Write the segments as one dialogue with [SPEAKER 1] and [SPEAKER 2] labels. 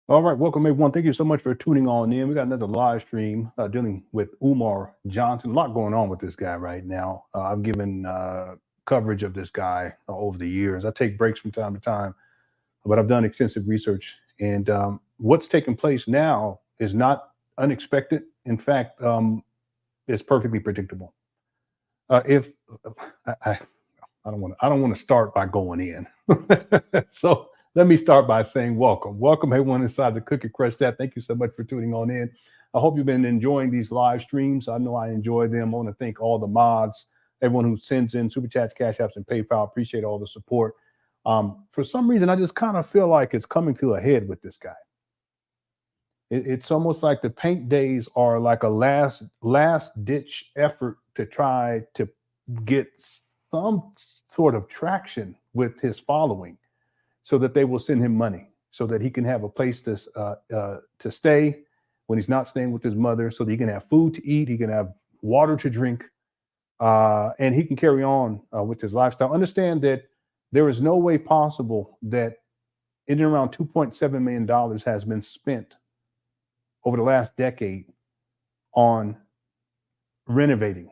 [SPEAKER 1] All right, welcome everyone. Thank you so much for tuning on in. We got another live stream dealing with Umar Johnson. A lot going on with this guy right now. I've given coverage of this guy over the years. I take breaks from time to time, but I've done extensive research. And what's taking place now is not unexpected. In fact, it's perfectly predictable. If I, I don't want to start by going in. So let me start by saying welcome everyone inside the Cookie Crush chat. Thank you so much for tuning on in. I hope you've been enjoying these live streams. I know I enjoy them. I want to thank all the mods, everyone who sends in super chats, cash apps, and PayPal. Appreciate all the support. For some reason, I just kind of feel like it's coming to a head with this guy. It's almost like the paint days are like a last ditch effort to try to get some sort of traction with his following, so that they will send him money, so that he can have a place to stay when he's not staying with his mother, so that he can have food to eat, he can have water to drink, and he can carry on with his lifestyle. Understand that there is no way possible that in and around $2.7 million has been spent over the last decade on renovating,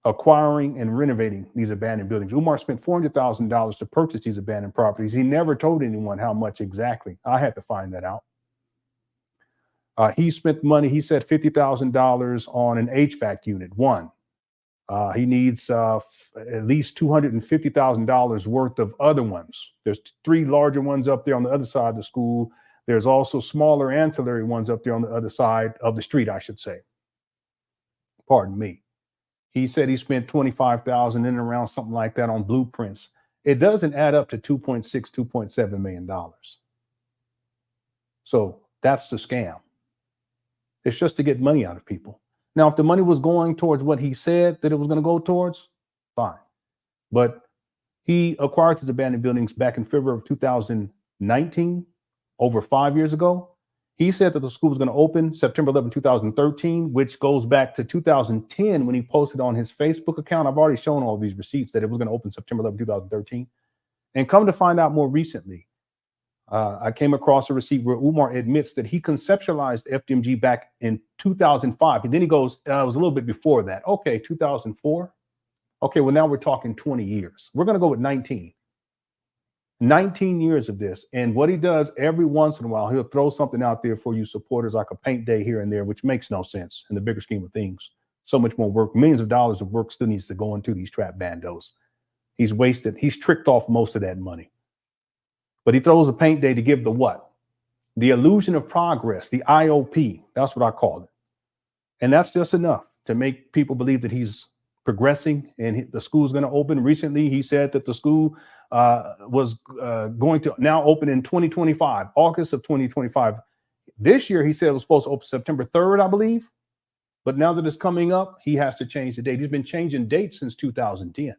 [SPEAKER 1] acquiring and renovating these abandoned buildings. Umar spent $400,000 to purchase these abandoned properties. He never told anyone how much exactly. I had to find that out. He spent money, he said $50,000 on an HVAC unit, one. He needs at least $250,000 worth of other ones. There's 3 larger ones up there on the other side of the school. There's also smaller ancillary ones up there on the other side of the street, I should say. Pardon me. He said he spent $25,000 in and around something like that on blueprints. It doesn't add up to $2.7 million. So that's the scam. It's just to get money out of people. Now, if the money was going towards what he said that it was going to go towards, fine. But he acquired his abandoned buildings back in February of 2019, over 5 years ago. He said that the school was going to open September 11, 2013, which goes back to 2010 when he posted on his Facebook account. I've already shown all these receipts that it was going to open September 11, 2013. And come to find out more recently, I came across a receipt where Umar admits that he conceptualized FDMG back in 2005. And then he goes, it was a little bit before that. Okay, 2004. Okay, well, now we're talking 20 years. We're going to go with 19. 19 years of this. And what he does every once in a while, he'll throw something out there for you supporters, like a paint day here and there, which makes no sense in the bigger scheme of things. So much more work, millions of dollars of work still needs to go into these trap bandos. He's wasted, he's tricked off most of that money. But he throws a paint day to give the what? The illusion of progress, the IOP. That's what I call it. And that's just enough to make people believe that he's progressing and the school's going to open. Recently, he said that the school was going to now open in 2025, August of 2025. This year, he said it was supposed to open September 3rd, I believe. But now that it's coming up, he has to change the date. He's been changing dates since 2010.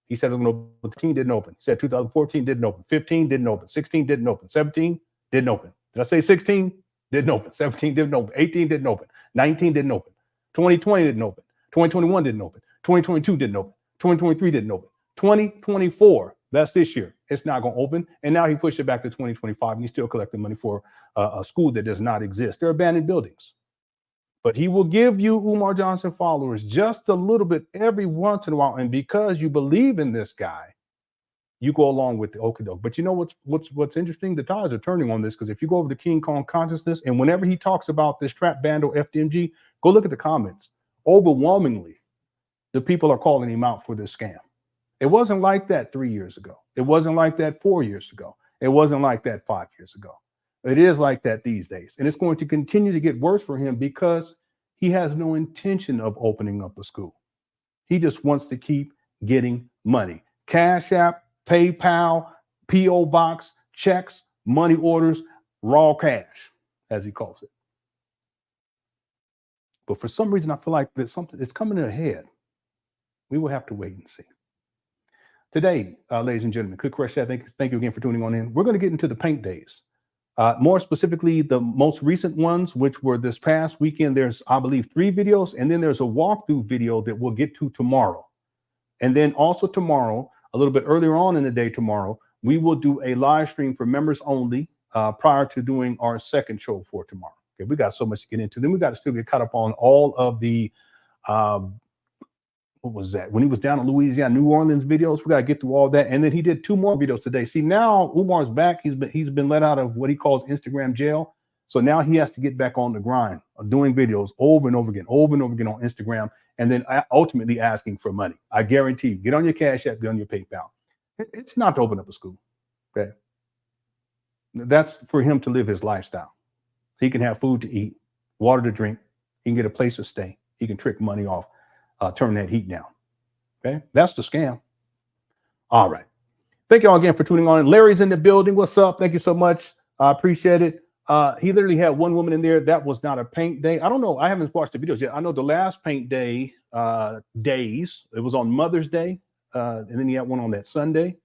[SPEAKER 1] He said it was going to open, 13 didn't open. He said 2014 didn't open. 15 didn't open. 16 didn't open. 17 didn't open. Did I say 16? Didn't open. 17 didn't open. 18 didn't open. 19 didn't open. 2020 didn't open. 2021 didn't open. 2022 didn't open. 2023 didn't open. 2024, that's this year, it's not going to open. And now he pushed it back to 2025, and he's still collecting money for a school that does not exist. They're abandoned buildings. But he will give you Umar Johnson followers just a little bit every once in a while. And because you believe in this guy, you go along with the okie doke. But you know what's interesting? The tides are turning on this, because if you go over to King Kong Consciousness, and whenever he talks about this trap bando FDMG, go look at the comments. Overwhelmingly, the people are calling him out for this scam. It wasn't like that 3 years ago. It wasn't like that 4 years ago. It wasn't like that 5 years ago. It is like that these days. And it's going to continue to get worse for him, because he has no intention of opening up a school. He just wants to keep getting money. Cash App, PayPal, P.O. Box, checks, money orders, raw cash, as he calls it. But for some reason, I feel like there's something that's coming to a head. We will have to wait and see. Today, ladies and gentlemen, Cook Crush Chat, thank you again for tuning on in. We're going to get into the paint days. More specifically, the most recent ones, which were this past weekend. There's, I believe, 3 videos, and then there's a walkthrough video that we'll get to tomorrow. And then also tomorrow, a little bit earlier on in the day tomorrow, we will do a live stream for members only prior to doing our second show for tomorrow. Okay, we got so much to get into. Then we got to still get caught up on all of the what was that? When he was down in Louisiana, New Orleans videos. We got to get through all that. And then he did 2 more videos today. See, now Umar's back. He's been let out of what he calls Instagram jail. So now he has to get back on the grind of doing videos over and over again on Instagram, and then ultimately asking for money. I guarantee you, get on your Cash App, get on your PayPal. It's not to open up a school. Okay. That's for him to live his lifestyle. He can have food to eat, water to drink. He can get a place to stay. He can trick money off, turn that heat down. Okay. That's the scam. All right. Thank you all again for tuning on. Larry's in the building. What's up? Thank you so much. I appreciate it. He literally had one woman in there. That was not a paint day. I don't know. I haven't watched the videos yet. I know the last paint day days, it was on Mother's Day. And then he had one on that Sunday.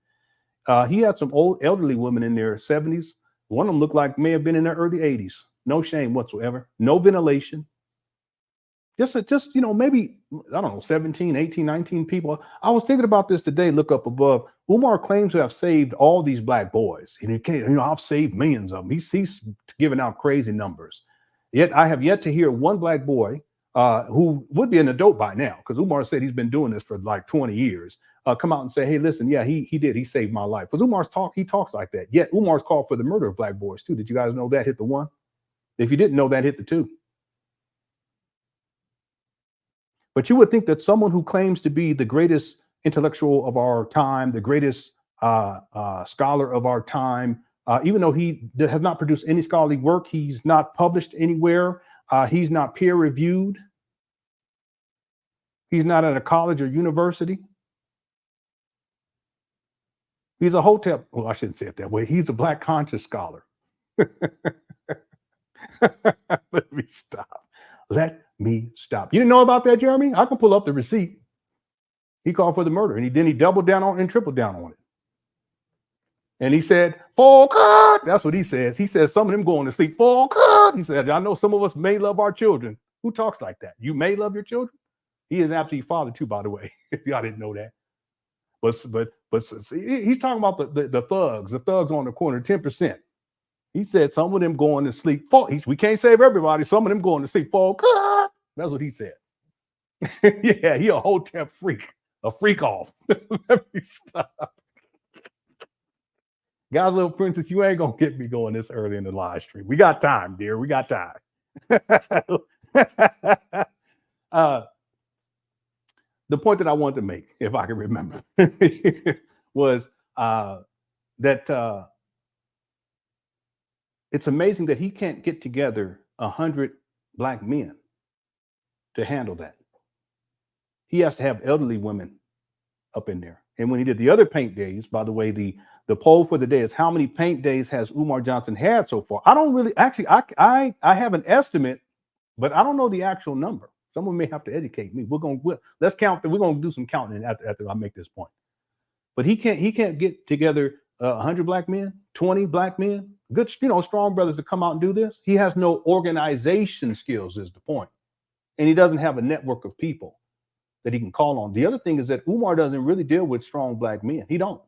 [SPEAKER 1] He had some old elderly women in their 70s. One of them looked like may have been in their early 80s. No shame whatsoever. No ventilation. Just, you know, maybe, I don't know, 17, 18, 19 people. I was thinking about this today, look up above. Umar claims to have saved all these black boys. And he can't, you know, I've saved millions of them. He's giving out crazy numbers. Yet I have yet to hear one black boy who would be an adult by now, because Umar said he's been doing this for like 20 years, come out and say, hey, listen, yeah, he did. He saved my life. Because he talks like that. Yet Umar's called for the murder of black boys too. Did you guys know that? Hit the 1. If you didn't know that, hit the 2. But you would think that someone who claims to be the greatest intellectual of our time, the greatest scholar of our time, even though he has not produced any scholarly work, he's not published anywhere, he's not peer reviewed, he's not at a college or university. He's a hotel. Well, I shouldn't say it that way. He's a black conscious scholar. Let me stop. Let me stop. You didn't know about that, Jeremy? I can pull up the receipt. He called for the murder, and then he doubled down on and tripled down on it. And he said, "Focus." That's what he says. He says some of them going to sleep. Focus. He said, I know some of us may love our children. Who talks like that? You may love your children. He is an absentee father too, by the way, if y'all didn't know that. But he's talking about the thugs on the corner, 10%. He said some of them going to sleep. We can't save everybody. Some of them going to sleep. That's what he said. Yeah, he a hotel freak, a freak off. Let me stop. God's little princess, you ain't gonna get me going this early in the live stream. We got time, dear. We got time. The point that I wanted to make, if I can remember, was that it's amazing that he can't get together 100 black men to handle that. He has to have elderly women up in there. And when he did the other paint days, by the way, the poll for the day is how many paint days has Umar Johnson had so far? I don't really, actually, I have an estimate, but I don't know the actual number. Someone may have to educate me. Let's count. We're going to do some counting after I make this point. But he can't get together 100 black men, 20 black men, good, strong brothers to come out and do this. He has no organization skills is the point. And he doesn't have a network of people that he can call on. The other thing is that Umar doesn't really deal with strong black men. He don't.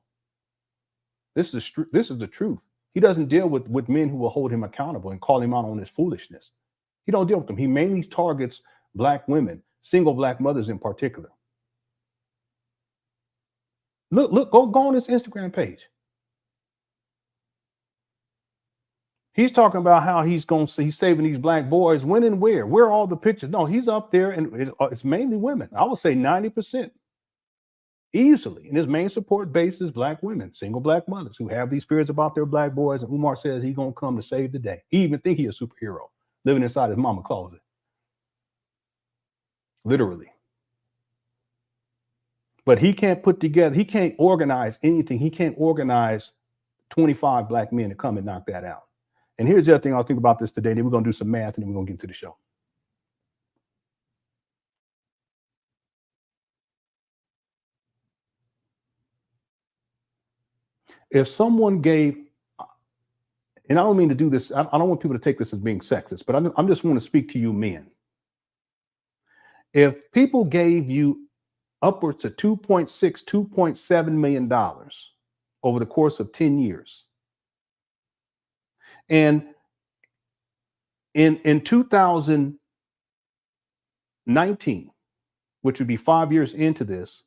[SPEAKER 1] This is the truth. He doesn't deal with men who will hold him accountable and call him out on his foolishness. He don't deal with them. He mainly targets black women, single black mothers in particular. Look, go on his Instagram page. He's talking about how he's saving these black boys. When and where? Where are all the pictures? No, he's up there, and it's mainly women. I would say 90%. Easily. And his main support base is black women, single black mothers who have these fears about their black boys. And Umar says he's going to come to save the day. He even think he's a superhero living inside his mama closet. Literally. But he can't he can't organize anything. He can't organize 25 black men to come and knock that out. And here's the other thing I'll think about this today. Then we're going to do some math and then we're going to get into the show. If someone gave, and I don't mean to do this, I don't want people to take this as being sexist, but I'm just want to speak to you men. If people gave you upwards of $2.6, $2.7 million over the course of 10 years, And in 2019, which would be 5 years into this,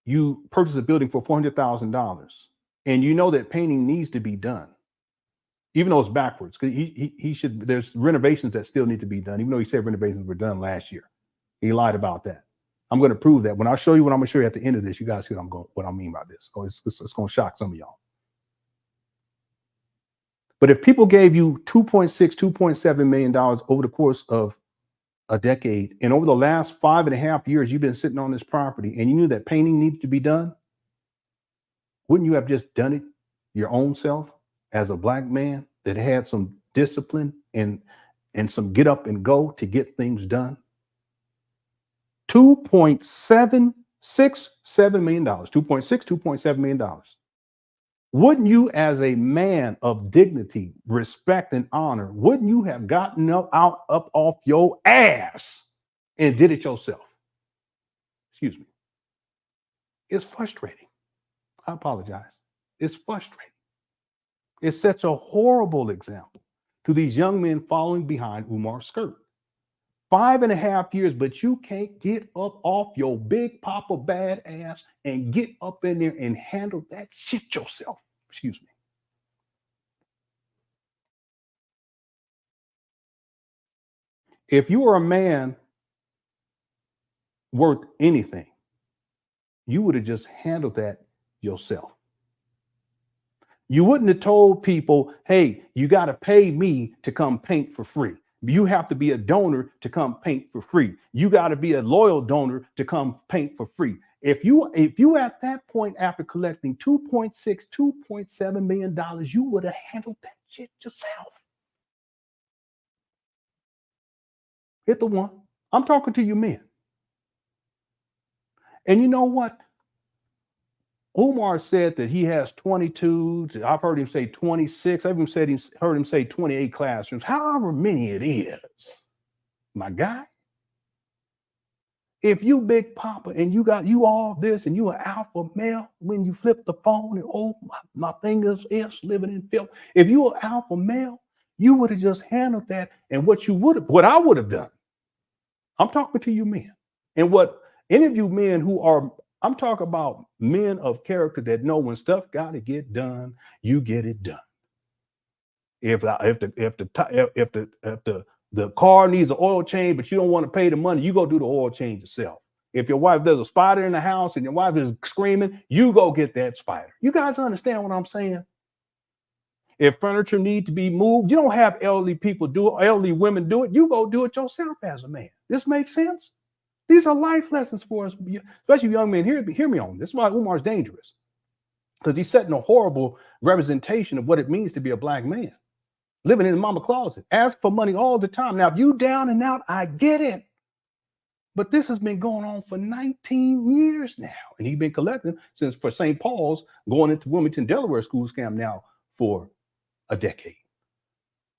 [SPEAKER 1] you purchase a building for $400,000, and you know that painting needs to be done, even though it's backwards. Because he should. There's renovations that still need to be done, even though he said renovations were done last year. He lied about that. I'm going to prove that when I show you what I'm going to show you at the end of this. You guys see what I mean by this. Oh, it's going to shock some of y'all. But if people gave you $2.6, $2.7 million over the course of a decade, and over the last 5.5 years, you've been sitting on this property, and you knew that painting needed to be done, wouldn't you have just done it your own self as a black man that had some discipline and some get up and go to get things done? $2.767 million, $2.7 million. Wouldn't you, as a man of dignity, respect, and honor, wouldn't you have gotten up off your ass and did it yourself? Excuse me. It's frustrating. I apologize. It's frustrating. It sets a horrible example to these young men following behind Umar's skirt. 5.5 years, but you can't get up off your big papa bad ass and get up in there and handle that shit yourself. Excuse me. If you were a man worth anything, you would have just handled that yourself. You wouldn't have told people, hey, you got to pay me to come paint for free. You have to be a donor to come paint for free. You got to be a loyal donor to come paint for free. If you at that point, after collecting $2.6, $2.7 million, you would have handled that shit yourself. Hit the one. I'm talking to you men. And you know what? Umar said that he has 22, I've heard him say 26, I've even heard him say 28 classrooms, however many it is. My guy, if you big papa and you all this and you an alpha male, when you flip the phone and my fingers is living in filth. If you an alpha male, you would have just handled that. And what I would have done, I'm talking to you men, and what any of you men who are, I'm talking about men of character that know when stuff got to get done, you get it done. If the car needs an oil change, but you don't want to pay the money, you go do the oil change yourself. If your wife, there's a spider in the house and your wife is screaming, you go get that spider. You guys understand what I'm saying? If furniture need to be moved, you don't have elderly women do it. You go do it yourself as a man. This makes sense? These are life lessons for us, especially young men. Hear me on this. This is why Umar's dangerous, because he's setting a horrible representation of what it means to be a black man, living in the mama closet, ask for money all the time. Now, if you down and out, I get it. But this has been going on for 19 years now. And he's been collecting since for St. Paul's, going into Wilmington, Delaware school scam now for a decade.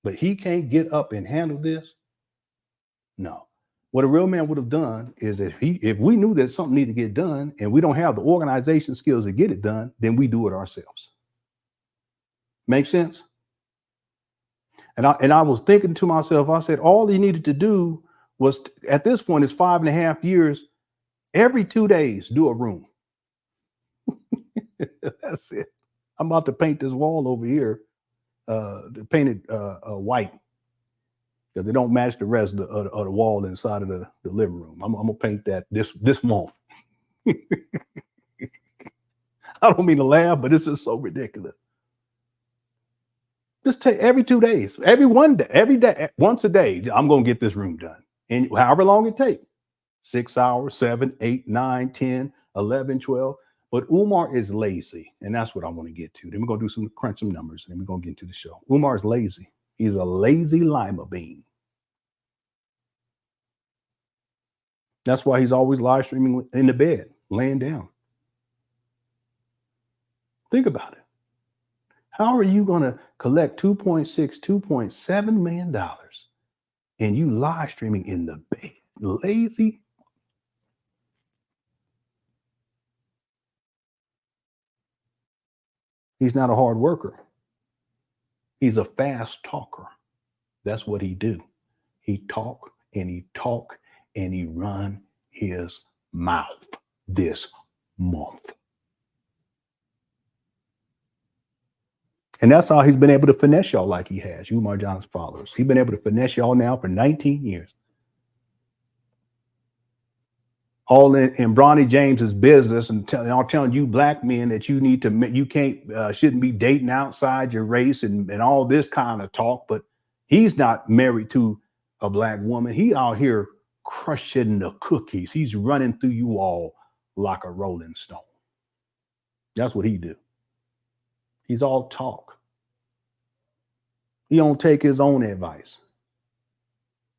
[SPEAKER 1] But he can't get up and handle this? No. What a real man would have done is if we knew that something needed to get done and we don't have the organization skills to get it done, then we do it ourselves. Make sense? And I was thinking to myself, I said, all he needed to do was, at this point, it's 5.5 years, every 2 days, do a room. That's it. I'm about to paint this wall over here, painted white, because they don't match the rest of the wall inside of the living room. I'm gonna paint that this month. I don't mean to laugh, but this is so ridiculous. Just take every 2 days, every day, once a day, I'm gonna get this room done. And however long it takes, 6 hours, 7, 8, 9, 10, 11, 12. But Umar is lazy, and that's what I want to get to. Then we're gonna crunch some numbers, and then we're gonna get into the show. Umar is lazy. He's a lazy lima bean. That's why he's always live streaming in the bed, laying down. Think about it. How are you going to collect $2.6, $2.7 million and you live streaming in the bed? Lazy. He's not a hard worker. He's a fast talker. That's what he do. He talk and he talk and he run his mouth this month. And that's how he's been able to finesse y'all like he has, Umar Johnson's followers. He's been able to finesse y'all now for 19 years. All in Bronny James's business and telling you black men that you need to, you can't, shouldn't be dating outside your race and all this kind of talk. But he's not married to a black woman. He out here crushing the cookies. He's running through you all like a rolling stone. That's what he do. He's all talk. He don't take his own advice.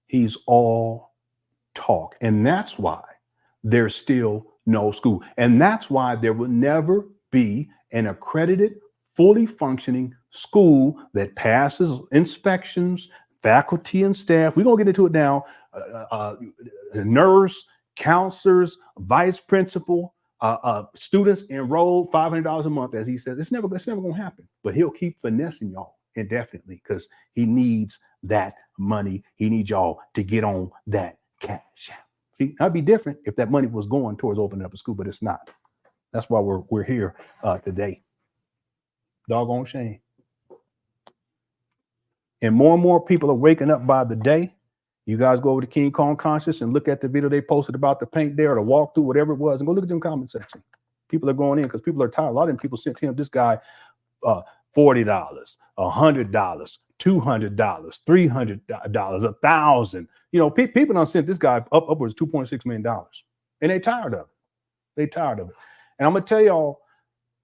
[SPEAKER 1] He's all talk. And that's why there's still no school. And that's why there will never be an accredited, fully functioning school that passes inspections, faculty and staff. We're going to get into it now. Nurse, counselors, vice principal, students enrolled $500 a month, as he says. It's never going to happen. But he'll keep finessing y'all indefinitely because he needs that money. He needs y'all to get on that cash. See, that'd be different if that money was going towards opening up a school, but it's not. That's why we're here today. Doggone shame. And more people are waking up by the day. You guys go over to King Kong Conscious and look at the video they posted about the paint there, or the walkthrough, whatever it was, and go look at them comment section. People are going in because people are tired. A lot of them people sent him this guy $40, $100, $200, $300, $1,000. You know, people done sent this guy upwards of $2.6 million, and they tired of it. They tired of it. And I'm gonna tell y'all,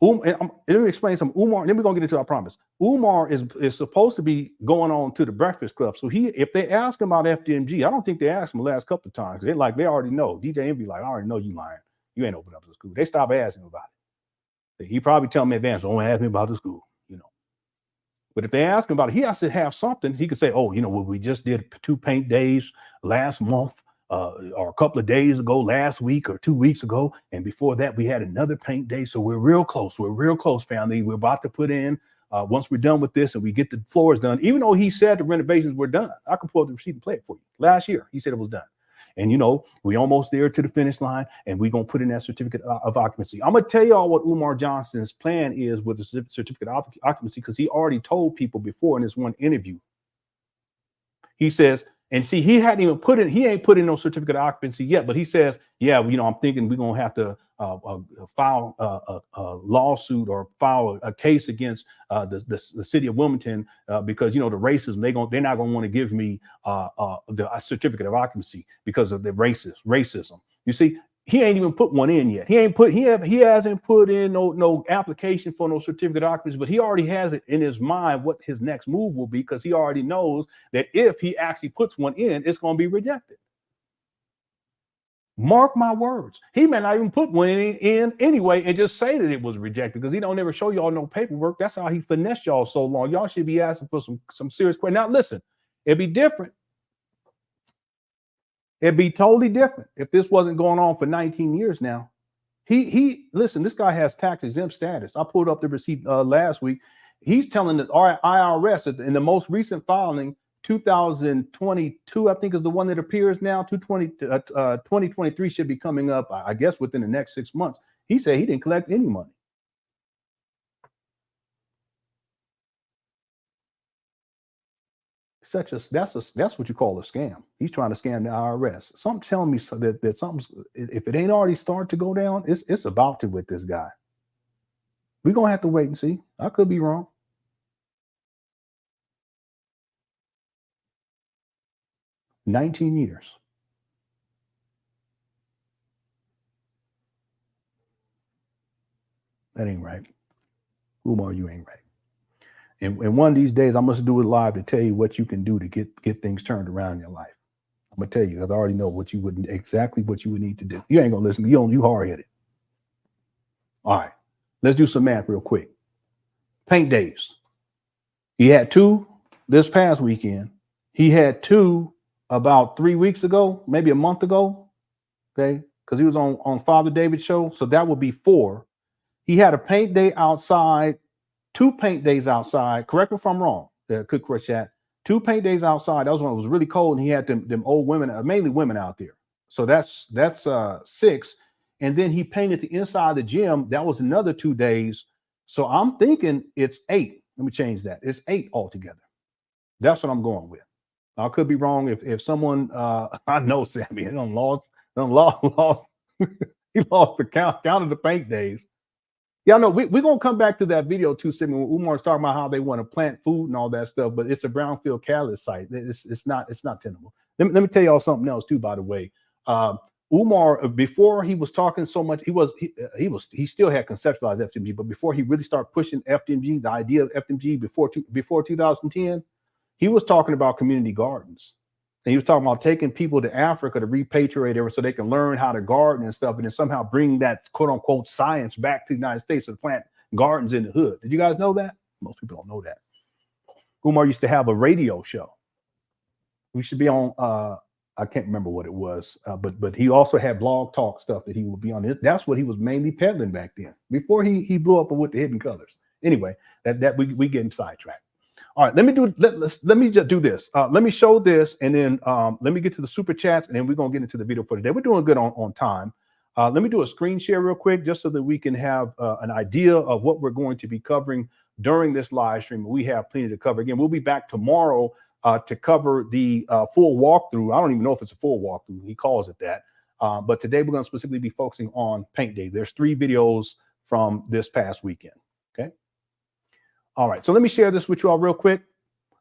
[SPEAKER 1] let me explain some. Umar, then we're gonna get into our promise. Umar is supposed to be going on to the Breakfast Club. So if they ask him about FDMG, I don't think they asked him the last couple of times. They already know. DJ Envy like, I already know you lying. You ain't opened up the school. They stopped asking him about it. He probably tell me in advance, don't ask me about the school, you know. But if they ask him about it, he has to have something. He could say, oh, you know, well, we just did 2 paint days last month, or a couple of days ago, last week or 2 weeks ago. And before that, we had another paint day. So we're real close. We're real close, family. We're about to put in, once we're done with this and we get the floors done, even though he said the renovations were done, I can pull up the receipt and play it for you. Last year, he said it was done. And, you know, we almost there to the finish line, and we're going to put in that certificate of occupancy. I'm going to tell y'all what Umar Johnson's plan is with the certificate of occupancy, because he already told people before in this one interview. He says, and see, he ain't put in no certificate of occupancy yet, but he says, yeah, you know, I'm thinking we're going to have to file a lawsuit or file a case against the city of Wilmington because, you know, the racism, they're not going to want to give me the certificate of occupancy because of the racism. You see, he ain't even put one in yet. He hasn't put in no application for no certificate of occupancy, but he already has it in his mind what his next move will be, because he already knows that if he actually puts one in, it's going to be rejected. Mark my words. He may not even put one in anyway and just say that it was rejected, because he don't ever show y'all no paperwork. That's how he finessed y'all so long. Y'all should be asking for some serious questions. Now listen, it'd be different. It'd be totally different if this wasn't going on for 19 years now. Listen, this guy has tax exempt status. I pulled up the receipt last week. He's telling the IRS in the most recent filing, 2022, I think is the one that appears now. 2023 should be coming up, I guess, within the next 6 months. He said he didn't collect any money. That's what you call a scam. He's trying to scam the IRS. Something telling me that something's, if it ain't already started to go down, it's about to with this guy. We're gonna have to wait and see. I could be wrong. $19 years. That ain't right. Umar, you ain't right. And one of these days, I must do it live to tell you what you can do to get things turned around in your life. I'm gonna tell you, because I already know exactly what you would need to do. You ain't gonna listen. You hard-headed. All right, let's do some math real quick. Paint days. He had 2 this past weekend. He had 2 about 3 weeks ago, maybe a month ago. Okay, because he was on Father David's show, so that would be 4. He had a paint day outside. 2 paint days outside. Correct me if I'm wrong. Cook for a chat. 2 paint days outside. That was when it was really cold, and he had them old women, mainly women out there. So that's 6. And then he painted the inside of the gym. That was another 2 days. So I'm thinking it's 8. Let me change that. It's 8 altogether. That's what I'm going with. I could be wrong. If someone I know Sammy, he lost he lost the count of the paint days. Yeah, no, we're gonna come back to that video too, Sammy, when Umar's talking about how they want to plant food and all that stuff, but it's a brownfield catalyst site. It's not tenable. Let me tell y'all something else too, by the way. Umar, before he was talking so much, he still had conceptualized FDMG, but before he really started pushing FDMG, the idea of FDMG before 2010, he was talking about community gardens. And he was talking about taking people to Africa to repatriate so they can learn how to garden and stuff, and then somehow bring that quote unquote science back to the United States to plant gardens in the hood. Did you guys know that? Most people don't know that. Umar used to have a radio show. We should be on, I can't remember what it was, but he also had blog talk stuff that he would be on. That's what he was mainly peddling back then, before he blew up with the hidden colors. Anyway, that we getting sidetracked. All right, let me just do this. Let me show this, and then let me get to the super chats, and then we're gonna get into the video for today. We're doing good on time. Let me do a screen share real quick, just so that we can have an idea of what we're going to be covering during this live stream. We have plenty to cover. Again, we'll be back tomorrow to cover the full walkthrough. I don't even know if it's a full walkthrough. He calls it that. But today we're going to specifically be focusing on Paint Day. There's 3 videos from this past weekend. Okay. All right. So let me share this with you all real quick.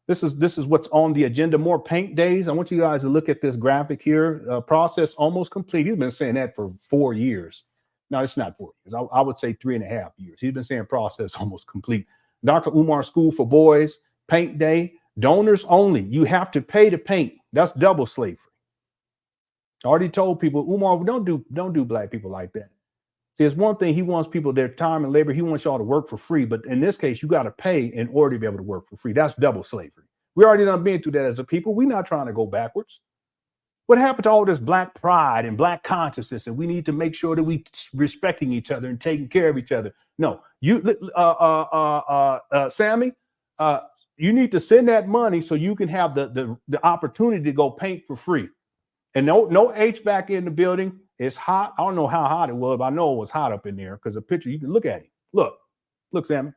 [SPEAKER 1] This is what's on the agenda. More paint days. I want you guys to look at this graphic here. Process almost complete. He's been saying that for 4 years. No, it's not 4 years. I would say 3.5 years. He's been saying process almost complete. Dr. Umar School for Boys, Paint Day, donors only. You have to pay to paint. That's double slavery. I already told people, Umar, don't do black people like that. See, it's one thing, he wants people, their time and labor, he wants y'all to work for free. But in this case, you got to pay in order to be able to work for free. That's double slavery. We already done been through that as a people. We're not trying to go backwards. What happened to all this black pride and black consciousness? And we need to make sure that we respecting each other and taking care of each other. No, you, Sammy, you need to send that money so you can have the opportunity to go paint for free. And no HVAC in the building. It's hot. I don't know how hot it was, but I know it was hot up in there because the picture, you can look at it. Look, Sammy.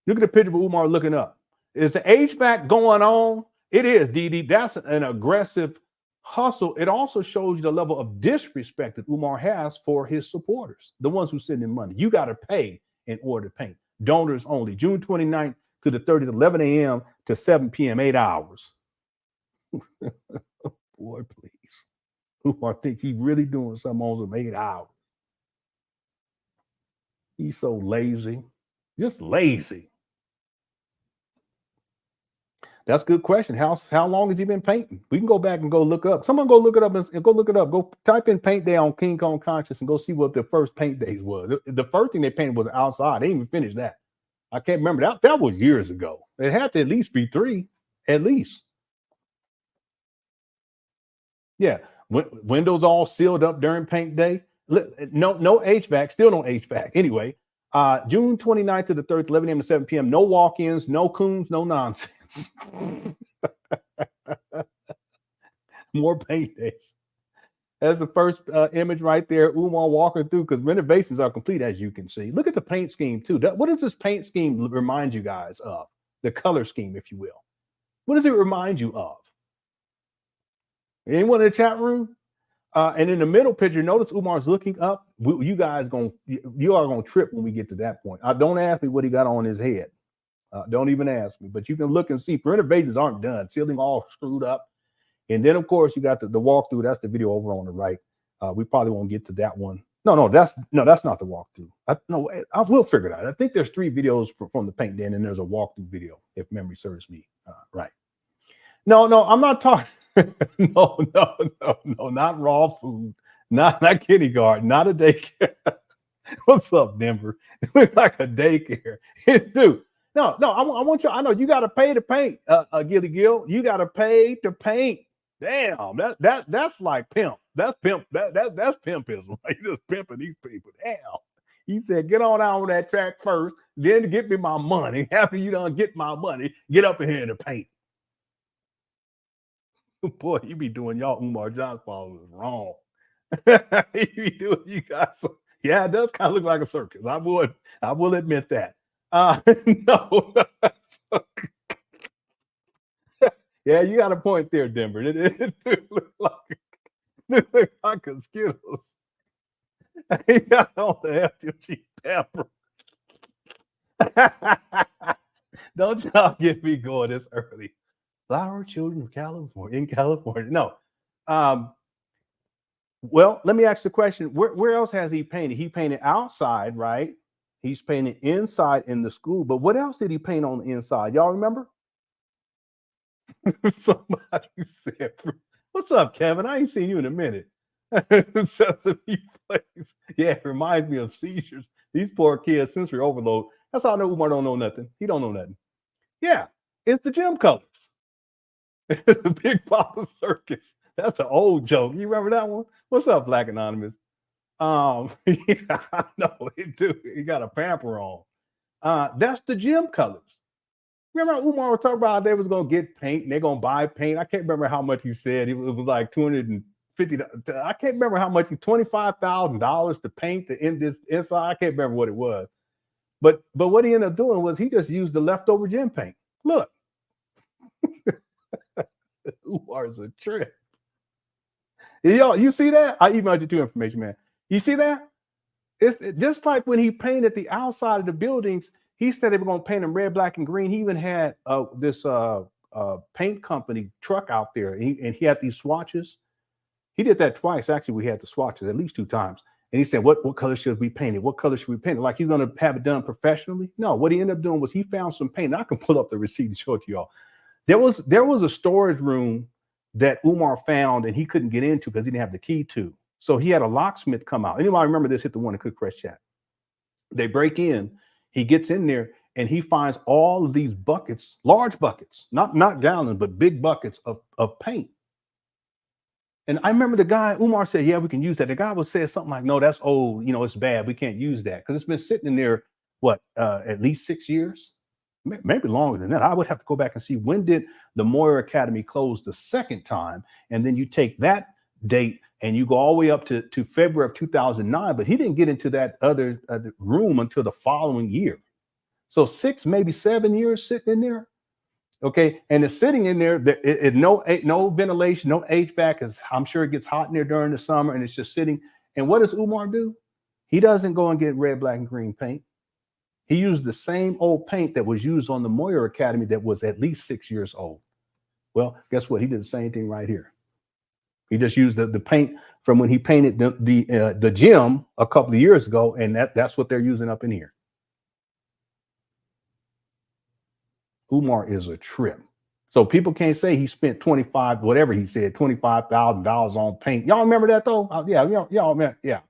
[SPEAKER 1] Look at the picture of Umar looking up. Is the HVAC going on? It is, DD. That's an aggressive hustle. It also shows you the level of disrespect that Umar has for his supporters, the ones who send him money. You got to pay in order to paint. Donors only. June 29th to the 30th, 11 a.m. to 7 p.m., 8 hours. Boy, please. Umar think he's really doing something on some 8 hours. He's so lazy. Just lazy. That's a good question. How long has he been painting? We can go back and go look up. Someone go look it up and go look it up. Go type in Paint Day on King Kong Conscious and go see what the first paint days was. The first thing they painted was outside. They didn't even finish that. I can't remember. That was years ago. It had to at least be 3, at least. Yeah. Windows all sealed up during paint day. No HVAC, still no HVAC. Anyway, June 29th to the 3rd, 11 a.m. to 7 p.m. No walk-ins, no coons, no nonsense. More paint days. That's the first image right there. Umar walking through, because renovations are complete, as you can see. Look at the paint scheme, too. What does this paint scheme remind you guys of? The color scheme, if you will. What does it remind you of? Anyone in the chat room? And in the middle picture, notice Umar's looking up. You are going to trip when we get to that point. Don't ask me what he got on his head. Don't even ask me. But you can look and see. Renovations aren't done. Ceiling all screwed up. And then, of course, you got the walkthrough. That's the video over on the right. We probably won't get to that one. No, that's not the walkthrough. I will figure it out. I think there's 3 videos from the paint day, and then there's a walkthrough video, if memory serves me right. No, I'm not talking. No, not raw food, not kindergarten, not a daycare. What's up, Denver? It looks like a daycare. Dude, no, I want you. I know you got to pay to paint, Gilly Gill. You got to pay to paint. Damn, that's like pimp. That's pimp. That's pimpism. Right? You just pimping these people. Damn. He said, get on out on that track first. Then get me my money. After you done get my money, get up in here and paint. Boy, you be doing y'all Umar Johnson followers wrong. You be doing you guys. So, yeah, it does kind of look like a circus. I will admit that. No. Yeah, you got a point there, Denver. It look like a Skittles. He got on the FDMG pepper. Don't y'all get me going this early. Flower children of California, in California. No. Well, let me ask the question. Where else has he painted? He painted outside, right? He's painted inside in the school. But what else did he paint on the inside? Y'all remember? Somebody said, "What's up, Kevin? I ain't seen you in a minute." Sesame Place. Yeah, it reminds me of seizures. These poor kids, sensory overload. That's how I know Umar don't know nothing. He don't know nothing. Yeah, it's the gym colors. It's the Big Papa Circus. That's an old joke. You remember that one? What's up, Black Anonymous? Yeah, I know it do. He got a pamper on. That's the gym colors. Remember Umar was talking about how they was gonna get paint and they're gonna buy paint. I can't remember how much he said. It was like $250. I can't remember how much. $25,000 to paint the inside. I can't remember what it was. But what he ended up doing was he just used the leftover gym paint. Look, Umar's a trip. Y'all, you see that? I emailed you 2 information, man. You see that? It's just like when he painted the outside of the buildings. He said they were going to paint them red, black, and green. He even had this paint company truck out there, and he had these swatches. He did that twice. Actually, we had the swatches at least 2 times. And he said, what color should we paint it? What color should we paint it? Like he's going to have it done professionally? No, what he ended up doing was he found some paint. And I can pull up the receipt and show it to y'all. There was a storage room that Umar found and he couldn't get into because he didn't have the key to. So he had a locksmith come out. Anybody remember this? Hit the one in Quick Fresh Chat. They break in. He gets in there and he finds all of these buckets, large buckets, not gallons, but big buckets of paint. And I remember the guy, Umar said, yeah, we can use that. The guy would say something like, no, that's old. It's bad. We can't use that because it's been sitting in there, at least 6 years, maybe longer than that. I would have to go back and see when did the Moyer Academy close the second time. And then you take that date and you go all the way up to February of 2009. But he didn't get into that other room until the following year. So 6, maybe 7 years sitting in there. Okay, and it's sitting in there. No ventilation, no HVAC. Because I'm sure it gets hot in there during the summer, and it's just sitting. And what does Umar do? He doesn't go and get red, black, and green paint. He used the same old paint that was used on the Moyer Academy that was at least 6 years old. Well, guess what? He did the same thing right here. He just used the paint from when he painted the gym a couple of years ago, and that's what they're using up in here. Umar is a trip. So people can't say he spent $25,000 on paint. Y'all remember that though? Yeah, y'all remember? Yeah,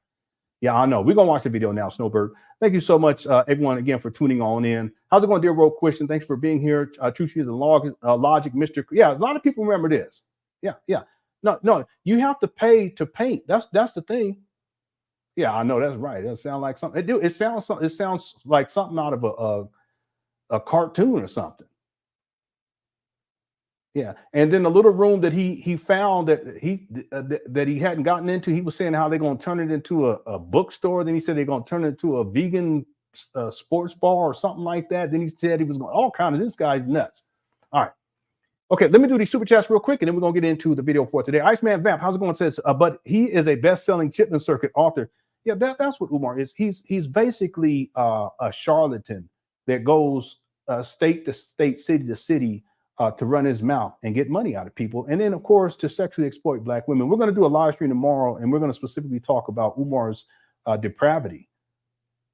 [SPEAKER 1] I know. We're gonna watch the video now, Snowbird. Thank you so much, everyone, again, for tuning on in. How's it going, dear Rogue Christian? Thanks for being here. True Shoes and Logic, Mr. Yeah, a lot of people remember this. Yeah. No, you have to pay to paint. That's the thing. Yeah, I know that's right. It sounds like something. It sounds like something out of a cartoon or something. Yeah, and then the little room that he found that he hadn't gotten into, he was saying how they're going to turn it into a bookstore. Then he said they're going to turn it into a vegan sports bar or something like that. Then he said he was going all kinds of. This guy's nuts. All right, okay, let me do these super chats real quick, and then we're going to get into the video for today. Iceman Vamp, how's it going? Says, but he is a best-selling Chitlin Circuit author. Yeah, that's what Umar is. He's basically a charlatan that goes state to state, city to city. To run his mouth and get money out of people. And then, of course, to sexually exploit Black women. We're going to do a live stream tomorrow, and we're going to specifically talk about Umar's depravity.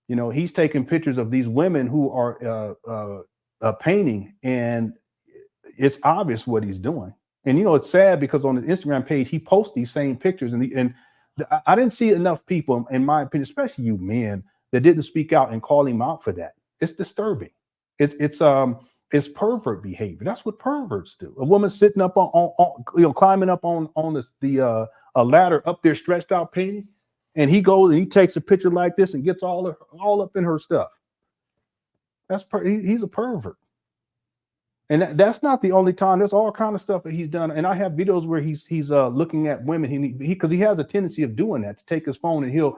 [SPEAKER 1] He's taking pictures of these women who are painting, and it's obvious what he's doing. And, it's sad because on the Instagram page, he posts these same pictures. And I didn't see enough people, in my opinion, especially you men, that didn't speak out and call him out for that. It's disturbing. It's pervert behavior. That's what perverts do. A woman sitting up on climbing up on a ladder up there, stretched out, painting, and he goes and he takes a picture like this and gets all up in her stuff. He's a pervert. And that's not the only time. There's all kind of stuff that he's done. And I have videos where he's looking at women. Because he has a tendency of doing that, to take his phone and he'll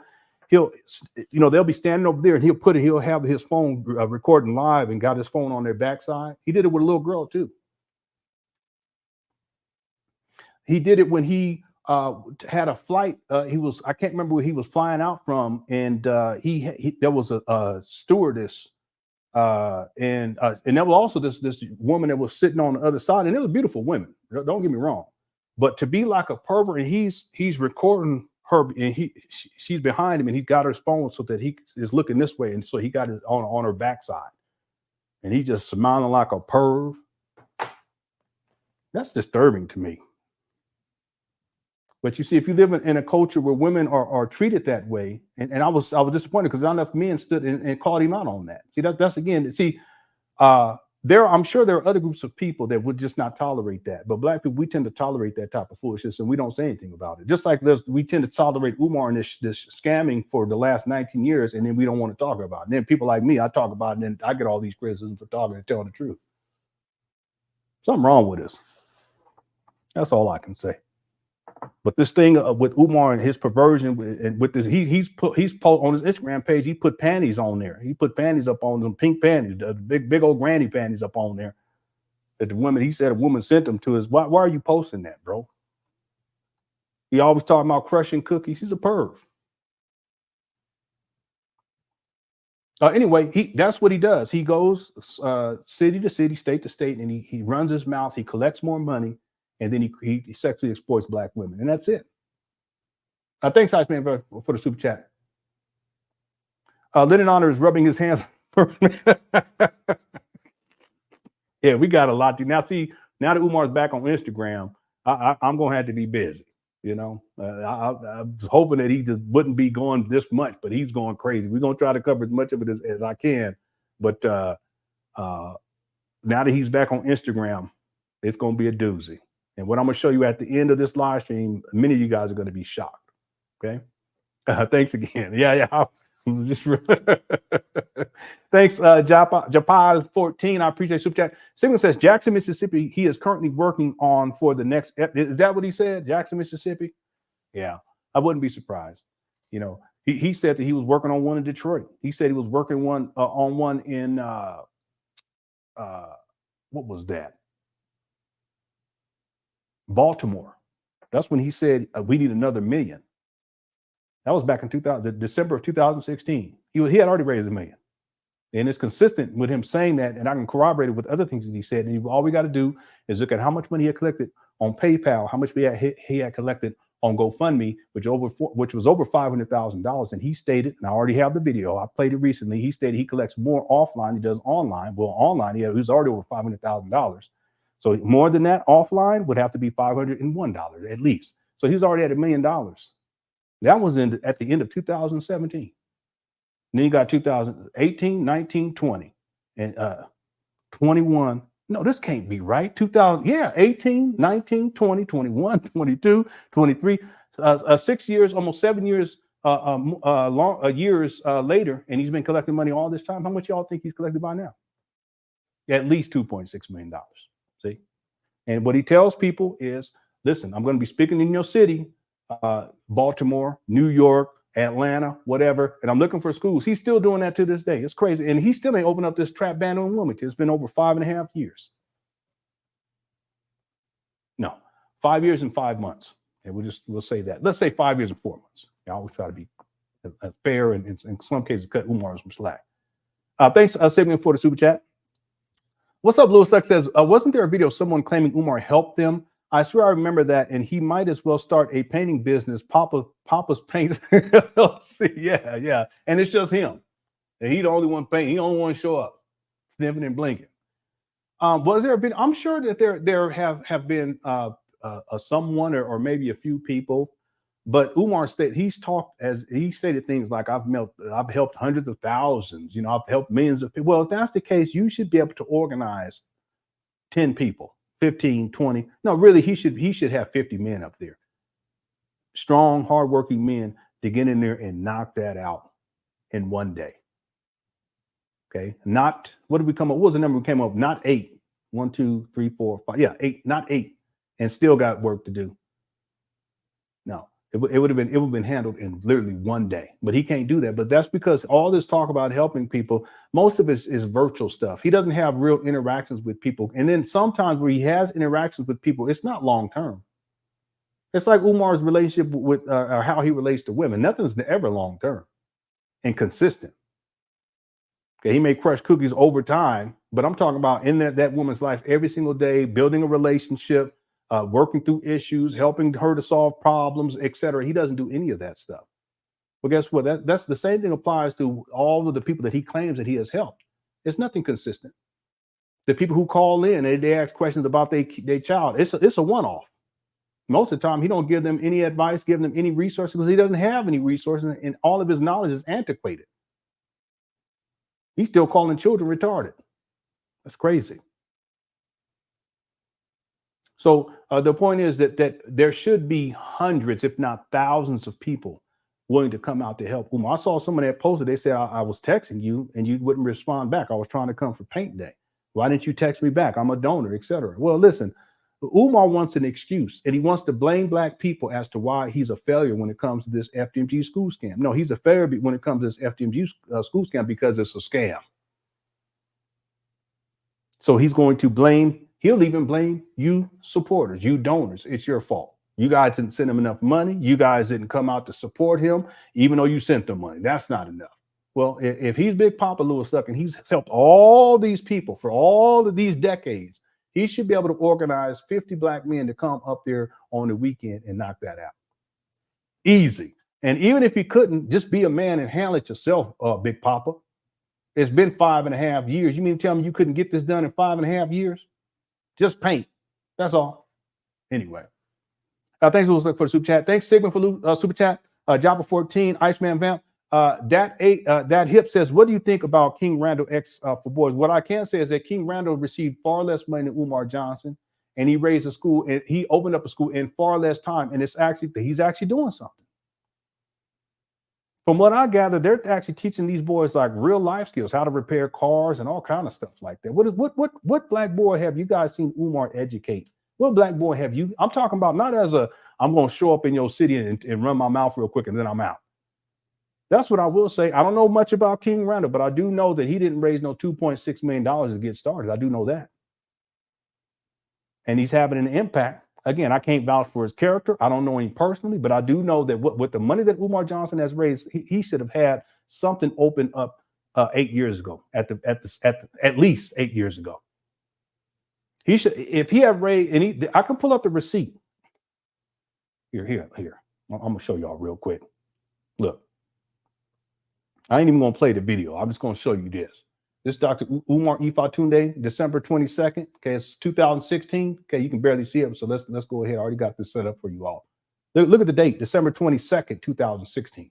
[SPEAKER 1] they'll be standing over there and he'll have his phone recording live and got his phone on their backside. He did it with a little girl too. He did it when he had a flight. I can't remember where he was flying out from, and there was a stewardess. And there was also this woman that was sitting on the other side, and it was beautiful women. Don't get me wrong, but to be like a pervert, and he's recording her, and she's behind him, and he got her phone so that he is looking this way, and so he got it on her backside, and he just smiling like a perv. That's disturbing to me. But you see, if you live in a culture where women are treated that way, and I was disappointed because not enough men stood and called him out on that. See, that's again, I'm sure there are other groups of people that would just not tolerate that. But Black people, we tend to tolerate that type of foolishness, and we don't say anything about it. Just like we tend to tolerate Umar and this scamming for the last 19 years, and then we don't want to talk about it. And then people like me, I talk about it, and then I get all these criticisms for talking and telling the truth. Something wrong with us. That's all I can say. But this thing with Umar and his perversion, and with this, he's on his Instagram page, he put panties on there. He put panties up on them, pink panties, the big old granny panties up on there. That the woman, he said a woman sent them to us. Why are you posting that, bro? He always talking about crushing cookies. He's a perv. Anyway, that's what he does. He goes city to city, state to state, and he runs his mouth. He collects more money. And then he sexually exploits Black women, and that's it. Thanks, Iceman, for the super chat. LenonHonor is rubbing his hands. Yeah, we got a lot to now. See, now that Umar's back on Instagram, I'm gonna have to be busy. I was hoping that he just wouldn't be going this much, but he's going crazy. We're gonna try to cover as much of it as I can. But now that he's back on Instagram, it's gonna be a doozy. And what I'm going to show you at the end of this live stream, many of you guys are going to be shocked. Okay. Thanks again. Yeah. Thanks, Japal14. I appreciate super chat. Sigmund says Jackson, Mississippi, he is currently working on for the next. Is that what he said? Jackson, Mississippi? Yeah. I wouldn't be surprised. He said that he was working on one in Detroit. He said he was working on one in what was that? Baltimore. That's when he said we need another $1 million. That was back in December of 2016. He had already raised $1 million, and it's consistent with him saying that. And I can corroborate it with other things that he said. And all we got to do is look at how much money he had collected on PayPal, how much he had collected on GoFundMe, which was over $500,000. And he stated, and I already have the video. I played it recently. He stated he collects more offline than he does online. Well, online, he was already over $500,000. So more than that offline would have to be $501 at least. So he was already at $1 million. That was at the end of 2017. And then you got 2018, 19, 20, and 21. No, this can't be right. 18, 19, 20, 21, 22, 23, 6 years, almost 7 years later, and he's been collecting money all this time. How much y'all think he's collected by now? At least $2.6 million. See? And what he tells people is, listen, I'm going to be speaking in your city, Baltimore, New York, Atlanta, whatever, and I'm looking for schools. He's still doing that to this day. It's crazy. And he still ain't opened up this trap band in Wilmington. It's been over 5.5 years. No, 5 years and 5 months. And we'll say that. Let's say 5 years and 4 months. I always try to be fair and in some cases cut Umar some slack. Thanks, Sabian, for the super chat. What's up, Lewis Luck says, wasn't there a video of someone claiming Umar helped them? I swear I remember that, and he might as well start a painting business. Papa's paints. Yeah. And it's just him. And he the only one painting. He the only one show up, sniffing and blinking. Was there a video? I'm sure that there have been someone or maybe a few people, but Umar stated he stated things like I've helped hundreds of thousands. I've helped millions of people. Well, if that's the case, you should be able to organize 10 people. 15, 20. No, really, he should have 50 men up there. Strong, hardworking men to get in there and knock that out in one day. Okay, not what did we come up? What was the number we came up? Not 8. 1, 2, 3, 4, 5. Yeah, 8, not 8, and still got work to do. No, it would have been handled in literally one day, but he can't do that. But that's because all this talk about helping people, most of it is virtual stuff. He doesn't have real interactions with people, and then sometimes where he has interactions with people, it's not long term. It's like Umar's relationship with or how he relates to women. Nothing's ever long term and consistent. Okay, he may crush cookies over time, but I'm talking about in that woman's life every single day, building a relationship, working through issues, helping her to solve problems, etc. He doesn't do any of that stuff. Well, guess what? That's the same thing applies to all of the people that he claims that he has helped. It's nothing consistent. The people who call in and they ask questions about their child, it's a one-off. Most of the time, he don't give them any advice, give them any resources because he doesn't have any resources, and all of his knowledge is antiquated. He's still calling children retarded. That's crazy. So the point is that there should be hundreds, if not thousands, of people willing to come out to help Umar. I saw someone that posted, they said, I was texting you and you wouldn't respond back. I was trying to come for paint day. Why didn't you text me back? I'm a donor, etc. Well, listen, Umar wants an excuse, and he wants to blame black people as to why he's a failure when it comes to this FDMG school scam. No, he's a failure when it comes to this FDMG school scam because it's a scam. So he's going to blame, he'll even blame you supporters, you donors. It's your fault. You guys didn't send him enough money. You guys didn't come out to support him, even though you sent them money. That's not enough. Well, if he's Big Papa Louis Duck and he's helped all these people for all of these decades, he should be able to organize 50 black men to come up there on the weekend and knock that out. Easy. And even if he couldn't, just be a man and handle it yourself, Big Papa. It's been 5.5 years. You mean to tell me you couldn't get this done in 5.5 years? Just paint. That's all. Anyway. Thanks for the super chat. Thanks, Sigmund, for super chat. Joppa 14, Iceman Vamp. That Hip says, what do you think about King Randall X for Boys? What I can say is that King Randall received far less money than Umar Johnson, and he raised a school, and he opened up a school in far less time, and he's actually doing something. From what I gather, they're actually teaching these boys like real life skills, how to repair cars and all kind of stuff like that. What black boy have you guys seen Umar educate? What black boy have you? I'm talking about not as I'm going to show up in your city and run my mouth real quick and then I'm out. That's what I will say. I don't know much about King Randall, but I do know that he didn't raise no $2.6 million to get started. I do know that. And he's having an impact. Again, I can't vouch for his character. I don't know him personally, but I do know that with the money that Umar Johnson has raised, he should have had something open up 8 years ago, at least 8 years ago. He should, if he had raised, and I can pull up the receipt. Here. I'm gonna show y'all real quick. Look, I ain't even gonna play the video. I'm just gonna show you this. This Dr. Umar Ifatunde, December 22nd. Okay, it's 2016. Okay, you can barely see it, so let's go ahead. I already got this set up for you all. Look at the date, December 22nd, 2016.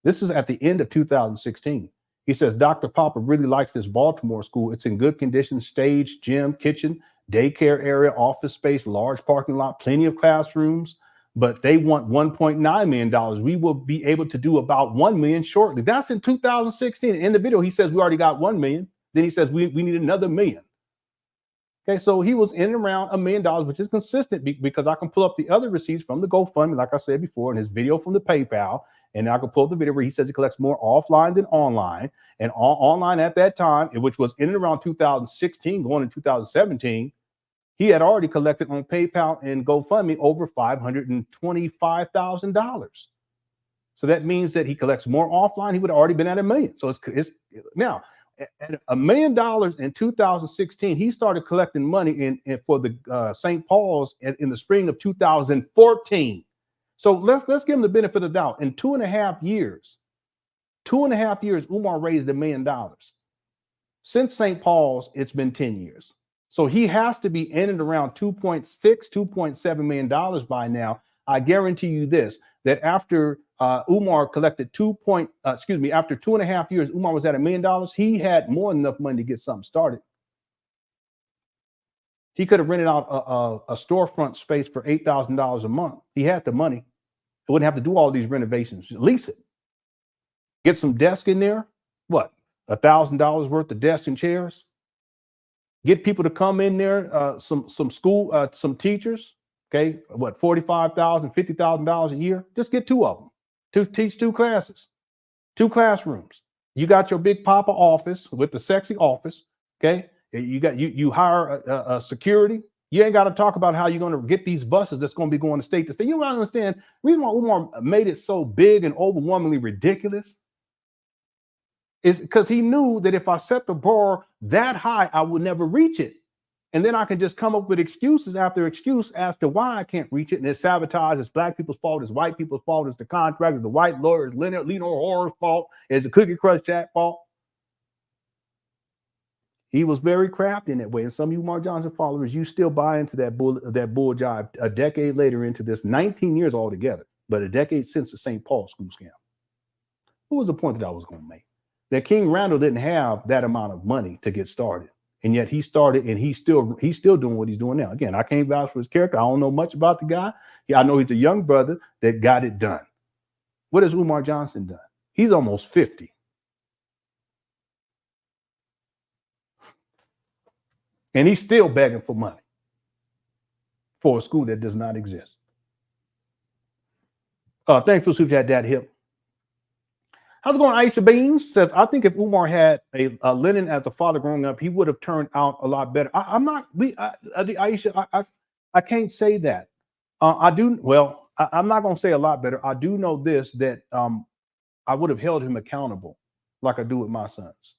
[SPEAKER 1] This is at the end of 2016. He says, Dr. Papa really likes this Baltimore school. It's in good condition, stage, gym, kitchen, daycare area, office space, large parking lot, plenty of classrooms, but they want $1.9 million. We will be able to do about 1 million shortly. That's in 2016. In the video, he says we already got 1 million. Then he says we need another million. Okay, so he was in and around $1 million, which is consistent because I can pull up the other receipts from the GoFundMe, like I said before, and his video from the PayPal. And I can pull up the video where he says he collects more offline than online. And online at that time, which was in and around 2016, going into 2017, he had already collected on PayPal and GoFundMe over $525,000. So that means that he collects more offline. He would have already been at $1 million. So it's now at $1 million in 2016. He started collecting money for the St. Paul's in the spring of 2014. So let's give him the benefit of the doubt. In 2.5 years, Umar raised $1 million. Since St. Paul's, it's been 10 years. So he has to be in and around $2.6, $2.7 million by now. I guarantee you this, that after Umar collected after 2.5 years, Umar was at $1 million. He had more than enough money to get something started. He could have rented out a storefront space for $8,000 a month. He had the money. He wouldn't have to do all these renovations. Lease it. Get some desk in there. What? $1,000 worth of desks and chairs. Get people to come in there, some school, some teachers. Okay, what, $45,000, $50,000 a year? Just get 2 of them to teach 2 classes, 2 classrooms. You got your big papa office with the sexy office. Okay, you hire a security. You ain't got to talk about how you're going to get these buses that's going to be going to state to state. You don't understand. The reason why Umar made it so big and overwhelmingly ridiculous is because he knew that if I set the bar that high, I would never reach it. And then I can just come up with excuses after excuse as to why I can't reach it. And it's sabotage. It's black people's fault. It's white people's fault. It's the contractors, the white lawyers, LenonHonor's fault. It's the Cookie Crush Jack fault. He was very crafty in that way. And some of you Umar Johnson followers, you still buy into that bull jive a decade later into this, 19 years altogether, but a decade since the St. Paul school scam. What was the point that I was going to make? That King Randall didn't have that amount of money to get started. And yet he started, and he's still doing what he's doing now. Again, I can't vouch for his character. I don't know much about the guy. Yeah, I know he's a young brother that got it done. What has Umar Johnson done? He's almost 50. And he's still begging for money for a school that does not exist. Thanks for super chat, Dad Hip. How's it going? Aisha Beans says, I think if Umar had a Lenon as a father growing up, he would have turned out a lot better. Aisha, I can't say that. I'm not going to say a lot better. I do know this, that I would have held him accountable like I do with my sons.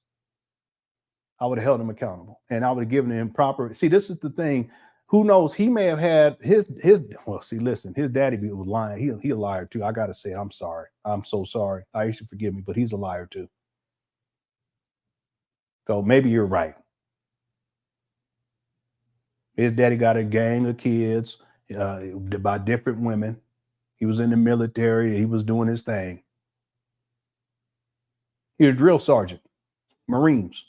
[SPEAKER 1] I would have held him accountable, and I would have given him proper. See, this is the thing. Who knows? He may have had his. Well, see, listen, his daddy was lying. He a liar too. I gotta say, I'm sorry. I'm so sorry. Aisha, forgive me, but he's a liar too. So maybe you're right. His daddy got a gang of kids by different women. He was in the military. He was doing his thing. He was a drill sergeant, Marines.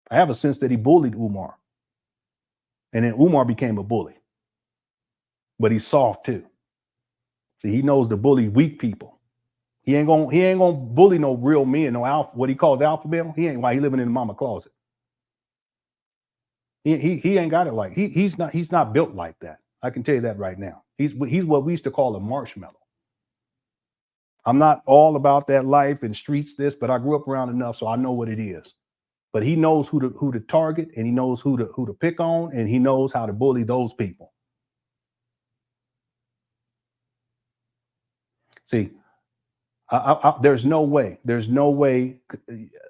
[SPEAKER 1] I have a sense that he bullied Umar. And then Umar became a bully. But he's soft too. See, he knows to bully weak people. He ain't gonna bully no real men, no alpha, what he calls alpha male. He ain't, why he living in the mama closet. He ain't got it like he's not built like that. I can tell you that right now. He's what we used to call a marshmallow. I'm not all about that life and streets this, but I grew up around enough so I know what it is. But he knows who to target, and he knows who to pick on, and he knows how to bully those people. See, there's no way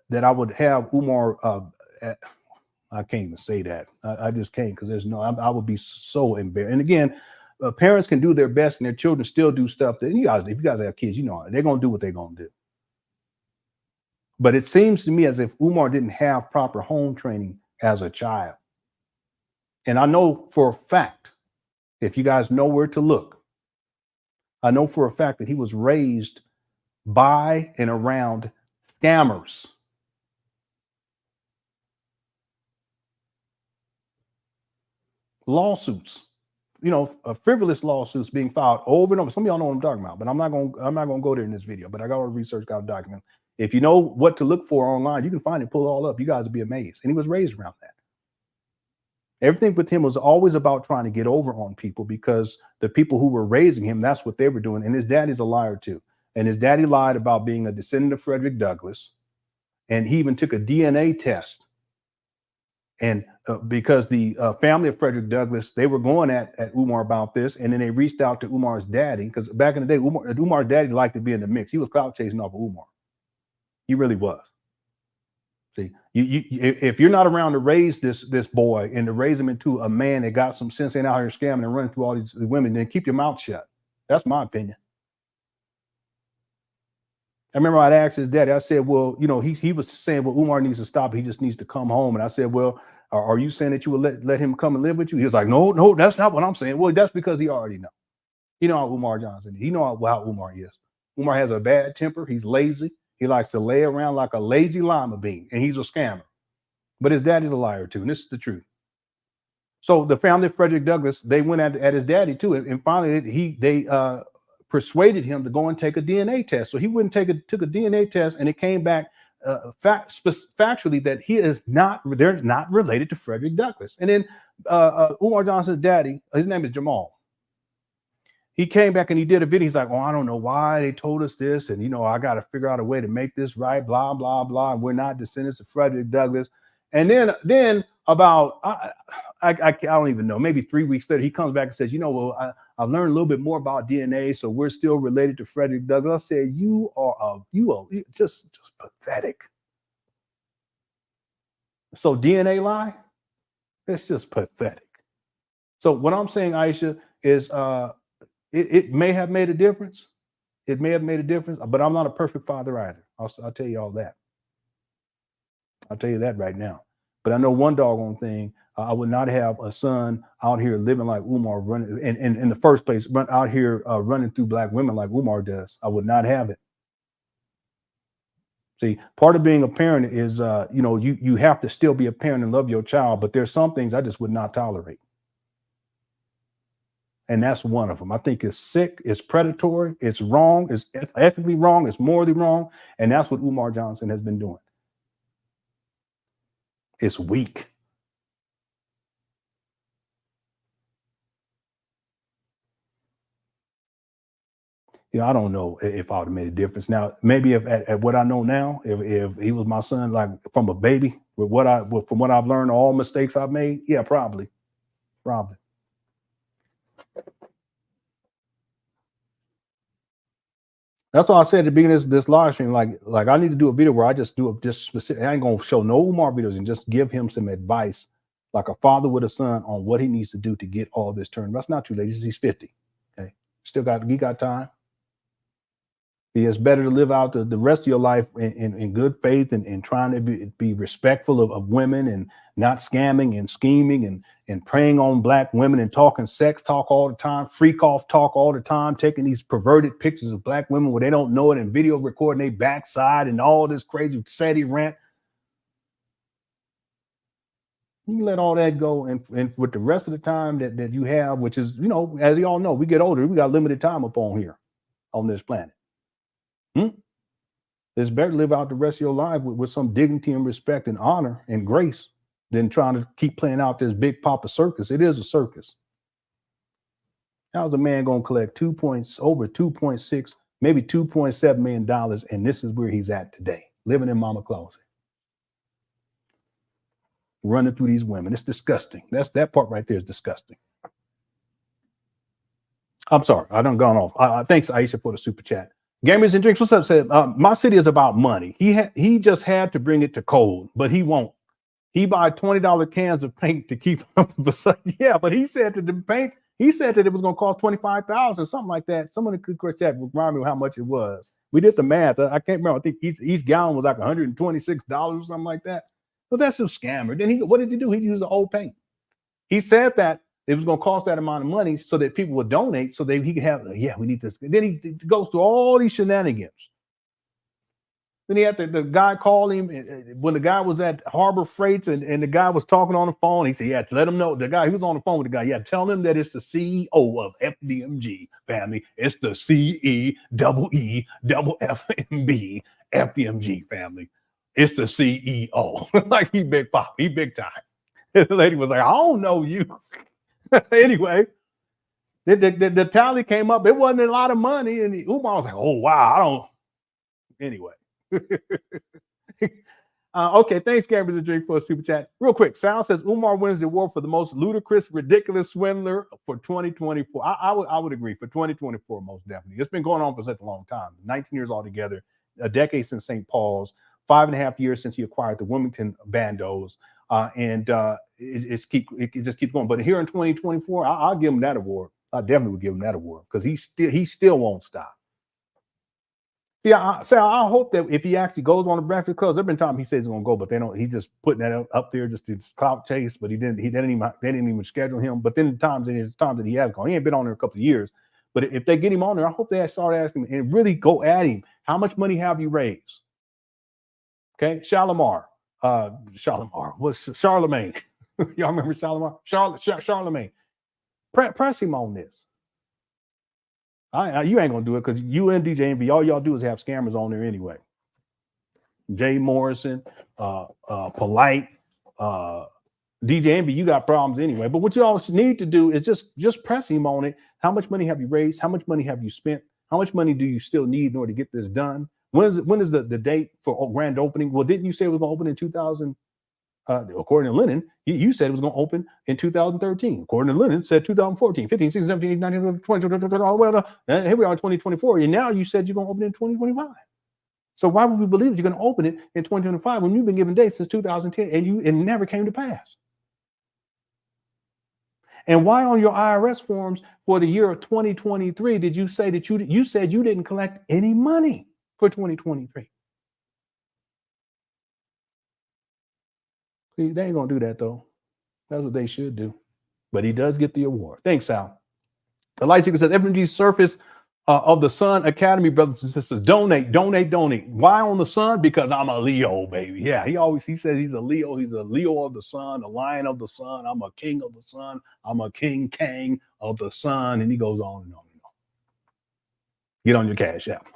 [SPEAKER 1] that I would have Umar. I can't even say that. I just can't, because there's no. I would be so embarrassed. And again, parents can do their best, and their children still do stuff that if you guys have kids, you know they're gonna do what they're gonna do. But it seems to me as if Umar didn't have proper home training as a child. And I know for a fact, if you guys know where to look, I know for a fact that he was raised by and around scammers. Lawsuits, frivolous lawsuits being filed over and over. Some of y'all know what I'm talking about, but I'm not gonna go there in this video. But I got all the research, got a document. If you know what to look for online, you can find it, pull it all up. You guys will be amazed. And he was raised around that. Everything with him was always about trying to get over on people, because the people who were raising him, that's what they were doing. And his daddy's a liar too. And his daddy lied about being a descendant of Frederick Douglass. And he even took a DNA test. And because the family of Frederick Douglass, they were going at Umar about this. And then they reached out to Umar's daddy, because back in the day, Umar's daddy liked to be in the mix. He was clout chasing off of Umar. He really was. See, if you're not around to raise this boy and to raise him into a man that got some sense, ain't out here scamming and running through all these women, then keep your mouth shut. That's my opinion. I remember I'd asked his daddy, I said, well, he was saying, well, Umar needs to stop. He just needs to come home. And I said, well, are you saying that you would let him come and live with you? He was like, no, that's not what I'm saying. Well, that's because he already know. You know how Umar Johnson is. You know how Umar is. Umar has a bad temper. He's lazy. He likes to lay around like a lazy lima bean, and he's a scammer. But his daddy's a liar too, and this is the truth. So the family of Frederick Douglass, they went at his daddy too, and finally they persuaded him to go and take a DNA test. So he went and took a DNA test, and it came back factually that they're not related to Frederick Douglass. And then Umar Johnson's daddy, his name is Jamal. He came back and he did a video. He's like, "Oh, I don't know why they told us this, and I got to figure out a way to make this right." Blah blah blah. We're not descendants of Frederick Douglass. And then about I don't even know, maybe 3 weeks later, he comes back and says, "Well, I learned a little bit more about DNA, so we're still related to Frederick Douglass." I said, "You are just pathetic." So DNA lie? It's just pathetic. So what I'm saying, Aisha, is it may have made a difference. It may have made a difference, but I'm not a perfect father either. I'll tell you all that. I'll tell you that right now. But I know one doggone thing. I would not have a son out here living like Umar, running in the first place, out here running through black women like Umar does. I would not have it. See, part of being a parent is, you have to still be a parent and love your child, but there's some things I just would not tolerate. And that's one of them. I think it's sick, it's predatory, it's wrong, it's ethically wrong, it's morally wrong. And that's what Umar Johnson has been doing. It's weak. I don't know if I would have made a difference. Now, maybe if at what I know now, if he was my son, like from a baby, from what I've learned, all mistakes I've made, yeah, probably. That's why I said at the beginning of this live stream, like I need to do a video where I just do just specific. I ain't gonna show no Umar videos and just give him some advice, like a father with a son, on what he needs to do to get all this turned. That's not too late. He's 50. Okay, he got time. It's better to live out the rest of your life in good faith and trying to be respectful of women and not scamming and scheming and preying on black women and talking sex talk all the time, freak off talk all the time, taking these perverted pictures of black women where they don't know it and video recording their backside and all this crazy saddy rant. You can let all that go, and with the rest of the time that you have, which is, as you all know, we get older, we got limited time up on here on this planet. It's better to live out the rest of your life with some dignity and respect and honor and grace than trying to keep playing out this big papa circus. It is a circus. How's a man going to collect over 2.6, maybe $2.7 million, and this is where he's at today, living in mama closet, running through these women? It's disgusting. That part right there is disgusting. I'm sorry, I done gone off. Thanks, Aisha, for the super chat. Gamers and Drinks, what's up? Said, my city is about money. He just had to bring it to cold, but he won't. He buy $20 cans of paint to keep them. Yeah, but he said that the paint, he said that it was going to cost $25,000, something like that. Someone could chat remind me how much it was. We did the math. I can't remember. I think each gallon was like $126 or something like that. But that's a scammer. Then what did he do? He used the old paint. He said that it was going to cost that amount of money so that people would donate, so that he could have, we need this. Then he goes through all these shenanigans. Then he had the guy call him when the guy was at Harbor Freights and the guy was talking on the phone. He said, let him know. The guy, he was on the phone with the guy. Tell him that it's the CEO of FDMG family. It's the CEEEFMB FDMG family. It's the CEO. Like he big pop, he big time. The lady was like, I don't know you. Anyway, the tally came up. It wasn't a lot of money. And Umar was like, oh, wow, I don't. Anyway. Okay, thanks, Gamers and Drink, for a super chat. Real quick, Sal says Umar wins the award for the most ludicrous, ridiculous swindler for 2024. I would agree, for 2024, most definitely. It's been going on for such a long time. 19 years altogether, a decade since St. Paul's, 5.5 years since he acquired the Wilmington BANDOS. It just keeps going. But here in 2024, I'll give him that award. I definitely would give him that award because he still won't stop. See, I hope that if he actually goes on the Breakfast Club, there've been times he says he's gonna go, but they don't. He's just putting that up there just to clout chase. But they didn't even schedule him. But then there's times that he has gone. He ain't been on there a couple of years. But if they get him on there, I hope they start asking him and really go at him. How much money have you raised? Okay, Charlemagne. Was Charlemagne? Y'all remember Charlemagne? Charlemagne. Press him on this. You ain't gonna do it because you and DJ Envy, all y'all do is have scammers on there anyway. Jay Morrison, Polite, DJ Envy, you got problems anyway. But what you always need to do is just press him on it. How much money have you raised? How much money have you spent? How much money do you still need in order to get this done? When is the date for grand opening? Well, didn't you say it was going to open in 2000? According to Lenon, you said it was going to open in 2013. According to Lenon, said 2014, 15, 16, 17, 18, 19, 20, and here we are in 2024. And now you said you're going to open in 2025. So why would we believe that you're going to open it in 2025 when you've been given dates since 2010 and it never came to pass? And why on your IRS forms for the year of 2023 did you say that you said you didn't collect any money for 2023? See, they ain't gonna do that though. That's what they should do. But he does get the award. Thanks, Sal. The Light Seeker says FDMG surface of the Sun Academy, brothers and sisters. Donate. Why on the Sun? Because I'm a Leo, baby. Yeah, he says he's a Leo. He's a Leo of the Sun, a lion of the Sun. I'm a king of the Sun. I'm a king Kang of the Sun. And he goes on and on and on. Get on your Cash App.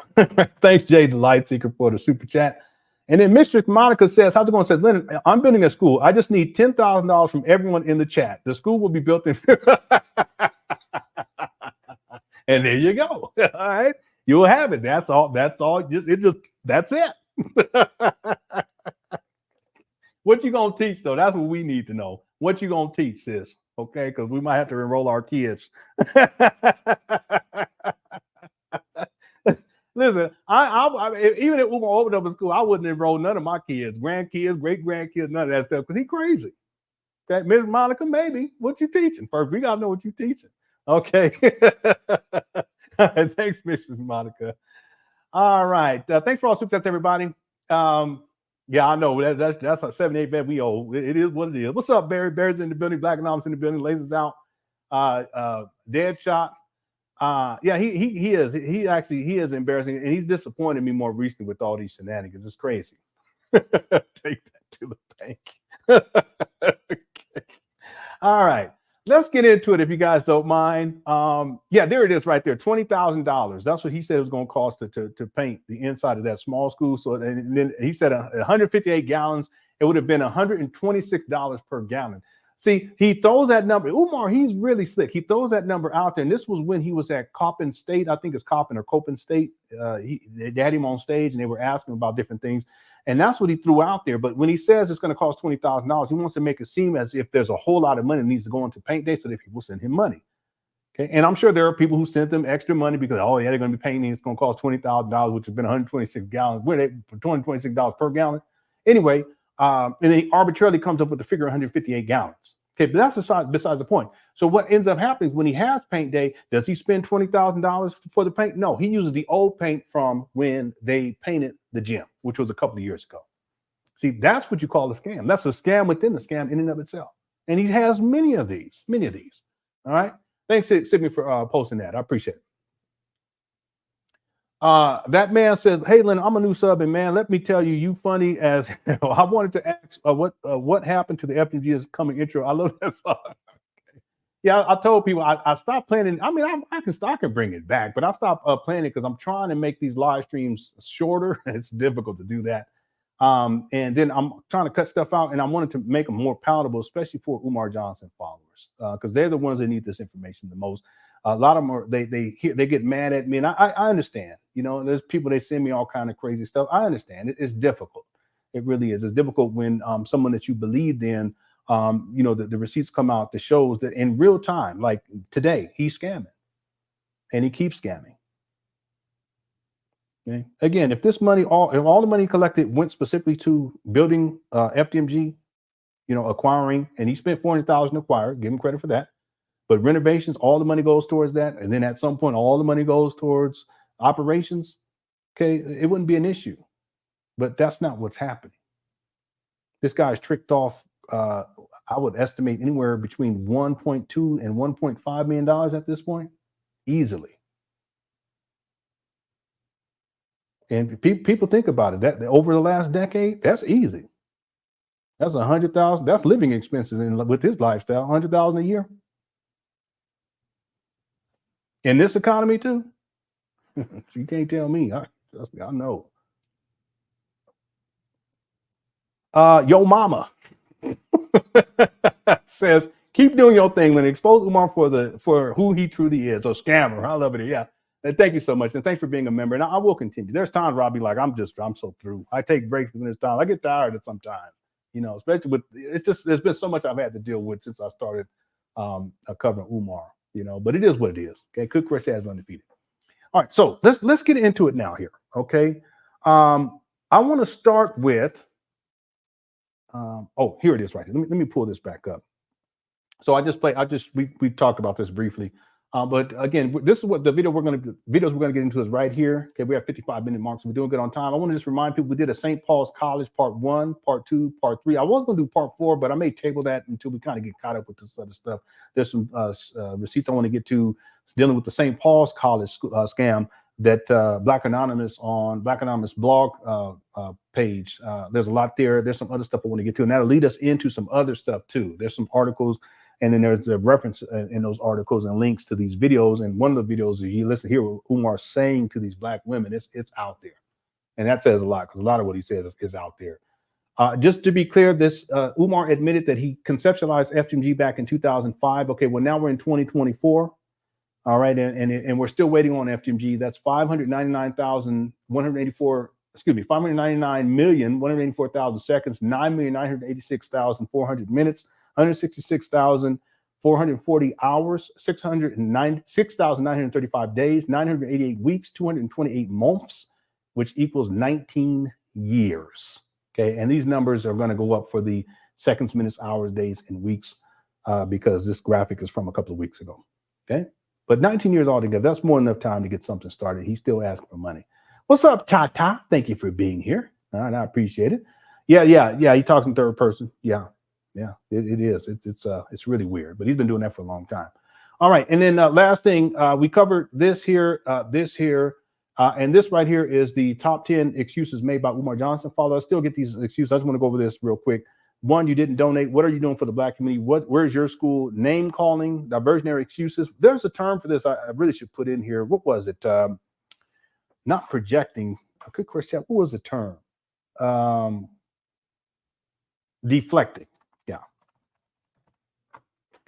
[SPEAKER 1] Thanks, Jay, the Light Seeker, for the super chat. And then Mistress Monica says, how's it going? Says, Lenon, I'm building a school. I just need $10,000 from everyone in the chat. The school will be built in. And there you go. All right. You'll have it. That's all. That's it. What you going to teach, though? That's what we need to know. What you going to teach, sis? Okay. Because we might have to enroll our kids. Listen, I even if Umar opened up a school, I wouldn't enroll none of my kids, grandkids, great grandkids, none of that stuff, because he's crazy. Okay, Ms. Monica, maybe. What you teaching? First, we gotta know what you teaching. Okay. Thanks, Mrs. Monica. All right. Thanks for all super chats, everybody. Yeah, I know that's a 78 bet we owe. It is what it is. What's up, Barry? Barry's in the building. Black Anonymous in the building. Lasers out. Deadshot. Yeah, he is embarrassing, and he's disappointed me more recently with all these shenanigans. It's crazy. Take that to the bank. Okay. All right, let's get into it if you guys don't mind. Yeah, there it is right there, $20,000. That's what he said it was going to cost to paint the inside of that small school. So and then he said 158 gallons. It would have been $126 per gallon. See, he throws that number. Umar, he's really slick. He throws that number out there. And this was when he was at Coppin State. I think it's Coppin or Coppin State. They had him on stage and they were asking about different things. And that's what he threw out there. But when he says it's going to cost $20,000, he wants to make it seem as if there's a whole lot of money that needs to go into paint day so that people send him money. Okay. And I'm sure there are people who sent them extra money because, oh, yeah, they're going to be painting. It's going to cost $20,000, which has been 126 gallons. Where they for $226 per gallon? Anyway. And then he arbitrarily comes up with the figure 158 gallons. Okay, but that's besides the point. So what ends up happening is when he has paint day, does he spend $20,000 for the paint? No, he uses the old paint from when they painted the gym, which was a couple of years ago. See, that's what you call a scam. That's a scam within the scam in and of itself. And he has many of these. All right. Thanks, Sydney, for posting that. I appreciate it. That man says, hey, Lenon, I'm a new sub, and man, let me tell you, you funny as hell. I wanted to ask what happened to the FDMG's coming intro. I love that song. Yeah, I told people I stopped planning. I mean, I can bring it back, but I stopped planning because I'm trying to make these live streams shorter. It's difficult to do that. And then I'm trying to cut stuff out, and I wanted to make them more palatable, especially for Umar Johnson followers, because they're the ones that need this information the most. A lot of them are they get mad at me, and I understand. You know, there's people, they send me all kind of crazy stuff. I understand. It's difficult. It really is. It's difficult when someone that you believed in, you know, the receipts come out that shows that in real time, like today, he's scamming, and he keeps scamming. Okay. Again, if this money, if all the money collected went specifically to building FDMG, you know, acquiring, and he spent $400,000 to acquire, give him credit for that. But renovations, all the money goes towards that. And then at some point, all the money goes towards operations. Okay, it wouldn't be an issue. But that's not what's happening. This guy's tricked off, I would estimate anywhere between $1.2 and $1.5 million at this point, easily. And people think about it. That over the last decade, that's easy. That's $100,000. That's living expenses with his lifestyle, $100,000 a year. In this economy too, you can't tell me. Trust me, I know. Yo mama says, keep doing your thing, Lenon. Expose Umar for who he truly is, a scammer. I love it. Yeah. And thank you so much. And thanks for being a member. And I will continue. There's times where I'll be like, I'm so through. I take breaks within this time. I get tired at some time, especially with, there's been so much I've had to deal with since I started covering Umar, but it is what it is. Okay. Cook Chris is undefeated. All right. So let's get into it now here. Okay. I want to start with, here it is right here. Let me pull this back up. So we talked about this briefly. But again, this is what the videos we're going to get into is right here. Okay, we have 55-minute marks. So we're doing good on time. I want to just remind people we did a St. Paul's College Part 1, Part 2, Part 3. I was going to do Part 4, but I may table that until we kind of get caught up with this other stuff. There's some receipts I want to get to dealing with the St. Paul's College scam that Black Anonymous on Black Anonymous blog page. There's a lot there. There's some other stuff I want to get to, and that'll lead us into some other stuff too. There's some articles. And then there's a reference in those articles and links to these videos. And one of the videos, you listen here, what Umar's saying to these Black women, it's out there. And that says a lot, because a lot of what he says is out there. Just to be clear, this Umar admitted that he conceptualized FDMG back in 2005. Okay, well, now we're in 2024. All right, and we're still waiting on FDMG. That's 599,184,000 seconds, 9,986,400 minutes, 166,440 hours, 6,935 days, 988 weeks, 228 months, which equals 19 years. Okay, and these numbers are going to go up for the seconds, minutes, hours, days, and weeks because this graphic is from a couple of weeks ago. Okay, but 19 years altogether, that's more than enough time to get something started. He's still asking for money. What's up, Tata? Thank you for being here. And I appreciate it. Yeah. He talks in third person. Yeah, it is. It's really weird, but he's been doing that for a long time. All right, and then last thing, we covered this here, and this right here is the top 10 excuses made by Umar Johnson. Father, I still get these excuses. I just want to go over this real quick. One, you didn't donate. What are you doing for the Black community? Where's your school? Name calling, diversionary excuses. There's a term for this I really should put in here. What was it? Not projecting. I could cross check. What was the term? Deflecting. Yeah.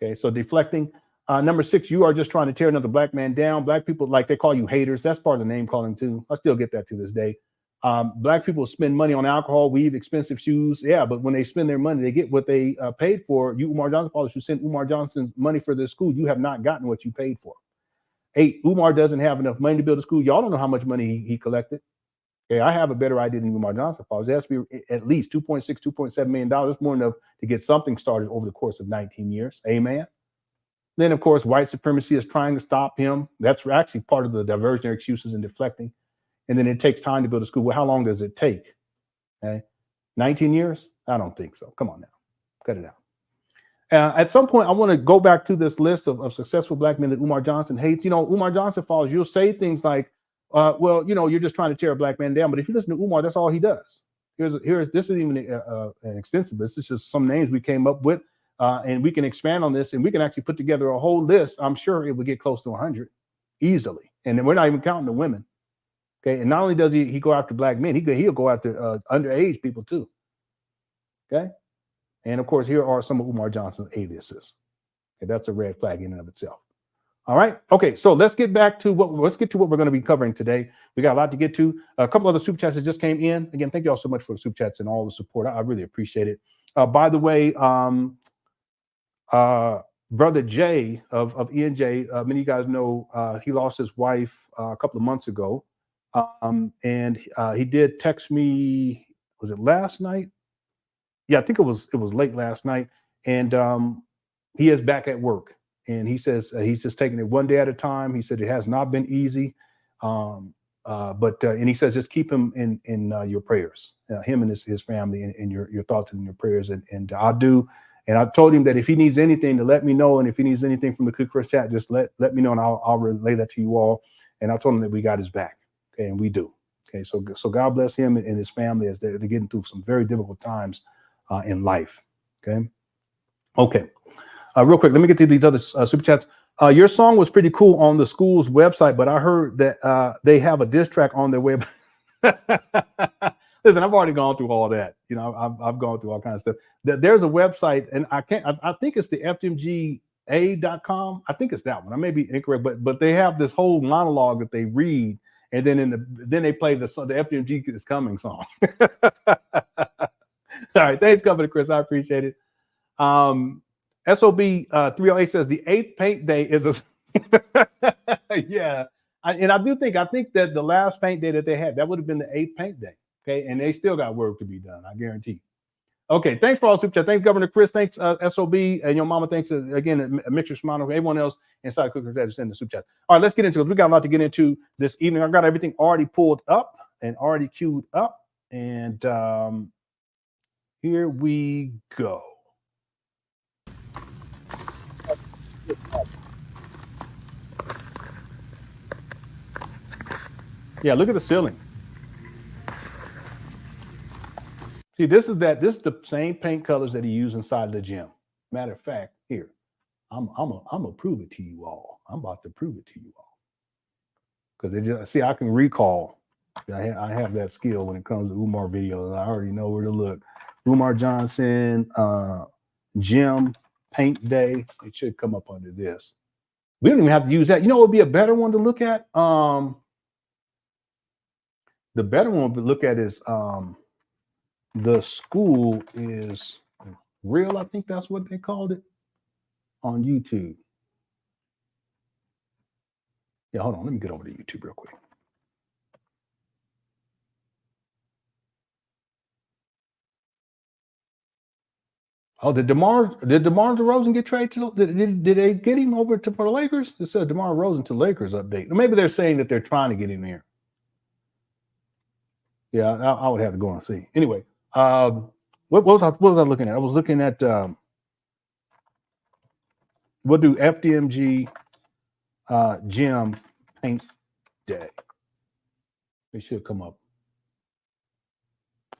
[SPEAKER 1] Okay, so deflecting. Number 6, you are just trying to tear another Black man down. Black people, like, they call you haters. That's part of the name calling too. I still get that to this day. Black people spend money on alcohol, weave, expensive shoes. Yeah, but when they spend their money, they get what they paid for. You, Umar Johnson followers who sent Umar Johnson money for this school, you have not gotten what you paid for. 8, Umar doesn't have enough money to build a school. Y'all don't know how much money he collected. Okay, I have a better idea than Umar Johnson followers. It has to be at least $2.6, $2.7 million. That's more enough to get something started over the course of 19 years. Amen. Then, of course, white supremacy is trying to stop him. That's actually part of the diversionary excuses and deflecting. And then it takes time to build a school. Well, how long does it take? Okay, 19 years? I don't think so. Come on now, cut it out. At some point, I want to go back to this list of successful Black men that Umar Johnson hates. Umar Johnson followers, you'll say things like, well, you're just trying to tear a Black man down. But if you listen to Umar, that's all he does. This isn't even an extensive list. It's just some names we came up with. And we can expand on this, and we can actually put together a whole list. I'm sure it would get close to 100 easily. And then we're not even counting the women. Okay. And not only does he go after Black men, he'll go after underage people too. Okay. And of course, here are some of Umar Johnson's aliases. Okay, that's a red flag in and of itself. All right. Okay. So let's get to what we're going to be covering today. We got a lot to get to. A couple other super chats that just came in. Again, thank you all so much for the super chats and all the support. I really appreciate it. By the way, Brother Jay of ENJ, many of you guys know he lost his wife a couple of months ago. And he did text me, was it last night? Yeah, I think it was late last night. And he is back at work. And he says he's just taking it one day at a time. He said it has not been easy. And he says just keep him in your prayers, him and his family and your thoughts and your prayers. And I do. And I told him that if he needs anything to let me know, and if he needs anything from the Cook Chris chat, just let me know, and I'll relay that to you all. And I told him that we got his back, okay, and we do. Okay, so God bless him and his family as they're getting through some very difficult times in life. Okay. Real quick, let me get to these other super chats. Your song was pretty cool on the school's website, but I heard that they have a diss track on their web. Listen, I've already gone through all that. You know, I've gone through all kinds of stuff. There's a website, and I think it's the FDMG.com. I think it's that one. I may be incorrect, but they have this whole monologue that they read, and then then they play the FDMG is coming song. All right, thanks, Governor Chris. I appreciate it. SOB 308 says the 8th paint day is a yeah. I think that the last paint day that they had, that would have been the 8th paint day. Okay, and they still got work to be done, I guarantee. Okay, thanks for all the super chat. Thanks, Governor Chris. Thanks, SOB, and your mama. Thanks again, Mixture Shimano, everyone else inside Cookers that is in the super chat. All right, let's get into it. We got a lot to get into this evening. I got everything already pulled up and already queued up, and here we go. Yeah, look at the ceiling. See, this is the same paint colors that he used inside the gym. Matter of fact, here, I'm gonna prove it to you all. I'm about to prove it to you all. Because see, I can recall. I have that skill when it comes to Umar videos. I already know where to look. Umar Johnson, gym paint day. It should come up under this. We don't even have to use that. You know what would be a better one to look at? The better one to look at is the school is real. I think that's what they called it on YouTube. Yeah, hold on. Let me get over to YouTube real quick. Oh, did DeMar DeRozan get traded to? Did they get him over to for the Lakers? It says DeMar DeRozan to Lakers update. Maybe they're saying that they're trying to get him here. Yeah, I would have to go and see. Anyway, what was I looking at? I was looking at what do FDMG gym paint day? It should come up.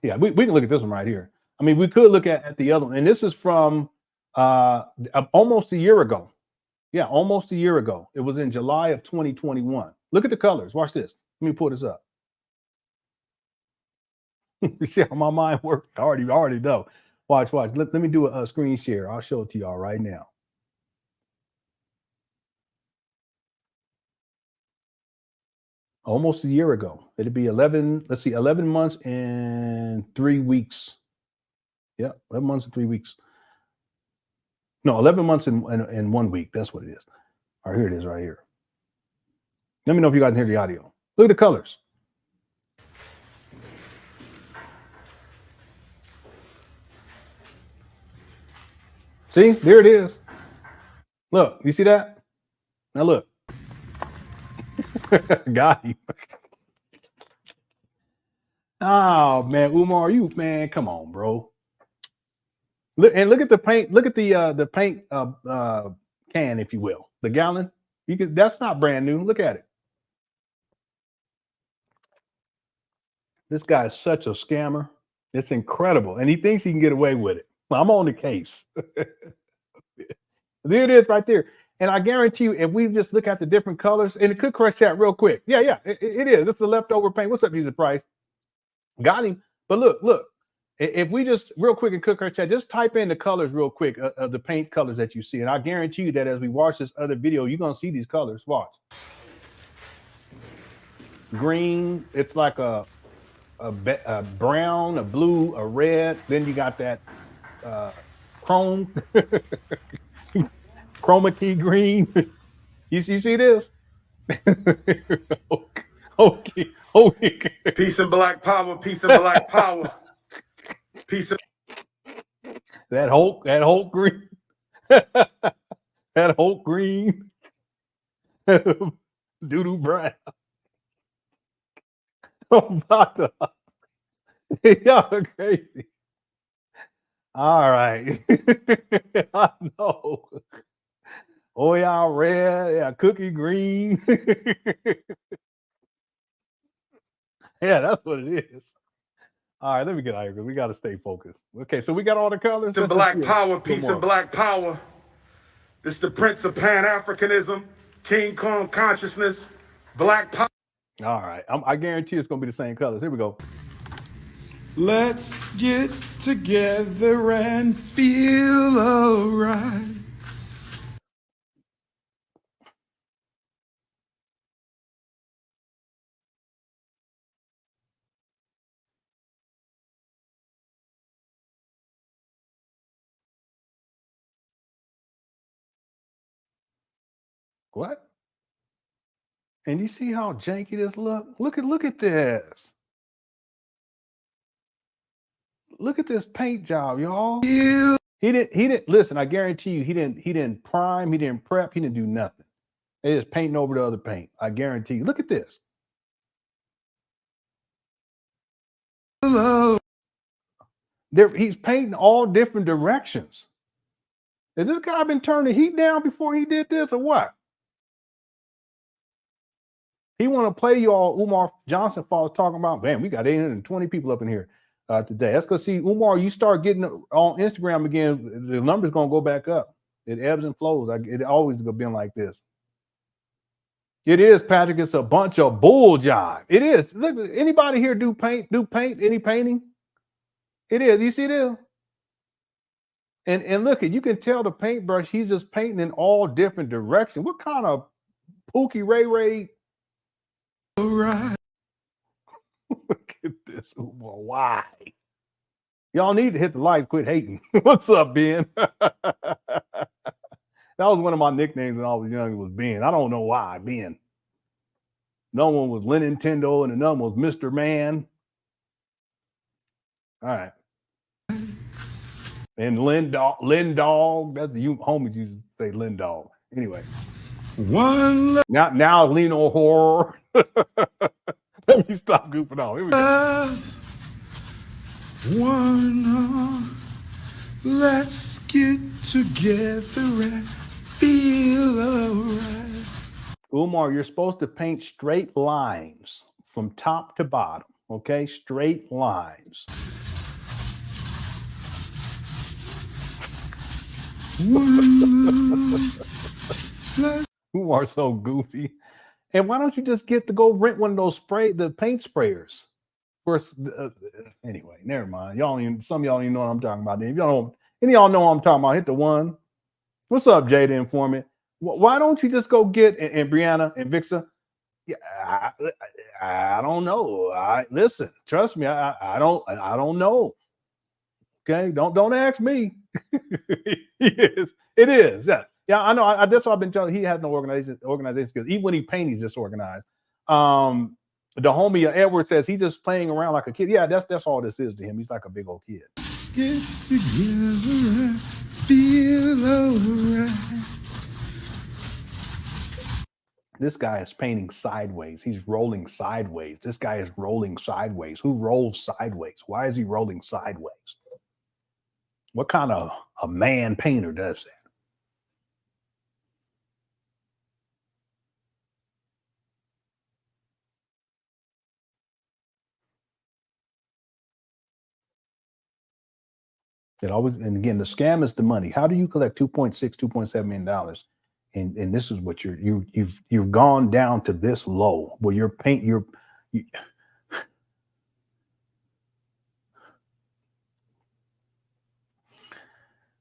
[SPEAKER 1] Yeah, we can look at this one right here. I mean, we could look at the other one, and this is from almost a year ago. Yeah, almost a year ago. It was in July of 2021. Look at the colors. Watch this. Let me pull this up. You see how my mind works? I already know. Watch. Let me do a screen share. I'll show it to y'all right now. Almost a year ago. It'd be 11 months and 3 weeks. Yeah, 11 months and 3 weeks. No, 11 months and 1 week. That's what it is. All right, here it is right here. Let me know if you guys can hear the audio. Look at the colors. See, there it is. Look, you see that? Now look. Got him. Oh man, Umar, man, come on, bro. Look at the paint. Look at the paint can, if you will, the gallon. That's not brand new. Look at it. This guy is such a scammer. It's incredible, and he thinks he can get away with it. Well, I'm on the case. There it is, right there. And I guarantee you, if we just look at the different colors, and it could correct chat real quick. Yeah, it is. It's a leftover paint. What's up, user price? Got him. But look. If we just real quick and cook our chat, just type in the colors real quick of the paint colors that you see. And I guarantee you that as we watch this other video, you're going to see these colors. Watch. Green, it's like a brown, a blue, a red. Then you got that chroma key green. You see this? Okay.
[SPEAKER 2] Peace and black power. Peace and black power. Piece of
[SPEAKER 1] that Hulk green, that Hulk green, doo-doo brown. I'm about to, y'all are crazy. All right, I know. Oh, y'all red, yeah, cookie green. Yeah, that's what it is. All right, let me get out of here. We got to stay focused. Okay, so we got all the colors.
[SPEAKER 2] Peace and black power, peace and black power. This is the Prince of Pan Africanism, King Kong consciousness, black power.
[SPEAKER 1] All right, I guarantee it's going to be the same colors. Here we go.
[SPEAKER 3] Let's get together and feel alright.
[SPEAKER 1] What? And you see how janky this look? Look at this. Look at this paint job, y'all. He didn't listen, I guarantee you he didn't prime, he didn't prep, he didn't do nothing. They just painting over the other paint. I guarantee you. Look at this.
[SPEAKER 3] Hello.
[SPEAKER 1] He's painting all different directions. Has this guy been turning the heat down before he did this or what? He want to play y'all Umar Johnson falls talking about, man, we got 820 people up in here today. That's because see, Umar, you start getting on Instagram again, the number's going to go back up. It ebbs and flows. It always been like this. It is, Patrick. It's a bunch of bull jive. It is. Look, anybody here do paint? Any painting? It is. You see this? And look, you can tell the paintbrush, he's just painting in all different directions. What kind of Pookie Ray?
[SPEAKER 3] All right.
[SPEAKER 1] Look at this, Umar. Why? Y'all need to hit the likes, quit hating. What's up, Ben? That was one of my nicknames when I was young. It was Ben. I don't know why, Ben. No one was LenonHonor and another one was Mr. Man. All right. And Lynn Dog. That's the homies used to say Lynn Dog. Anyway. Now LenonHonor. Let me stop goofing off. Here we go.
[SPEAKER 3] Let's get together and feel alright.
[SPEAKER 1] Umar, you're supposed to paint straight lines from top to bottom. Okay, straight lines. Umar's so goofy. And why don't you just get to go rent one of those the paint sprayers? Anyway, never mind. Some of y'all don't even know what I'm talking about. If y'all don't, any of y'all know what I'm talking about, hit the one. What's up, Jada Informant? Why don't you just go get and Brianna and Vixa? Yeah, I don't know. Listen, trust me, I don't know. Okay, don't ask me. It is. Yeah, I know. That's what I've been telling. He has no organization skills. Even when he paints, he's disorganized. The homie Edward says he's just playing around like a kid. Yeah, that's all this is to him. He's like a big old kid.
[SPEAKER 3] Get together and feel alright.
[SPEAKER 1] This guy is painting sideways. He's rolling sideways. This guy is rolling sideways. Who rolls sideways? Why is he rolling sideways? What kind of a man painter does that? It always, and again, the scam is the money. How do you collect $2.7 million? And this is what you've gone down to this low where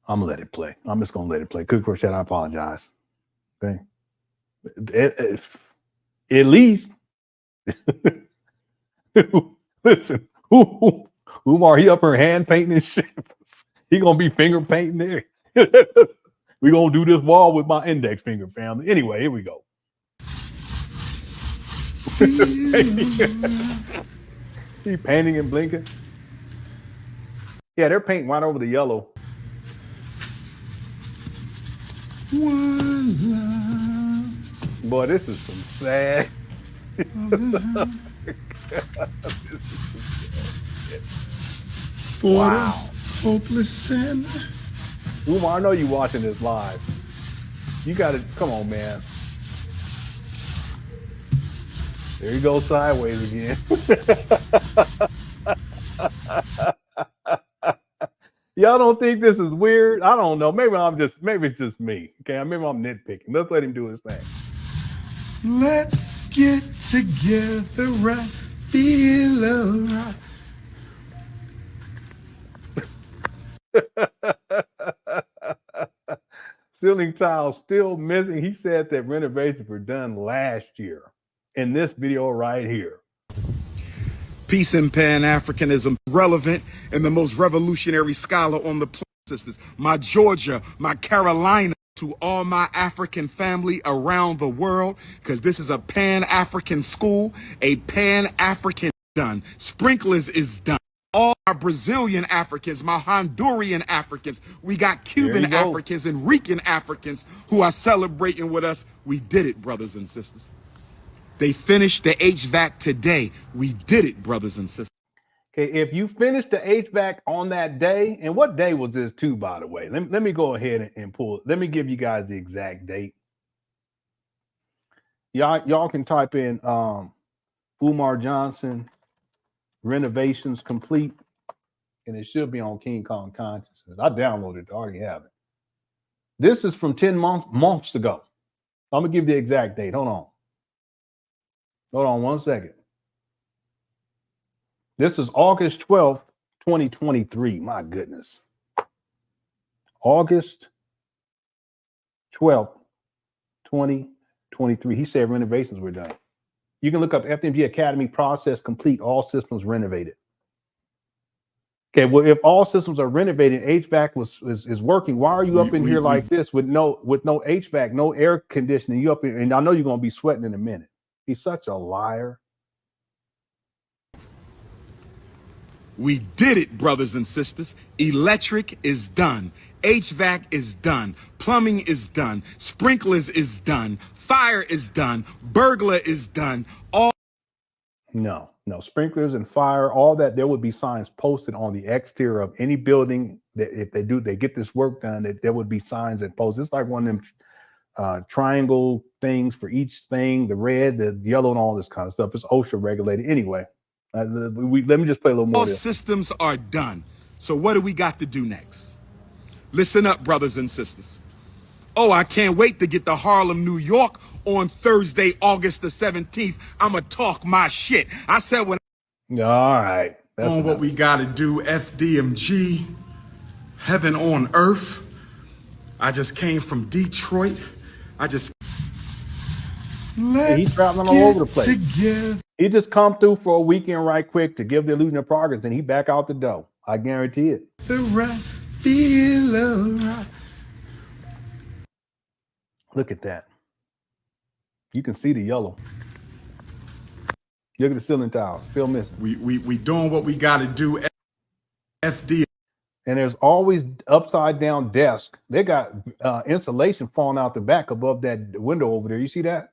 [SPEAKER 1] I'm gonna let it play. I'm just gonna let it play. Cook Rochette, I apologize. Okay. At least listen, Umar, he up her hand painting and shit. He gonna be finger painting there. We gonna do this wall with my index finger, family. Anyway, here we go. He painting and blinking. Yeah, they're painting right over the yellow.
[SPEAKER 3] One love.
[SPEAKER 1] Boy, this is some sad. Wow.
[SPEAKER 3] Hopeless sin.
[SPEAKER 1] Umar, I know you watching this live. You got to come on, man. There you go, sideways again. Y'all don't think this is weird? I don't know. Maybe it's just me. Okay, maybe I'm nitpicking. Let's let him do his thing.
[SPEAKER 3] Let's get together and feel alright.
[SPEAKER 1] ceiling tiles still missing. He said that renovations were done last year in this video right here.
[SPEAKER 4] Peace and Pan Africanism, relevant and the most revolutionary scholar on the planet, sisters. My Georgia, my Carolina, to all my African family around the world, because this is a Pan-African school, a Pan-African done. Sprinklers is done. All our Brazilian Africans, my Honduran Africans, we got Cuban Africans and Rican Africans who are celebrating with us. We did it, brothers and sisters. They finished the HVAC today. We did it, brothers and sisters.
[SPEAKER 1] Okay, if you finished the HVAC on that day, and what day was this too, by the way? Let me go ahead and pull. Let me give you guys the exact date. Y'all can type in Umar Johnson renovations complete, and it should be on King Kong Consciousness. I downloaded it, I already have it. This is from 10 months ago. I'm gonna give you the exact date. Hold on 1 second. This is August 12th, 2023. My goodness. August 12th, 2023. He said renovations were done. You can look up FDMG Academy process complete, all systems renovated. Okay, well, if all systems are renovated, HVAC is working. Why are you up in here like this with no HVAC, no air conditioning? You up here, and I know you're gonna be sweating in a minute. He's such a liar.
[SPEAKER 4] We did it, brothers and sisters. Electric is done. HVAC is done. Plumbing is done. Sprinklers is done. Fire is done. Burglar is done.
[SPEAKER 1] No, sprinklers and fire, all that. There would be signs posted on the exterior of any building that if they get this work done, that there would be signs that post. It's like one of them triangle things for each thing, the red, the yellow, and all this kind of stuff. It's OSHA regulated anyway. Let me just play a little more.
[SPEAKER 4] All systems are done. So what do we got to do next? Listen up, brothers and sisters. Oh, I can't wait to get to Harlem, New York on Thursday, August the 17th. I'ma talk my shit. I said when.
[SPEAKER 1] All right.
[SPEAKER 3] That's on what we got to do, FDMG, heaven on earth. I just came from Detroit.
[SPEAKER 1] He's traveling all over the place.
[SPEAKER 3] Together.
[SPEAKER 1] He just come through for a weekend right quick to give the illusion of progress, then he back out the door. I guarantee it.
[SPEAKER 3] The right feel alright.
[SPEAKER 1] Look at that. You can see the yellow. Look at the ceiling tiles. Still missing.
[SPEAKER 3] We doing what we got to do. FD.
[SPEAKER 1] And there's always upside down desk. They got insulation falling out the back above that window over there. You see that?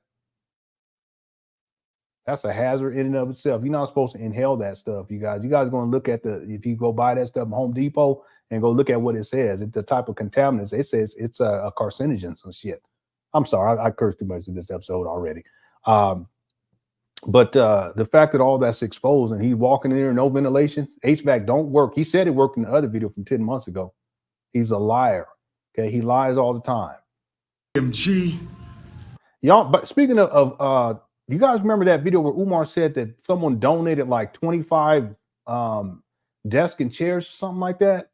[SPEAKER 1] That's a hazard in and of itself. You're not supposed to inhale that stuff, you guys. You guys are going to look at if you go buy that stuff at Home Depot and go look at what it says. It's the type of contaminants. It says it's a carcinogens and shit. I'm sorry, I cursed too much in this episode already. But the fact that all that's exposed and he's walking in there, no ventilation, HVAC don't work. He said it worked in the other video from 10 months ago. He's a liar. Okay, he lies all the time.
[SPEAKER 3] MG.
[SPEAKER 1] Y'all, but speaking of you guys remember that video where Umar said that someone donated like 25 desks and chairs or something like that?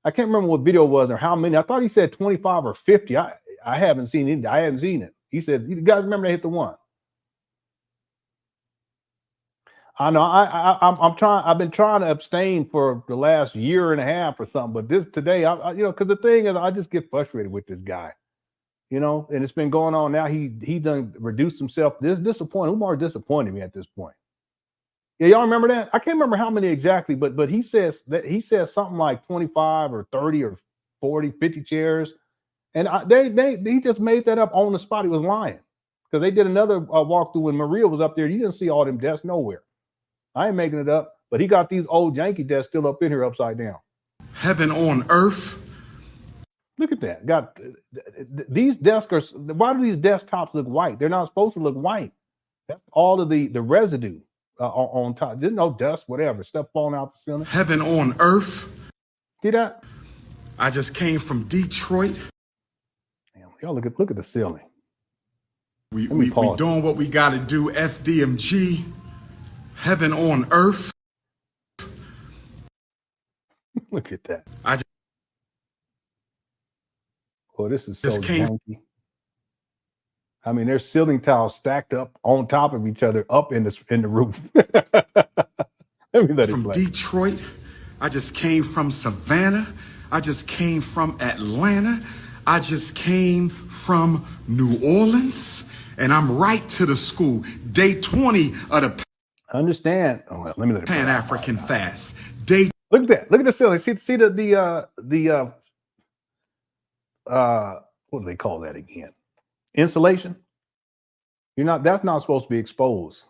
[SPEAKER 1] I can't remember what video it was or how many. I thought he said 25 or 50. I haven't seen it. I haven't seen it. He said, you guys remember they hit the one? I know I've been trying to abstain for the last year and a half or something, but this today, because the thing is, I just get frustrated with this guy. And it's been going on now. He done reduced himself. This disappointed. Umar disappointed me at this point. Yeah, y'all remember that? I can't remember how many exactly, but he says something like 25 or 30 or 40, 50 chairs. And he just made that up on the spot. He was lying because they did another walkthrough when Maria was up there. You didn't see all them desks nowhere. I ain't making it up, but he got these old janky desks still up in here upside down.
[SPEAKER 3] Heaven on earth.
[SPEAKER 1] Look at that. Got these desks are. Why do these desktops look white? They're not supposed to look white. That's all of the residue on top. There's no dust, whatever stuff falling out the ceiling.
[SPEAKER 3] Heaven on earth.
[SPEAKER 1] See that?
[SPEAKER 3] I just came from Detroit.
[SPEAKER 1] Damn, y'all look at the ceiling.
[SPEAKER 3] We doing what we got to do. FDMG. Heaven on earth.
[SPEAKER 1] Look at that.
[SPEAKER 3] I just.
[SPEAKER 1] Oh, this is so
[SPEAKER 3] Just came
[SPEAKER 1] janky. I mean, there's ceiling tiles stacked up on top of each other up in the roof. Let me let it
[SPEAKER 3] from
[SPEAKER 1] play.
[SPEAKER 3] Detroit. I just came from Savannah. I just came from Atlanta. I just came from New Orleans. And I'm right to the school. Day 20 of the
[SPEAKER 1] Understand? Oh, well, let me let it play.
[SPEAKER 3] Pan African fast. Day.
[SPEAKER 1] Look at that. Look at the ceiling. See what do they call that again? Insulation. That's not supposed to be exposed.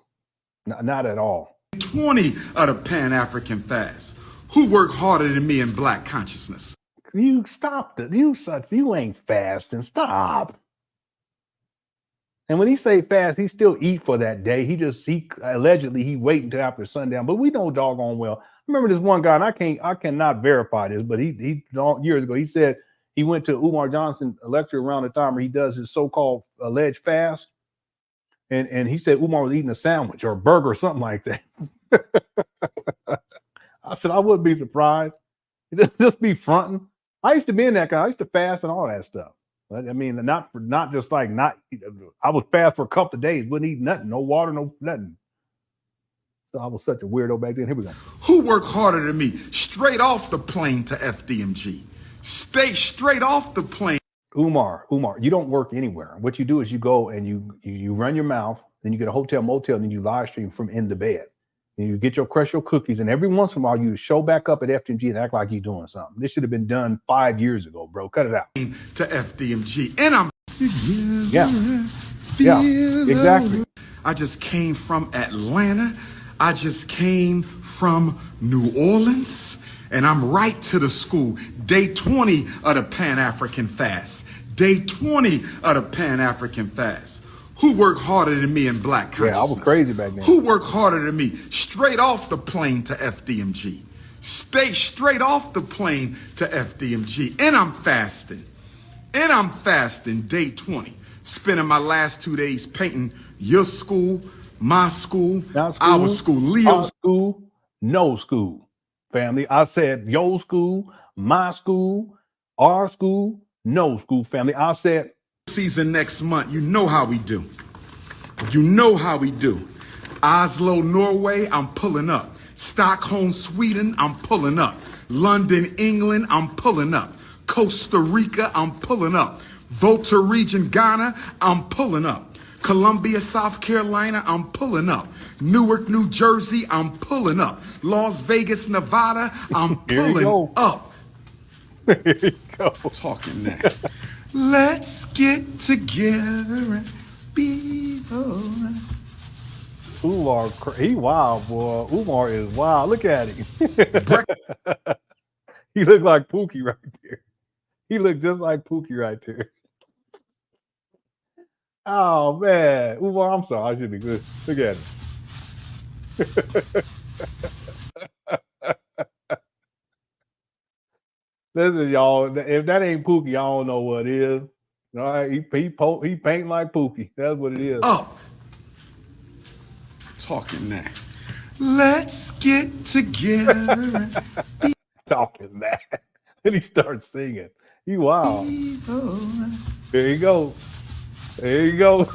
[SPEAKER 1] Not at all.
[SPEAKER 3] 20 of the Pan African fast. Who worked harder than me in Black consciousness?
[SPEAKER 1] You stopped it. You ain't fasting. Stop. And when he say fast, he still eat for that day. He allegedly wait until after sundown. But we know doggone well. I remember this one guy, and I cannot verify this, but he years ago he said he went to Umar Johnson a lecture around the time where he does his so-called alleged fast, and he said Umar was eating a sandwich or a burger or something like that. I said I wouldn't be surprised. Just be fronting. I used to be in that guy. I used to fast and all that stuff. I mean, not just like I would fast for a couple of days, wouldn't eat nothing, no water, no nothing. So I was such a weirdo back then. Here we go.
[SPEAKER 3] Who worked harder than me? Straight off the plane to FDMG. Stay straight off the plane.
[SPEAKER 1] Umar, you don't work anywhere. What you do is you go and you run your mouth, then you get a hotel, motel, and then you live stream from in the bed. And you get your crush your cookies, and every once in a while you show back up at FDMG and act like you're doing something. This should have been done 5 years ago, bro. Cut it out.
[SPEAKER 3] To FDMG. And I'm
[SPEAKER 1] yeah, exactly.
[SPEAKER 3] I just came from Atlanta. I just came from New Orleans. And I'm right to the school. Day 20 of the Pan African fast. Day 20 of the Pan African fast. Who worked harder than me in Black consciousness?
[SPEAKER 1] Yeah, I was crazy back then.
[SPEAKER 3] Who worked harder than me? Straight off the plane to FDMG. Stay straight off the plane to FDMG. And I'm fasting. Day 20. Spending my last 2 days painting your school, my school, our school, Leo's
[SPEAKER 1] school, no school. Family. I said your school, my school, our school, no school, family. I said
[SPEAKER 3] season next month. You know how we do. You know how we do. Oslo, Norway, I'm pulling up. Stockholm, Sweden, I'm pulling up. London, England, I'm pulling up. Costa Rica, I'm pulling up. Volta region, Ghana, I'm pulling up. Columbia, South Carolina, I'm pulling up. Newark, New Jersey, I'm pulling up. Las Vegas, Nevada, I'm pulling up.
[SPEAKER 1] There you go.
[SPEAKER 3] Talking that. Let's get together and be alright.
[SPEAKER 1] Umar, he wild, boy. Umar is wild. Look at him. He looked like Pookie right there. He looked just like Pookie right there. Oh, man. Umar, I'm sorry. I should be good. Look at him. Listen, y'all, if that ain't Pookie, I don't know what is. All right, he paint like Pookie. That's what it is.
[SPEAKER 3] Oh, talking that. Let's get together and be
[SPEAKER 1] talking that. And he starts singing. You wow. There you go. There you go.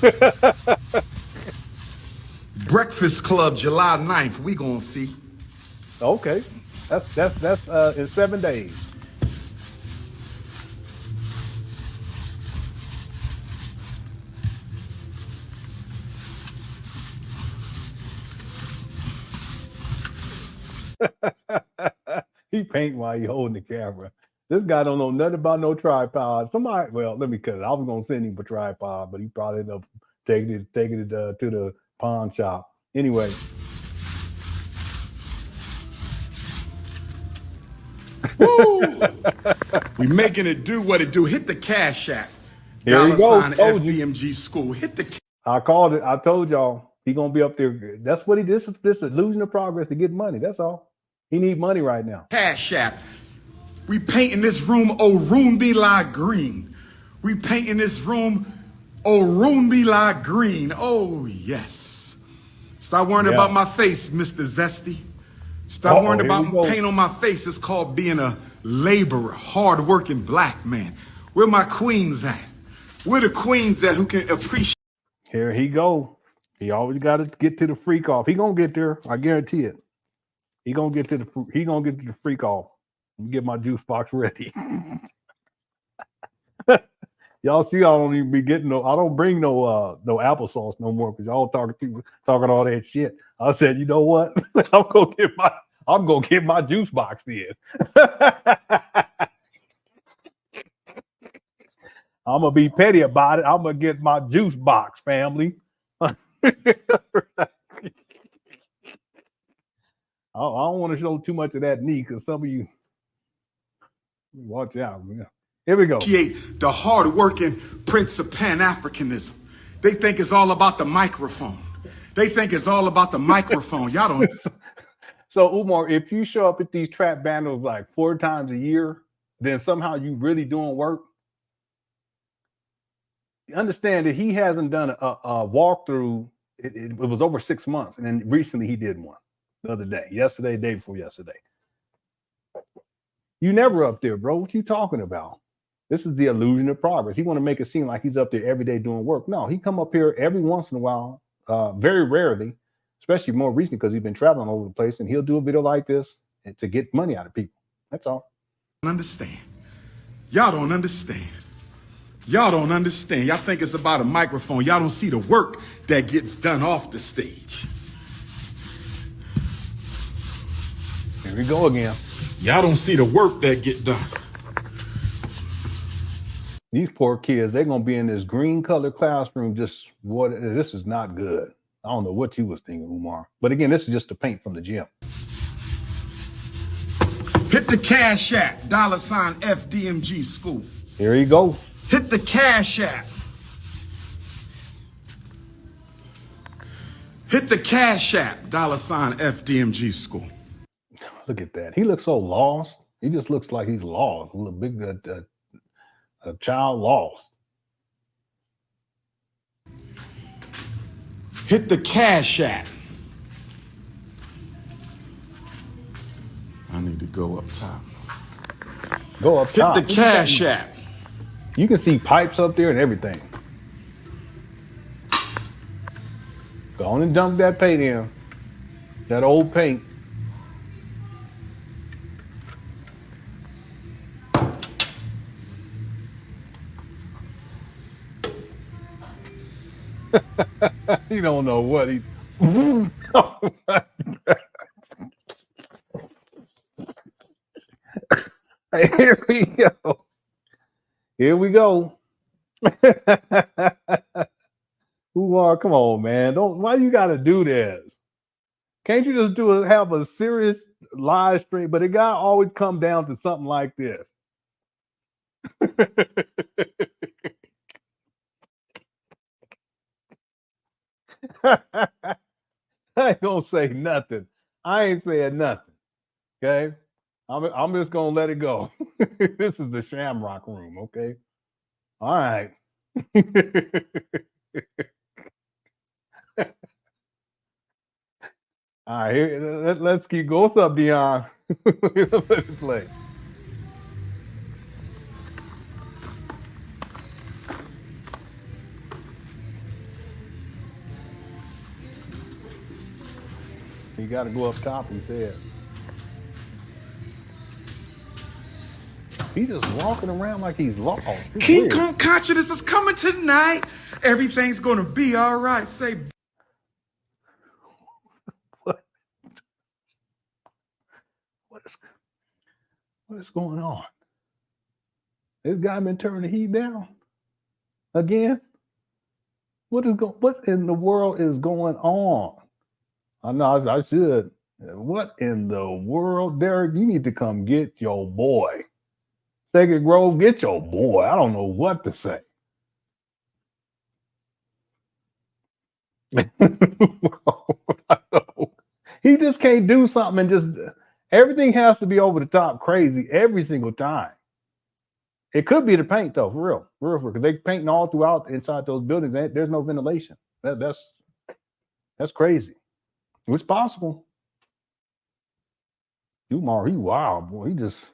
[SPEAKER 3] Breakfast Club, July 9th. We gonna see.
[SPEAKER 1] Okay, that's in 7 days. He paint while he holding the camera. This guy don't know nothing about no tripod. Somebody, well, let me cut it. I was gonna send him a tripod, but he probably ended up taking it to the pawn shop. Anyway.
[SPEAKER 3] Woo! We making it do what it do. Hit the Cash App.
[SPEAKER 1] Here you go.
[SPEAKER 3] FDMG school. Hit the.
[SPEAKER 1] I called it. I told y'all he gonna be up there. That's what he did. This is illusion of progress to get money. That's all. He need money right now.
[SPEAKER 3] Cash App. We painting this room Orunbi green. We painting this room Orunbi green. Oh yes. Stop worrying about my face, Mr. Zesty. Stop worrying about paint on my face. It's called being a laborer, hard-working black man. Where my queens at? Where the queens at who can appreciate?
[SPEAKER 1] Here he go. He always got to get to the freak off. He gonna get there. I guarantee it. He gonna get to the freak off. Let me get my juice box ready. Y'all see, I don't even be getting I don't bring no applesauce no more because y'all talking all that shit. I said, you know what? I'm gonna get my juice box then. I'm gonna be petty about it. I'm gonna get my juice box, family. I don't want to show too much of that knee because some of you watch out. Here we go.
[SPEAKER 3] The hard-working Prince of Pan Africanism. They think it's all about the microphone. Y'all don't.
[SPEAKER 1] So Umar, if you show up at these trap bandos like 4 times a year, then somehow you really doing work. You understand that he hasn't done a walkthrough. It was over 6 months, and then recently he did one the other day, yesterday, day before yesterday. You never up there, bro. What you talking about? This is the illusion of progress. He want to make it seem like he's up there every day doing work. No, he come up here every once in a while, very rarely, especially more recently because he's been traveling all over the place, and he'll do a video like this to get money out of people. That's all.
[SPEAKER 3] Understand. Y'all don't understand. Y'all don't understand. Y'all think it's about a microphone. Y'all don't see the work that gets done off the stage.
[SPEAKER 1] Here we go again.
[SPEAKER 3] Y'all don't see the work that get done.
[SPEAKER 1] These poor kids, they're gonna be in this green colored classroom. This is not good. I don't know what you was thinking, Umar. But again, this is just the paint from the gym.
[SPEAKER 3] Hit the Cash App, $ FDMG School.
[SPEAKER 1] Here you go.
[SPEAKER 3] Hit the Cash App. Hit the Cash App, $ FDMG School.
[SPEAKER 1] Look at that. He looks so lost. He just looks like he's lost. A little big, a child lost.
[SPEAKER 3] Hit the Cash App. I need to go up top.
[SPEAKER 1] Go up top.
[SPEAKER 3] Hit the Cash App.
[SPEAKER 1] You can see pipes up there and everything. Go on and dump that paint in. That old paint. He don't know what he. Here we go. Here we go. Umar, come on, man. Why you gotta do this? Can't you just have a serious live stream? But it gotta always come down to something like this. I ain't gonna say nothing. I ain't saying nothing. Okay. I'm just gonna let it go. This is the Shamrock Room, okay? All right. All right, here, let's keep going. What's up, Dion? Let's play. You got to go up top, he said. He's just walking around like he's lost.
[SPEAKER 3] King Kong consciousness is coming tonight. Everything's going to be all right. Say,
[SPEAKER 1] what is going on? This guy been turning the heat down again? What in the world is going on? I know I should. What in the world, Derek? You need to come get your boy. Sacred Grove, get your boy. I don't know what to say. He just can't do something and just everything has to be over the top crazy every single time. It could be the paint though, for real, because they painting all throughout inside those buildings. There's no ventilation. That's crazy. It's possible. Umar, he wild, boy. He just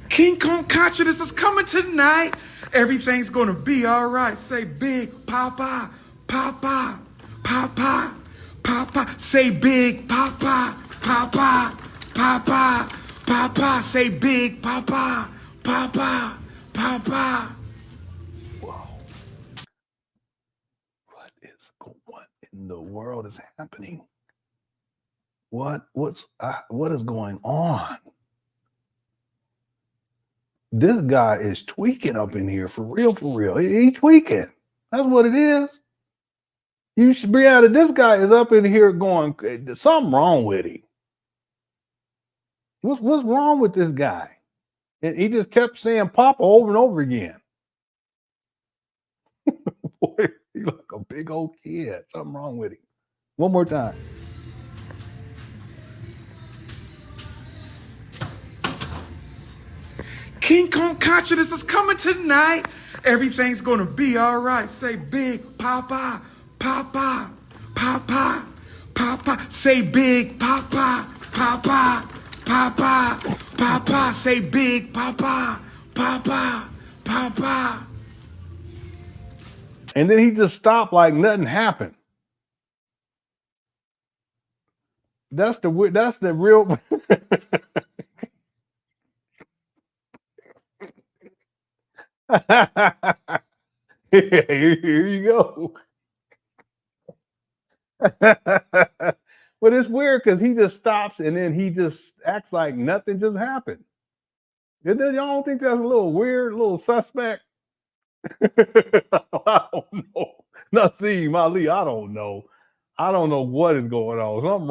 [SPEAKER 3] King Kong consciousness is coming tonight. Everything's gonna be all right. Say Big Papa, Papa, Papa, Papa. Say Big Papa, Papa, Papa, Papa. Say Big Papa, Papa, Papa.
[SPEAKER 1] What in the world is happening? What is going on? This guy is tweaking up in here for real, for real. He's tweaking. That's what it is. You should be out of this guy is up in here going, something wrong with him. What's wrong with this guy? And he just kept saying Papa over and over again. Boy, he's like a big old kid. Something wrong with him. One more time.
[SPEAKER 3] King Kong consciousness is coming tonight. Everything's gonna be all right. Say Big Papa, Papa, Papa, Papa. Say Big Papa, Papa, Papa, Papa. Say Big Papa, Papa, Papa.
[SPEAKER 1] And then he just stopped like nothing happened. That's the real. Here you go. But it's weird because he just stops and then he just acts like nothing just happened. Y'all don't think that's a little weird, a little suspect? I don't know. Nassim Ali, I don't know. I don't know what is going on. Something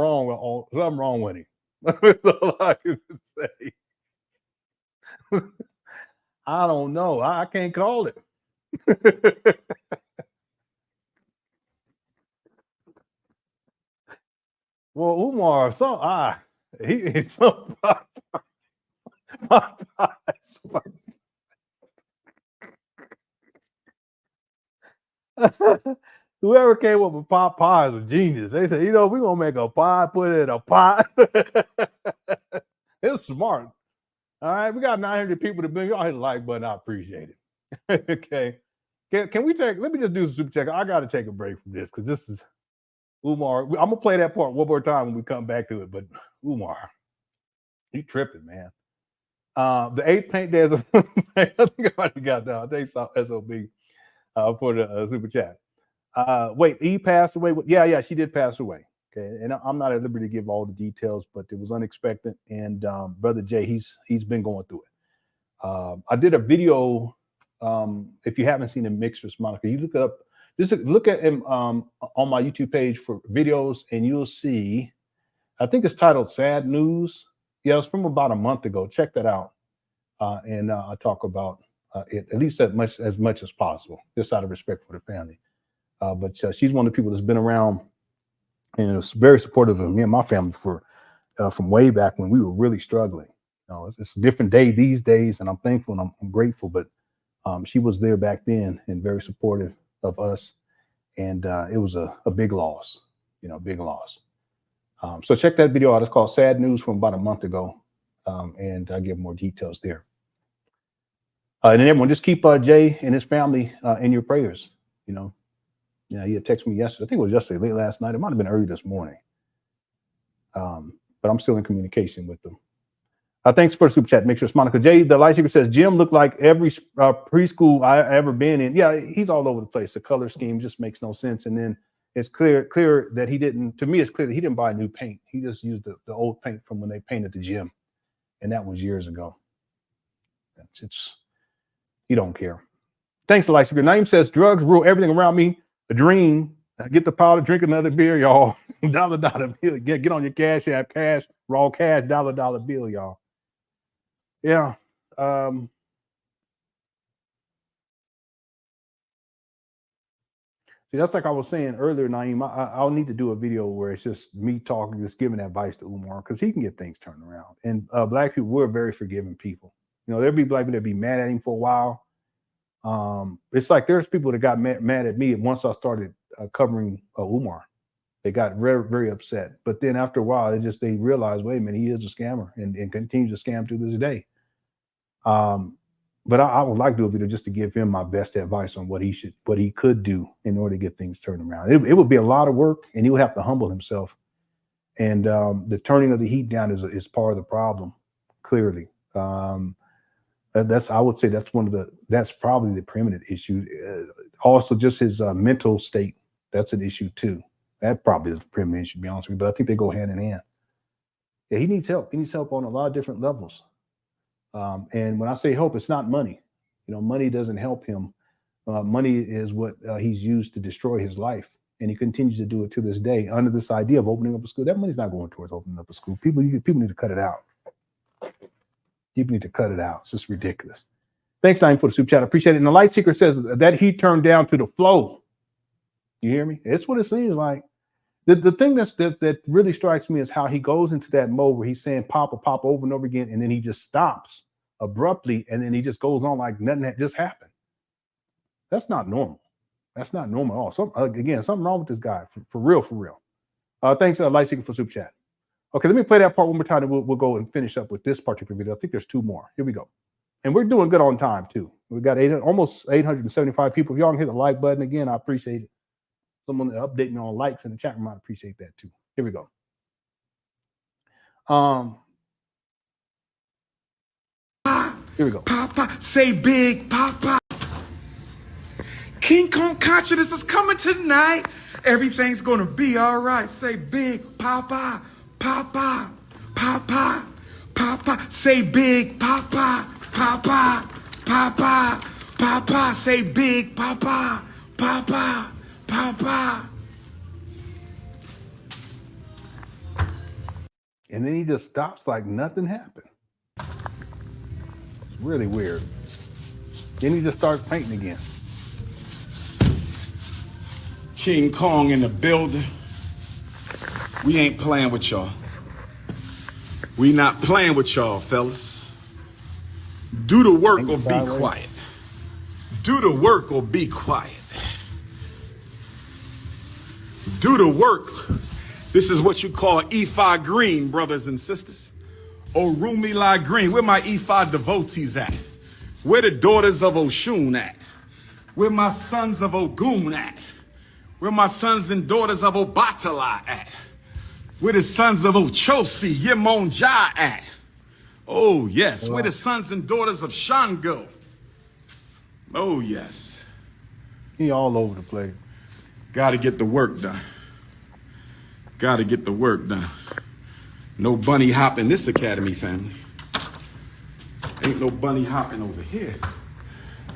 [SPEAKER 1] wrong with him. That's all I can say. I don't know. I can't call it. Well, Umar, whoever came up with pot pie is a genius. They said, we're gonna make a pie, put it in a pot. It's smart. All right, we got 900 people to bring. Y'all hit the like button. I appreciate it. Okay. Can we let me just do some super check. I got to take a break from this because this is Umar. I'm going to play that part one more time when we come back to it. But Umar, you tripping, man. The 8th paint day. I think I already got that. I think SOB for the super chat. Wait, E passed away. Yeah, she did pass away. Okay, and I'm not at liberty to give all the details, but it was unexpected. And Brother Jay, he's been going through it. I did a video. If you haven't seen the Mistress Monica, you look it up. Just look at him on my YouTube page for videos, and you'll see. I think it's titled "Sad News." Yeah, it's from about a month ago. Check that out, and I talk about it at least as much as possible, just out of respect for the family. But she's one of the people that's been around. And it was very supportive of me and my family from way back when we were really struggling. It's a different day these days, and I'm thankful and I'm grateful. But she was there back then and very supportive of us, and it was a big loss, big loss. So check that video out. It's called "Sad News" from about a month ago, and I give more details there. And then everyone, just keep Jay and his family in your prayers. Yeah, he had texted me yesterday. I think it was yesterday, late last night. It might have been early this morning. But I'm still in communication with them. Thanks for the super chat. Make sure it's Monica J. The lightsaber says, Jim looked like every preschool I ever been in. Yeah, he's all over the place. The color scheme just makes no sense. And then it's clear that he didn't, to me, it's clear that he didn't buy new paint. He just used the old paint from when they painted the gym. And that was years ago. He don't care. Thanks, lightsaber. Naeem says, drugs rule everything around me. A dream. Get the powder, drink another beer, y'all. $1 bill. Get on your Cash App, raw cash, $1 bill, y'all. Yeah. See, that's like I was saying earlier, Naeem. I'll need to do a video where it's just me talking, just giving advice to Umar, because he can get things turned around. And Black people, we're very forgiving people. There'll be Black people that be mad at him for a while. It's like there's people that got mad at me once I started covering Umar. They got very, very upset. But then after a while, they realized, wait a minute, he is a scammer and continues to scam to this day. But I would like to do a video just to give him my best advice on what he could do in order to get things turned around. It would be a lot of work, and he would have to humble himself. And the turning of the heat down is part of the problem, clearly. I would say that's probably the preeminent issue. Also, just his mental state, that's an issue too. That probably is the preeminent issue, to be honest with you. But I think they go hand in hand. Yeah, he needs help. He needs help on a lot of different levels. And when I say help, it's not money. Money doesn't help him. Money is what he's used to destroy his life. And he continues to do it to this day under this idea of opening up a school. That money's not going towards opening up a school. People need to cut it out. People need to cut it out. It's just ridiculous. Thanks, Nine, for the super chat. I appreciate it. And the light seeker says that he turned down to the flow. You hear me? It's what it seems like. The thing that really strikes me is how he goes into that mode where he's saying Papa, Papa over and over again, and then he just stops abruptly, and then he just goes on like nothing that just happened. That's not normal. That's not normal at all. Something wrong with this guy, for real, for real. Thanks, Light Seeker, for super chat. Okay, let me play that part one more time, and we'll go and finish up with this particular video. I think there's two more. Here we go. And we're doing good on time, too. We got almost 875 people. If y'all can hit the like button again, I appreciate it. Someone update me on likes in the chat room, I'd appreciate that, too. Here we go. Here we go.
[SPEAKER 3] Papa, say big Papa. King Kong consciousness is coming tonight. Everything's gonna be all right. Say big Papa, Papa, Papa, Papa. Say big Papa, Papa, Papa, Papa. Say big Papa, Papa, Papa.
[SPEAKER 1] And then he just stops like nothing happened. It's really weird. Then he just starts painting again.
[SPEAKER 4] King Kong in the building. We ain't playing with y'all. We not playing with y'all, fellas. Do the work or be quiet. Do the work or be quiet. Do the work. This is what you call Ifa Green, brothers and sisters. Orumila Green. Where my Ifa devotees at? Where the daughters of Oshun at? Where my sons of Ogun at? Where my sons and daughters of Obatala at? Where the sons of Ochosi, Yemonja at? Oh, yes. Where the sons and daughters of Shango? Oh, yes.
[SPEAKER 1] He all over the place.
[SPEAKER 4] Got to get the work done. Got to get the work done. No bunny hop in this academy, family. Ain't no bunny hopping over here.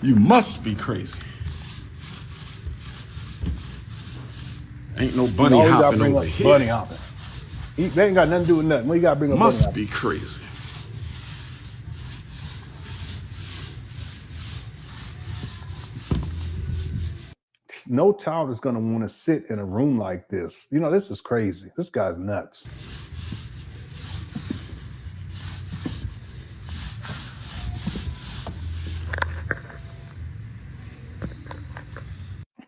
[SPEAKER 4] You must be crazy. Ain't no bunny hopping over here.
[SPEAKER 1] Bunny hopping. They ain't got nothing to do with nothing. What you got to bring up?
[SPEAKER 4] Must be crazy.
[SPEAKER 1] No child is going to want to sit in a room like this. This is crazy. This guy's nuts.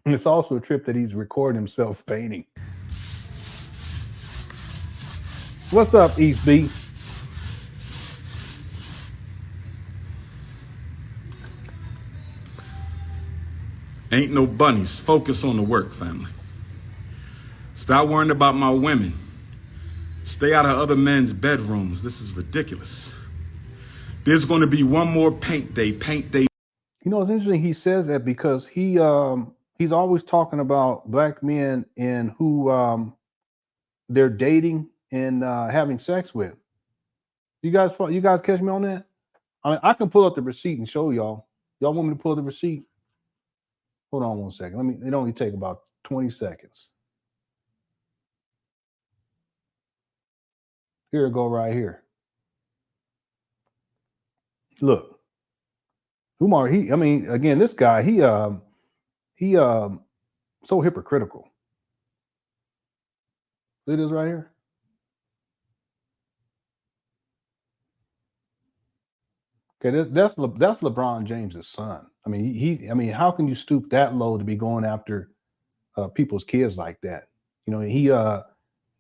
[SPEAKER 1] And it's also a trip that he's recording himself painting. What's up, East B?
[SPEAKER 4] Ain't no bunnies. Focus on the work, family. Stop worrying about my women. Stay out of other men's bedrooms. This is ridiculous. There's going to be one more paint day. Paint day.
[SPEAKER 1] It's interesting he says that because he's always talking about black men and who they're dating and having sex with. You guys catch me on that? I mean, I can pull up the receipt and show y'all. Y'all want me to pull the receipt? Hold on one second. It only take about 20 seconds. Here it go right here. Look. Umar, again, this guy, he so hypocritical. See this right here? Okay, that's LeBron James's son. I mean, how can you stoop that low to be going after people's kids like that? You know,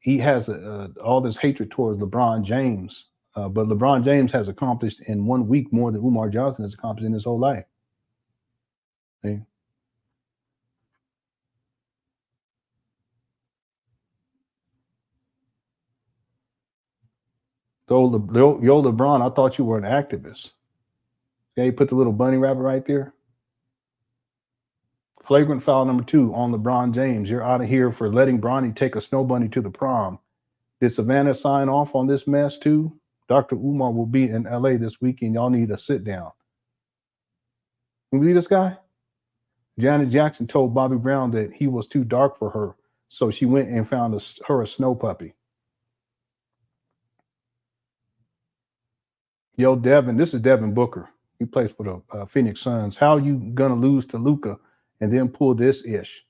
[SPEAKER 1] he has all this hatred towards LeBron James, but LeBron James has accomplished in 1 week more than Umar Johnson has accomplished in his whole life. See? Yo, LeBron, I thought you were an activist. Yeah, you put the little bunny rabbit right there. Flagrant foul number 2 on LeBron James. You're out of here for letting Bronny take a snow bunny to the prom. Did Savannah sign off on this mess too? Dr. Umar will be in LA this weekend. Y'all need to sit down. You believe this guy? Janet Jackson told Bobby Brown that he was too dark for her, so she went and found her a snow puppy. Yo, Devin, this is Devin Booker. He plays for the Phoenix Suns. How are you going to lose to Luka and then pull this ish?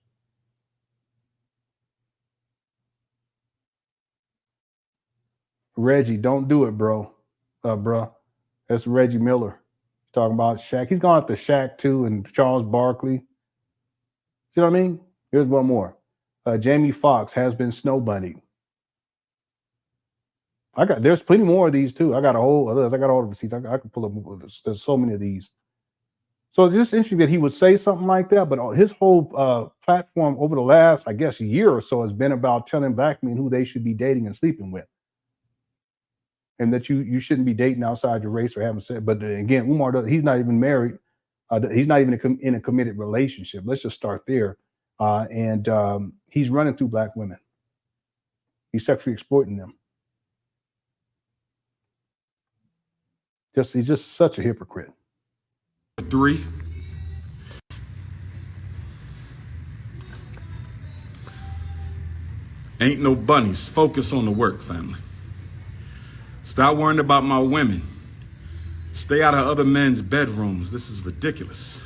[SPEAKER 1] Reggie, don't do it, bro. That's Reggie Miller. He's talking about Shaq. He's gone after Shaq too, and Charles Barkley. You know what I mean? Here's one more. Jamie Foxx has been snow bunnied. There's plenty more of these too. I got all the receipts. I can pull up. There's so many of these. So it's just interesting that he would say something like that, but his whole platform over the last, I guess, year or so has been about telling black men who they should be dating and sleeping with. And that you shouldn't be dating outside your race or having sex. But again, Umar, he's not even married. He's not even in a committed relationship. Let's just start there. And he's running through black women. He's sexually exploiting them. He's just such a hypocrite.
[SPEAKER 4] 3. Ain't no bunnies. Focus on the work, family. Stop worrying about my women. Stay out of other men's bedrooms. This is ridiculous.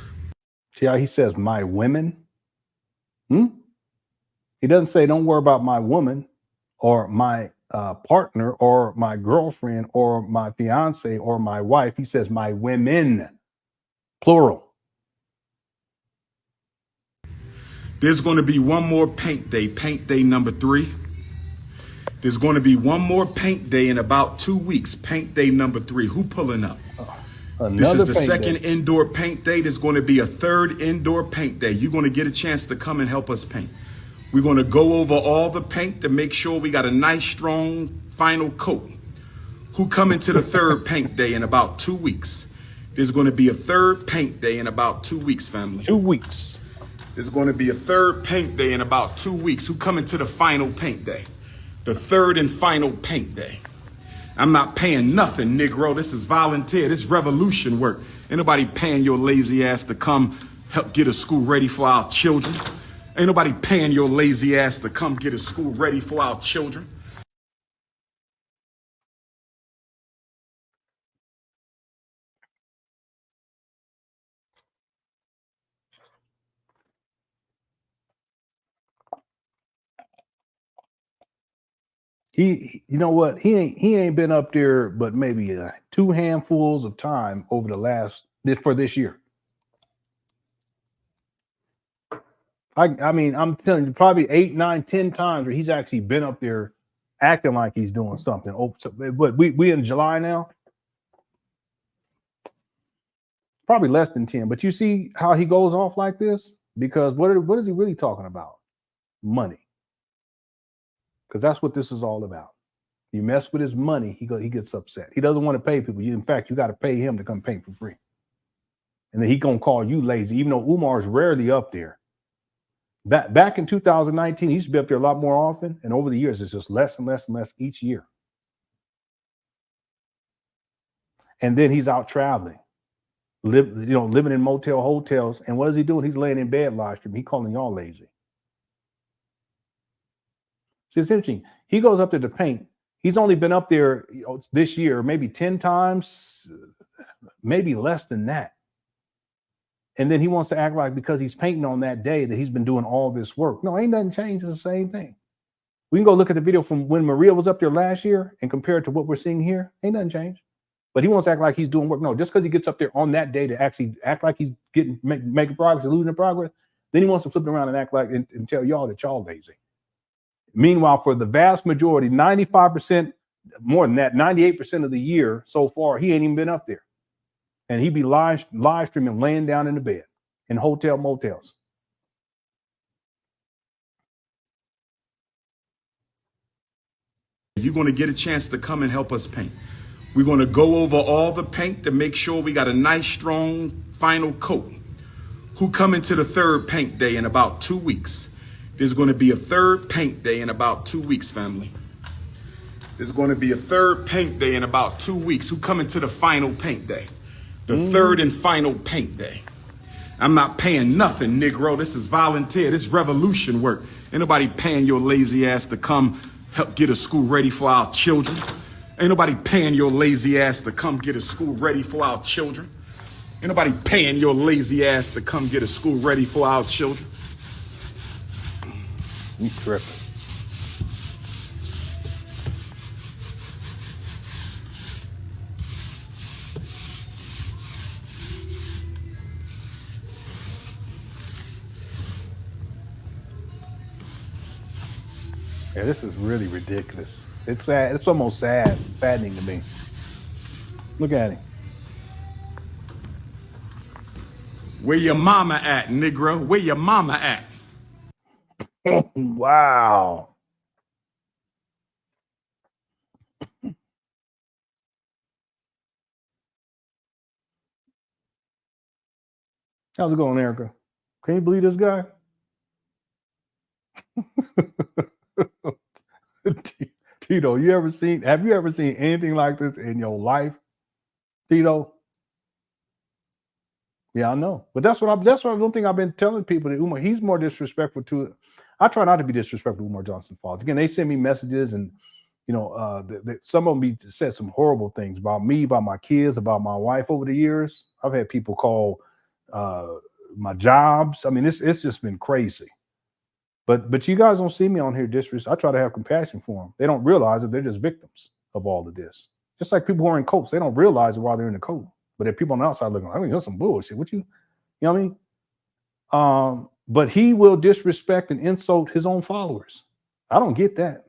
[SPEAKER 1] See how he says my women? He doesn't say don't worry about my woman or my partner or my girlfriend or my fiance or my wife. He says my women, plural.
[SPEAKER 4] There's going to be one more paint day number 3. There's going to be one more paint day in about 2 weeks, paint day number 3. Who pulling up? This is the second indoor paint day. There's going to be a third indoor paint day. You're going to get a chance to come and help us paint. We're going to go over all the paint to make sure we got a nice, strong final coat. Who coming to the third paint day in about 2 weeks? There's going to be a third paint day in about 2 weeks, family.
[SPEAKER 1] 2 weeks.
[SPEAKER 4] There's going to be a third paint day in about 2 weeks. Who coming to the final paint day? The third and final paint day. I'm not paying nothing, Negro. This is volunteer. This is revolution work. Ain't nobody paying your lazy ass to come help get a school ready for our children. Ain't nobody paying your lazy ass to come get a school ready for our children.
[SPEAKER 1] You know what? He ain't been up there, but maybe 2 handfuls of time over for this year. I mean, I'm telling you, probably 8, 9, 10 times where he's actually been up there acting like he's doing something. But we in July now. Probably less than 10. But you see how he goes off like this? Because what is he really talking about? Money. Because that's what this is all about. You mess with his money, he gets upset. He doesn't want to pay people. In fact, you got to pay him to come paint for free. And then he gonna call you lazy, even though Umar's rarely up there. Back in 2019, he used to be up there a lot more often. And over the years, it's just less and less and less each year. And then he's out traveling, living in motel hotels. And what is he doing? He's laying in bed live streaming. He's calling y'all lazy. See, it's interesting. He goes up there to paint. He's only been up there this year, maybe 10 times, maybe less than that. And then he wants to act like because he's painting on that day that he's been doing all this work. No, ain't nothing changed. It's the same thing. We can go look at the video from when Maria was up there last year and compare it to what we're seeing here. Ain't nothing changed. But he wants to act like he's doing work. No, just because he gets up there on that day to actually act like he's making progress or losing progress, then he wants to flip it around and act like and tell y'all that y'all lazy. Meanwhile, for the vast majority, 95%, more than that, 98% of the year so far, he ain't even been up there. And he be live streaming, laying down in the bed in hotel motels.
[SPEAKER 4] You're going to get a chance to come and help us paint. We're going to go over all the paint to make sure we got a nice, strong final coat. Who coming to the third paint day in about 2 weeks? There's going to be a third paint day in about 2 weeks, family. There's going to be a third paint day in about 2 weeks. Who coming to the final paint day? The third and final paint day. I'm not paying nothing, Negro. This is volunteer. This is revolution work. Ain't nobody paying your lazy ass to come help get a school ready for our children. Ain't nobody paying your lazy ass to come get a school ready for our children. Ain't nobody paying your lazy ass to come get a school ready for our children.
[SPEAKER 1] You tripping. Yeah, this is really ridiculous. It's sad. It's almost sad, saddening to me. Look at him.
[SPEAKER 4] Where your mama at, Negro? Where your mama at?
[SPEAKER 1] Wow. How's it going, Erica? Can you believe this guy? Tito, have you ever seen anything like this in your life? Tito? Yeah, I know. But that's what I don't think I've been telling people that Umar, he's more disrespectful to. I try not to be disrespectful to Umar Johnson's fault. Again, they send me messages and, some of them said some horrible things about me, about my kids, about my wife over the years. I've had people call my jobs. I mean, it's just been crazy. But you guys don't see me on here I try to have compassion for them. They don't realize that they're just victims of all of this. Just like people who are in cults, they don't realize it while they're in the cult. But if people on the outside looking, I mean, that's some bullshit. You know what I mean? But he will disrespect and insult his own followers. I don't get that.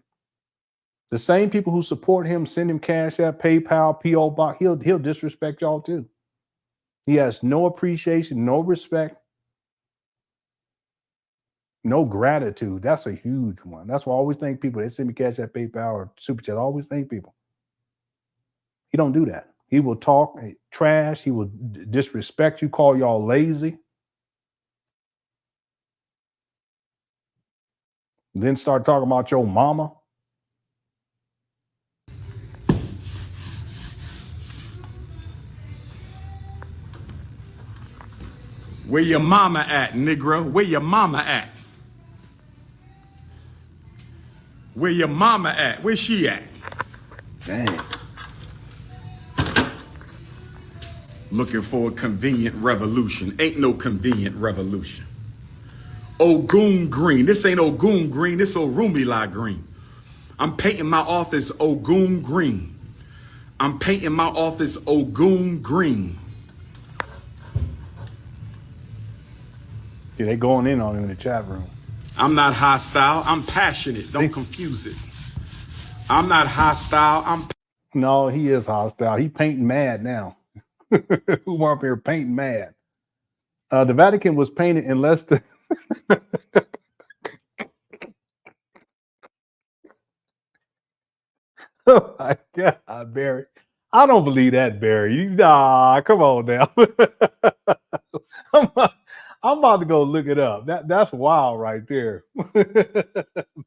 [SPEAKER 1] The same people who support him, send him CashApp, PayPal, PO Box, he'll disrespect y'all too. He has no appreciation, no respect, no gratitude. That's a huge one. That's why I always thank people. They send me CashApp, PayPal, or Super Chat. I always thank people. He don't do that. He will talk trash. He will disrespect you, call y'all lazy. Then start talking about your mama.
[SPEAKER 4] Where your mama at, Negro? Where your mama at? Where your mama at? Where she at?
[SPEAKER 1] Dang.
[SPEAKER 4] Looking for a convenient revolution. Ain't no convenient revolution. Ogun green. This ain't Ogun green. This Orumila green. I'm painting my office Ogun green. I'm painting my office Ogun green.
[SPEAKER 1] Yeah, they going in on him in the chat room.
[SPEAKER 4] I'm not hostile. I'm passionate. Don't confuse it. I'm not hostile.
[SPEAKER 1] No, he is hostile. He painting mad now. Umar up here painting mad. The Vatican was painted in less than oh my God, Barry. I don't believe that, Barry. Nah, come on now. I'm about to go look it up. That's wild right there.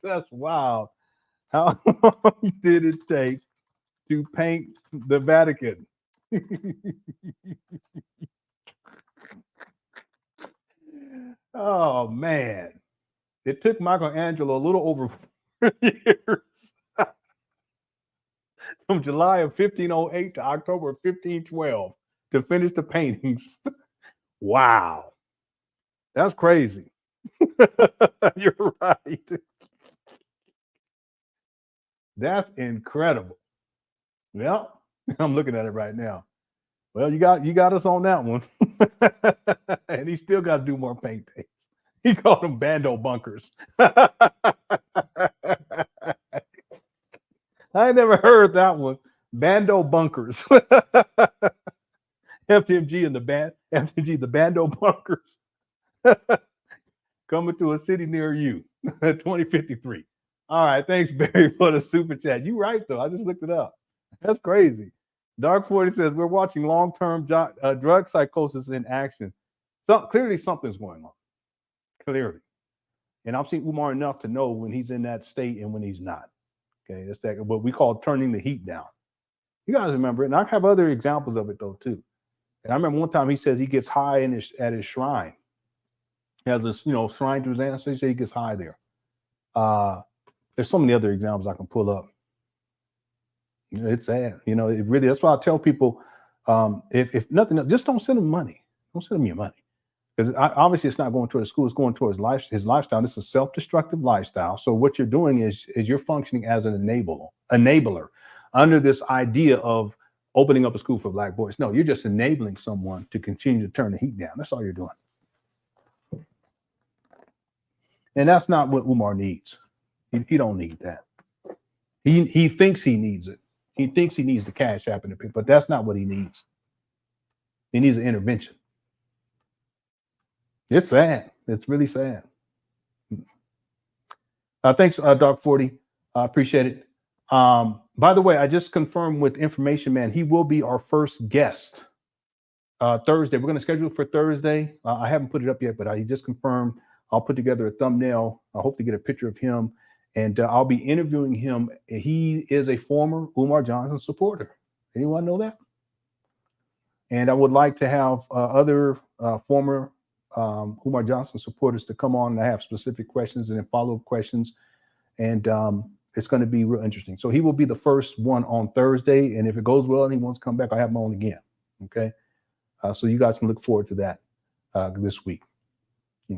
[SPEAKER 1] That's wild. How long did it take to paint the Vatican? Oh man, it took Michelangelo a little over 4 years from July of 1508 to October of 1512 to finish the paintings. Wow, that's crazy. You're right. That's incredible. Well, I'm looking at it right now. Well, you got us on that one. And he still got to do more paint days. He called them bando bunkers. I ain't never heard that one. Bando bunkers. FDMG and the FDMG, the Bando bunkers. Coming to a city near you. 2053. All right. Thanks, Barry, for the super chat. You right, though. I just looked it up. That's crazy. Dark 40 says, we're watching long-term drug psychosis in action. So clearly something's going on. Clearly. And I've seen Umar enough to know when he's in that state and when he's not. Okay, that's that what we call turning the heat down. You guys remember it. And I have other examples of it though, too. And I remember one time he says he gets high at his shrine. He has this, shrine to his ancestors. He said he gets high there. There's so many other examples I can pull up. It's sad. It really, that's why I tell people, if nothing else, just don't send them money. Don't send them your money. Because obviously it's not going towards school, it's going towards his lifestyle. This is a self-destructive lifestyle. So what you're doing is you're functioning as an enabler under this idea of opening up a school for Black boys. No, you're just enabling someone to continue to turn the heat down. That's all you're doing. And that's not what Umar needs. He don't need that. He thinks he needs it. He thinks he needs the cash app in the people, but that's not what he needs. He needs an intervention. It's sad. It's really sad. Thanks, Dark 40. I appreciate it. By the way, I just confirmed with Information Man, he will be our first guest Thursday. We're going to schedule it for Thursday. I haven't put it up yet, but he just confirmed. I'll put together a thumbnail. I hope to get a picture of him, and I'll be interviewing him. He is a former Umar Johnson supporter. Anyone know that? And I would like to have other former Umar Johnson supporters to come on and I have specific questions and then follow-up questions. And it's going to be real interesting. So he will be the first one on Thursday. And if it goes well and he wants to come back, I have him on again. Okay. So you guys can look forward to that this week. All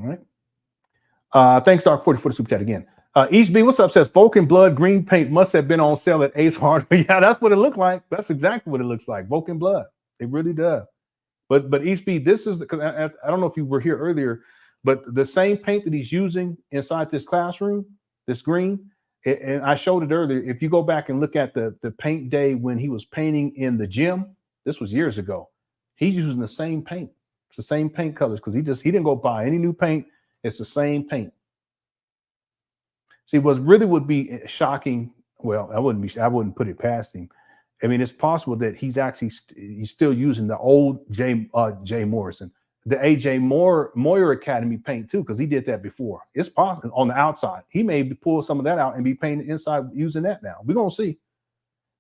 [SPEAKER 1] right. Thanks, Dark 40, for the super chat again. East B, what's up? Says Vulcan blood green paint must have been on sale at Ace Hardware. Yeah, that's what it looked like. That's exactly what it looks like. Vulcan blood. It really does. But East B, this is because I don't know if you were here earlier, but the same paint that he's using inside this classroom, this green, and I showed it earlier. If you go back and look at the paint day when he was painting in the gym, this was years ago. He's using the same paint. It's the same paint colors because he didn't go buy any new paint. It's the same paint. See, what really would be shocking. Well, I wouldn't put it past him. I mean, it's possible that he's still using the old J Morrison, the AJ Moyer Academy paint too, because he did that before. It's possible on the outside. He may pull some of that out and be painted inside using that now. We're gonna see.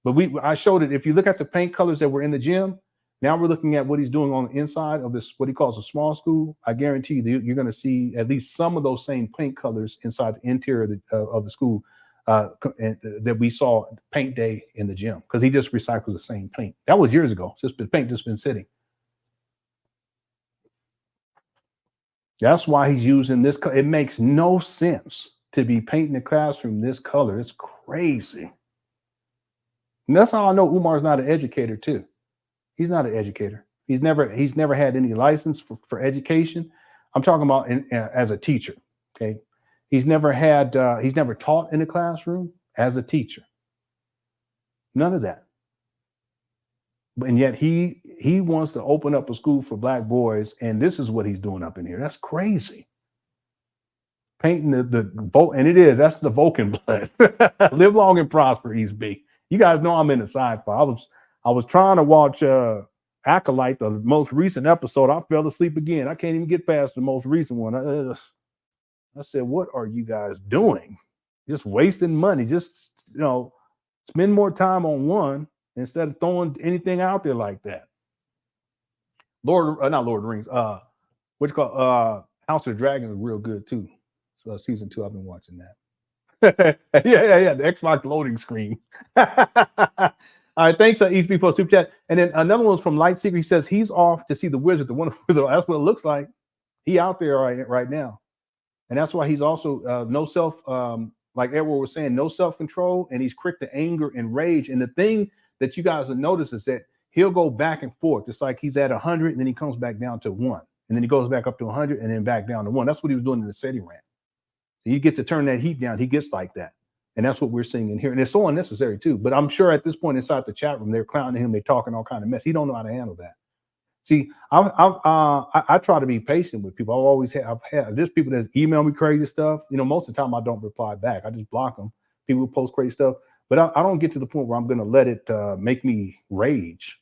[SPEAKER 1] But I showed it. If you look at the paint colors that were in the gym, now we're looking at what he's doing on the inside of this, what he calls a small school. I guarantee you, you're going to see at least some of those same paint colors inside the interior of the school. That we saw paint day in the gym because he just recycles the same paint. That was years ago. The paint just been sitting. That's why he's using this. It makes no sense to be painting the classroom this color. It's crazy. And that's how I know Umar's not an educator too. He's not an educator. He's never had any license for education. I'm talking about as a teacher. Okay. He's never taught in a classroom as a teacher. None of that. And yet he wants to open up a school for Black boys, and this is what he's doing up in here. That's crazy. Painting that's the Vulcan blood. Live long and prosper, East B. You guys know I'm in the sci-fi. I was trying to watch Acolyte, the most recent episode. I fell asleep again. I can't even get past the most recent one. I said, what are you guys doing? Just wasting money. Just, spend more time on one instead of throwing anything out there like that. Not Lord of the Rings. What you call House of the Dragon is real good too. So season 2, I've been watching that. yeah. The Xbox loading screen. All right, thanks, East B for super chat. And then another one's from Light Seeker. He says he's off to see the Wizard, the Wonderful Wizard. That's what it looks like. He out there right now. And that's why he's also no self, like Edward was saying, no self-control, and he's quick to anger and rage. And the thing that you guys will notice is that he'll go back and forth. It's like he's at 100, and then he comes back down to 1. And then he goes back up to 100, and then back down to 1. That's what he was doing in the SETI rant. You get to turn that heat down. He gets like that. And that's what we're seeing in here. And it's so unnecessary too. But I'm sure at this point inside the chat room, they're clowning him. They're talking all kind of mess. He don't know how to handle that. See, I try to be patient with people. I've had there's people that email me crazy stuff. You know, most of the time I don't reply back. I just block them. People who post crazy stuff. But I don't get to the point where I'm going to let it make me rage.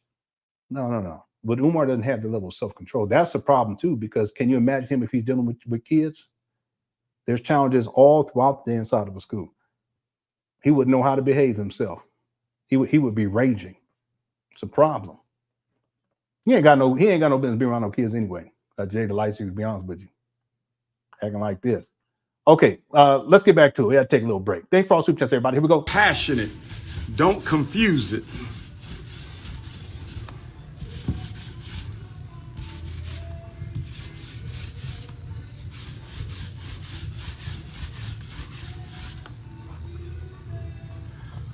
[SPEAKER 1] No. But Umar doesn't have the level of self-control. That's a problem too, because can you imagine him if he's dealing with kids? There's challenges all throughout the inside of a school. He wouldn't know how to behave himself. He would be raging. It's a problem. He ain't got no business being around no kids anyway. Jay the Light, to be honest with you, acting like this. Okay, let's get back to it. We got to take a little break. Thanks for all super chats, everybody. Here we go.
[SPEAKER 4] Passionate. Don't confuse it.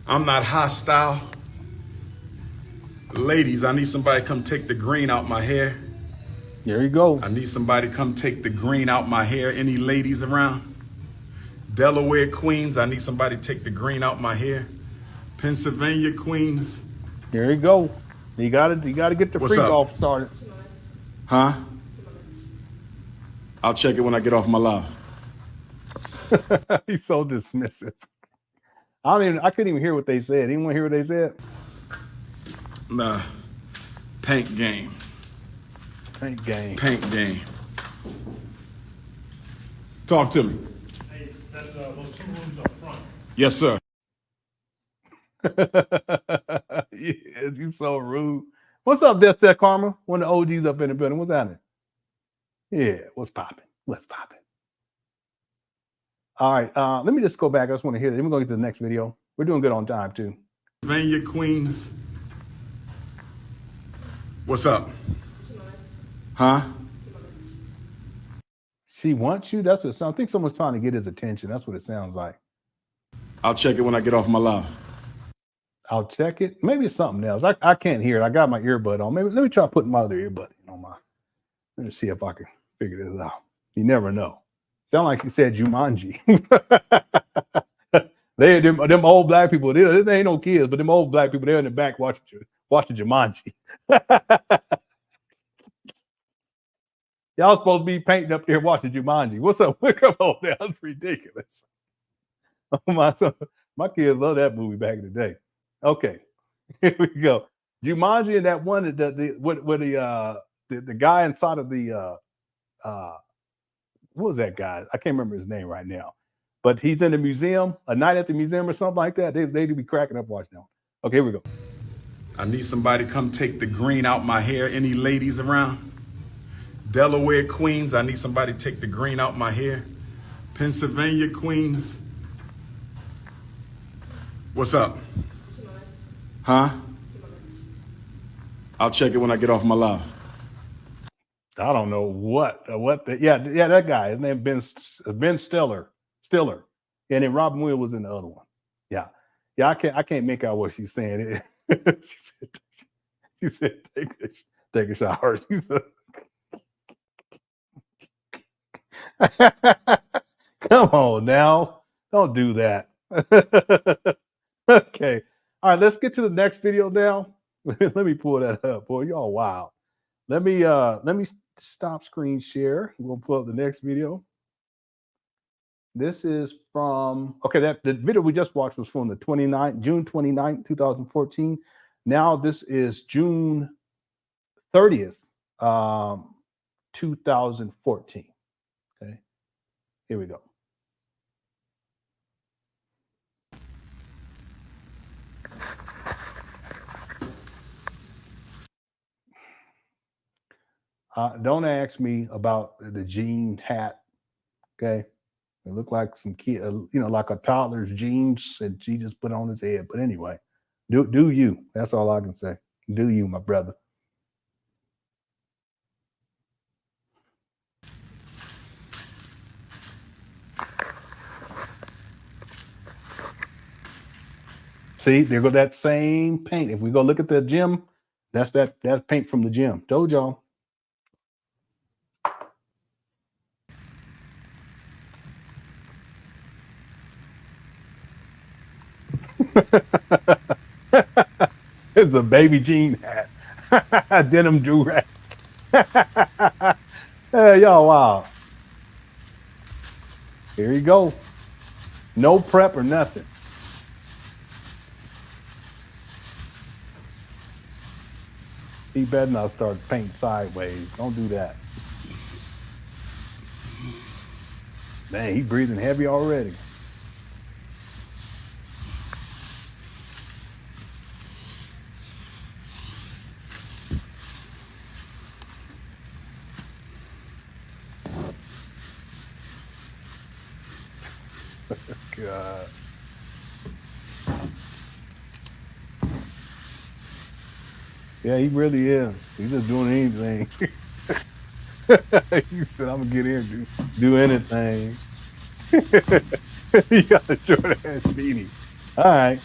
[SPEAKER 4] I'm not hostile. Ladies, I need somebody to come take the green out my hair.
[SPEAKER 1] There you go.
[SPEAKER 4] I need somebody to come take the green out my hair. Any ladies around? Delaware Queens, I need somebody to take the green out my hair. Pennsylvania Queens.
[SPEAKER 1] There you go. You gotta get the
[SPEAKER 4] What's
[SPEAKER 1] free
[SPEAKER 4] up?
[SPEAKER 1] golf started.
[SPEAKER 4] Huh? I'll check it when I get off my live.
[SPEAKER 1] He's so dismissive. I couldn't even hear what they said. Anyone hear what they said?
[SPEAKER 4] Nah. Paint game.
[SPEAKER 1] Paint game.
[SPEAKER 4] Paint game. Talk to me.
[SPEAKER 5] Hey, that's those 2 rooms up front.
[SPEAKER 4] Yes, sir.
[SPEAKER 1] Yes, you so rude. What's up, Destet Karma? One of the OGs up in the building. What's happening? Yeah, what's popping? What's popping? All right, let me just go back. I just want to hear that. Then we're going to get to the next video. We're doing good on time, too.
[SPEAKER 4] Pennsylvania Queens. What's up? Huh?
[SPEAKER 1] She wants you? That's what it sounds. I think someone's trying to get his attention. That's what it sounds like.
[SPEAKER 4] I'll check it when I get off my live.
[SPEAKER 1] I'll check it. Maybe it's something else. I can't hear it. I got my earbud on. Maybe let me try putting my other earbud on my. Let me see if I can figure this out. You never know. Sound like she said Jumanji. them old black people. They ain't no kids, but them old black people, they're in the back watching Jumanji. Y'all supposed to be painting up there watching Jumanji. What's up? Come on, that's ridiculous. Oh my kids love that movie back in the day. Okay, here we go. Jumanji and that one, the guy inside of the what was that guy? I can't remember his name right now, but he's in the museum, a night at the museum or something like that. They'd be cracking up watching that. Okay, here we go.
[SPEAKER 4] I need somebody to come take the green out my hair. Any ladies around? Delaware Queens, I need somebody to take the green out my hair. Pennsylvania Queens. What's up? Huh? I'll check it when I get off my live.
[SPEAKER 1] I don't know that guy. His name Ben Stiller, and then Robin Williams was in the other one. Yeah. I can't make out what she's saying. she said take a shower. She said, come on now, don't do that. Okay, all right. Let's get to the next video now. Let me pull that up, boy. Y'all wild. Let me stop screen share. We'll pull up the next video. This is from the video we just watched was from the June 29th, 2014. Now this is June 30th, 2014. Okay, here we go. Don't ask me about the jean hat. Okay, it looked like some kid, like a toddler's jeans that she just put on his head. But anyway, do you? That's all I can say. Do you, my brother? See, there go that same paint. If we go look at the gym, that's paint from the gym. Told y'all. It's a baby jean hat. Denim do-rag. Hey, y'all, wow. Here you go. No prep or nothing. He better not start painting sideways. Don't do that. Man, he breathing heavy already. God. Yeah, he really is. He's just doing anything. He said, I'm gonna get in and do anything. He got a short ass beanie. All right.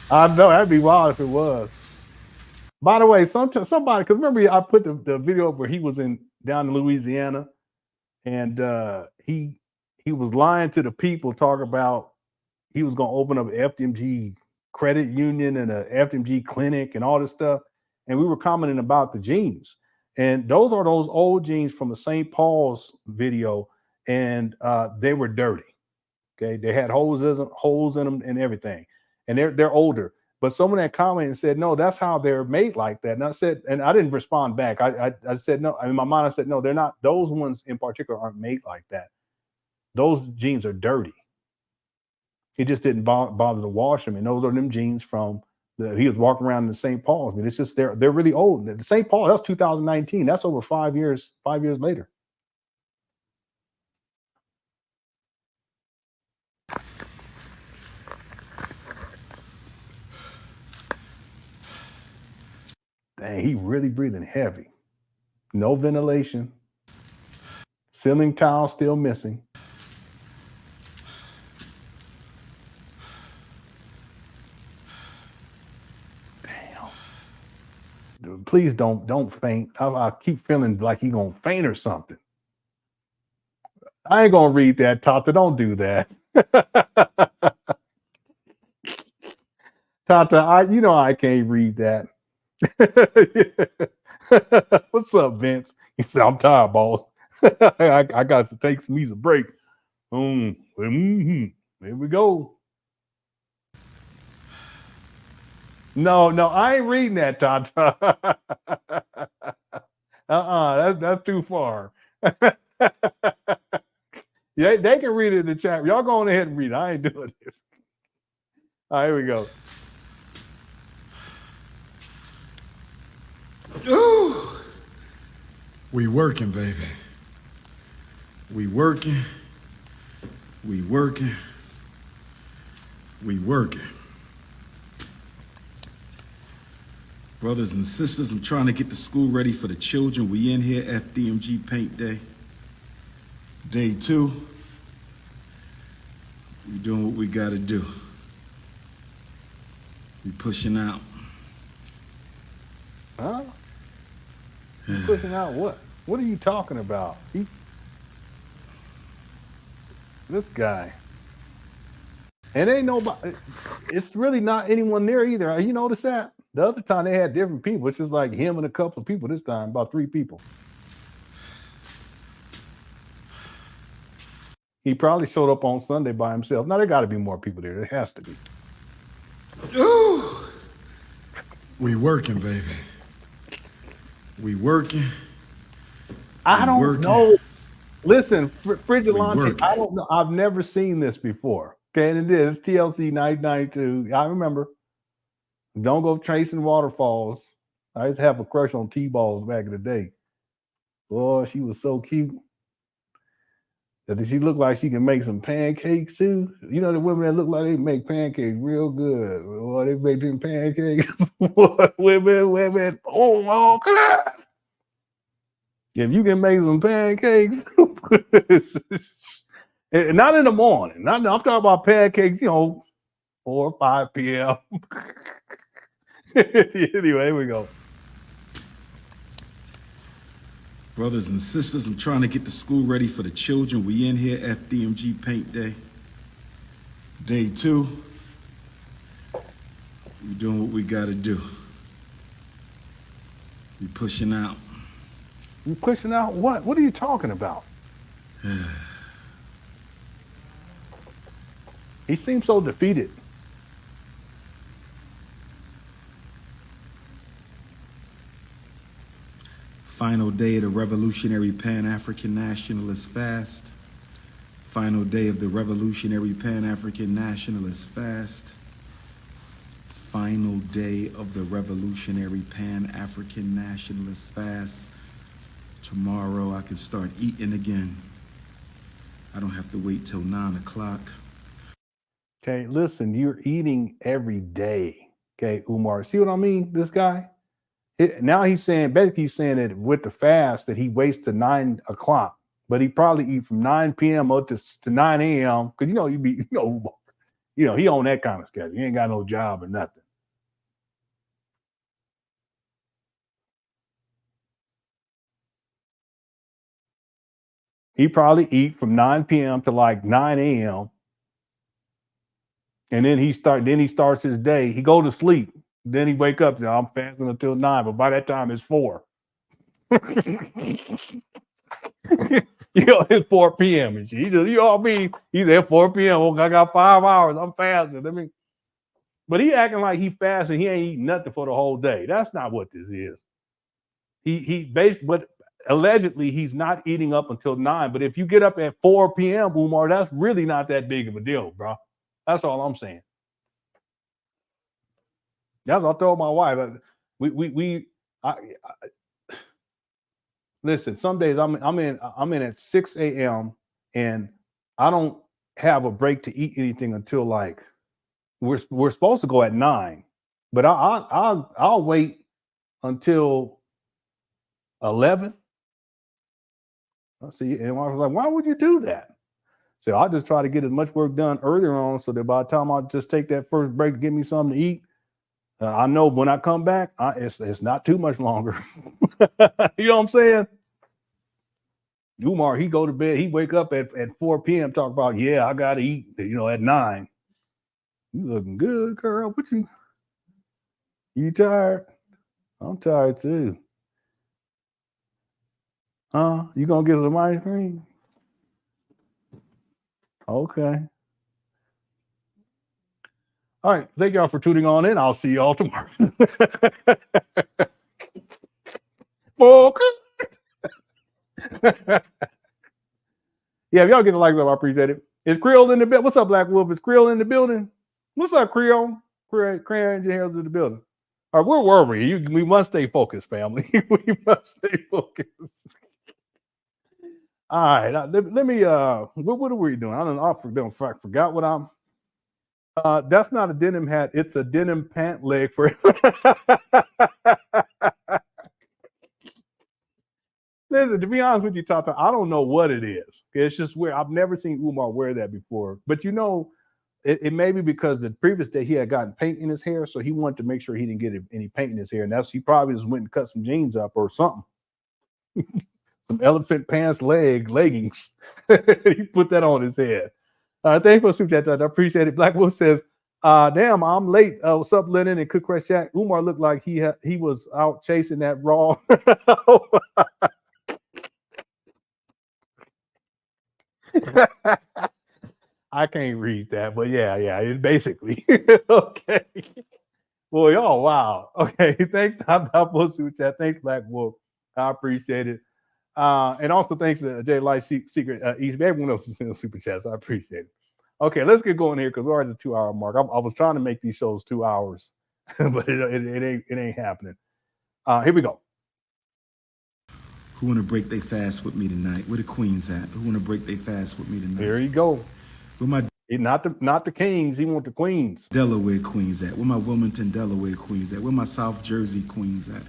[SPEAKER 1] I know that'd be wild if it was. By the way, somebody, because remember I put the video up where he was down in Louisiana, and he was lying to the people, talking about he was gonna open up an FDMG credit union and a FDMG clinic and all this stuff. And we were commenting about the jeans. And those are those old jeans from the St. Paul's video, and they were dirty. Okay, they had holes in them and everything, and they're older. But someone had commented and said, "No, that's how they're made like that." And I said, and I didn't respond back. I said no. In my mind, I said no, they're not. Those ones in particular aren't made like that. Those jeans are dirty. He just didn't bother to wash them, and those are them jeans from. He was walking around in the St. Paul's. I mean, it's just they're really old. The St. Paul, that's 2019. That's over 5 years. 5 years later. Dang, he really breathing heavy. No ventilation. Ceiling tile still missing. Please don't faint. I keep feeling like he's gonna faint or something. I ain't gonna read that, Tata. Don't do that. Tata, you know I can't read that. What's up, Vince? He said, I'm tired, boss. I got to take me a break. Here we go. No, I ain't reading that, Tata. That's too far. Yeah, they can read it in the chat. Y'all go on ahead and read it. I ain't doing this. All right, here we go.
[SPEAKER 3] Ooh. We working, baby. We working. We working. We working. Brothers and sisters, I'm trying to get the school ready for the children. We in here, FDMG Paint Day. Day 2. We doing what we gotta do. We pushing out.
[SPEAKER 1] Huh? You pushing out what? What are you talking about? This guy. And ain't nobody, it's really not anyone there either. You notice that? The other time they had different people. It's just like him and a couple of people. This time, about 3 people. He probably showed up on Sunday by himself. Now, there got to be more people there. There has to be.
[SPEAKER 3] Ooh. We working, baby. We working.
[SPEAKER 1] I don't know. Listen, Frigilante, I don't know. I've never seen this before. Okay, and it is TLC 1992. I remember. Don't go chasing waterfalls. I used to have a crush on T-balls back in the day. Boy, she was so cute. That she looked like she can make some pancakes too. You know the women that look like they make pancakes real good. Boy, they make them pancakes. women. Oh God. If you can make some pancakes, not in the morning. I'm talking about pancakes, 4 or 5 p.m. Anyway, here we go.
[SPEAKER 3] Brothers and sisters, I'm trying to get the school ready for the children. We in here, FDMG Paint Day. Day 2.
[SPEAKER 4] We're doing what we gotta do. We pushing out.
[SPEAKER 1] You pushing out what? What are you talking about? He seems so defeated.
[SPEAKER 4] Final day of the revolutionary Pan-African nationalist fast. Final day of the revolutionary Pan-African nationalist fast. Final day of the revolutionary Pan-African nationalist fast. Tomorrow I can start eating again. I don't have to wait till 9 o'clock.
[SPEAKER 1] Okay, listen, you're eating every day. Okay, Umar. See what I mean? This guy? Now he's saying, basically he's saying that with the fast that he waits to 9 o'clock, but he probably eat from 9 p.m. up to 9 a.m. Because he on that kind of schedule. He ain't got no job or nothing. He probably eat from 9 p.m. to like 9 a.m. And then he starts his day. He go to sleep. Then he wake up. I'm fasting until 9, but by that time it's 4. It's 4 p.m. and shit. He's at 4 p.m. Oh, I got 5 hours. I'm fasting. But he acting like he fasting. He ain't eating nothing for the whole day. That's not what this is. But allegedly he's not eating up until 9. But if you get up at 4 p.m., Umar, that's really not that big of a deal, bro. That's all I'm saying. That's what I told my wife. Listen, some days I'm in at 6 a.m. and I don't have a break to eat anything until like we're supposed to go at 9, but I'll wait until 11. I see, and I was like, why would you do that? So I'll just try to get as much work done earlier on, so that by the time I just take that first break to get me something to eat, I know when I come back, it's not too much longer. You know what I'm saying? Umar, he go to bed, he wake up at 4 p.m. talk about, yeah, I gotta eat, at 9. You looking good, girl. What you tired? I'm tired too. You gonna get some ice cream? Okay. All right. Thank y'all for tuning on in. I'll see y'all tomorrow. Yeah, if y'all get the likes up, I appreciate it. Is Creole in the building? What's up, Black Wolf? Is Creole in the building? What's up, Creole? Creole Engineers in the building. All right, where were we? We must stay focused, family. We must stay focused. All right, let me. What are we doing? I forgot what I'm. That's not a denim hat. It's a denim pant leg for. Listen, to be honest with you, Tata, I don't know what it is. It's just weird. I've never seen Umar wear that before. But it may be because the previous day he had gotten paint in his hair, so he wanted to make sure he didn't get any paint in his hair, and he probably just went and cut some jeans up or something. Some elephant pants leggings. He put that on his head. Thanks for the super chat. I appreciate it. Black Wolf says, damn, I'm late. What's up, Lenon and Cook Crush Jack? Umar looked like he was out chasing that raw. I can't read that, but yeah, it basically. Okay. Boy, oh, wow. Okay, thanks, Top for super chat. Thanks, Black Wolf. I appreciate it. And also thanks to J Light Secret East. Everyone else is sending super chats. I appreciate it. Okay, let's get going here because we're at the 2-hour mark. I was trying to make these shows 2 hours, but it ain't happening. Here we go.
[SPEAKER 4] Who want to break their fast with me tonight? Where the queens at? Who want to break their fast with me tonight?
[SPEAKER 1] There you go.
[SPEAKER 4] Where my
[SPEAKER 1] not the kings. He want the queens.
[SPEAKER 4] Delaware queens at? Where my Wilmington, Delaware queens at? Where my South Jersey queens at?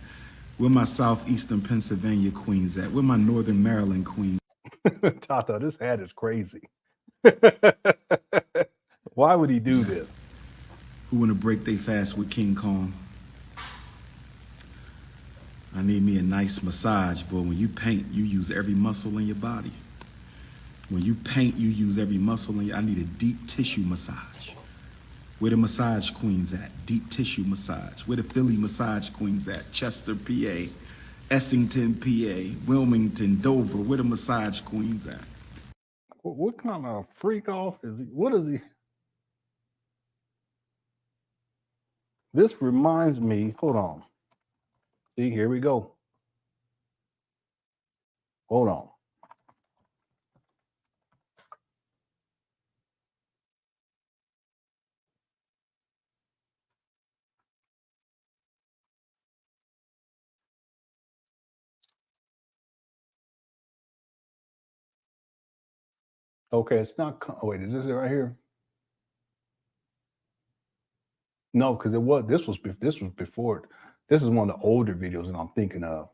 [SPEAKER 4] Where my Southeastern Pennsylvania queens at? Where my Northern Maryland queens?
[SPEAKER 1] Tata, this hat is crazy. Why would he do this?
[SPEAKER 4] Who want to break their fast with King Kong? I need me a nice massage, boy. When you paint, you use every muscle in your body. When you paint, you use every muscle in your. I need a deep tissue massage.
[SPEAKER 3] Where the massage queens at? Deep tissue massage. Where the Philly massage queens at? Chester, PA. Essington, PA. Wilmington, Dover. Where the massage queens at?
[SPEAKER 1] What kind of freak off is he? What is he? This reminds me, hold on. See, here we go. Hold on. Okay, it's not. Oh, wait, is this it right here? No, because it was. This was before. This is one of the older videos that I'm thinking of.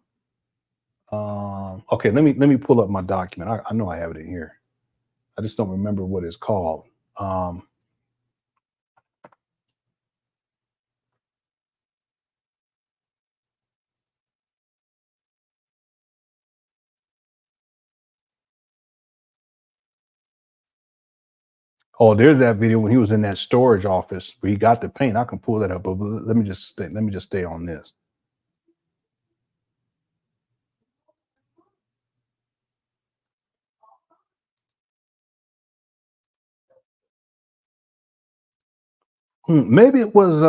[SPEAKER 1] Okay, let me pull up my document. I know I have it in here. I just don't remember what it's called. Oh, there's that video when he was in that storage office where he got the paint. I can pull that up, but let me just stay on this. Maybe it was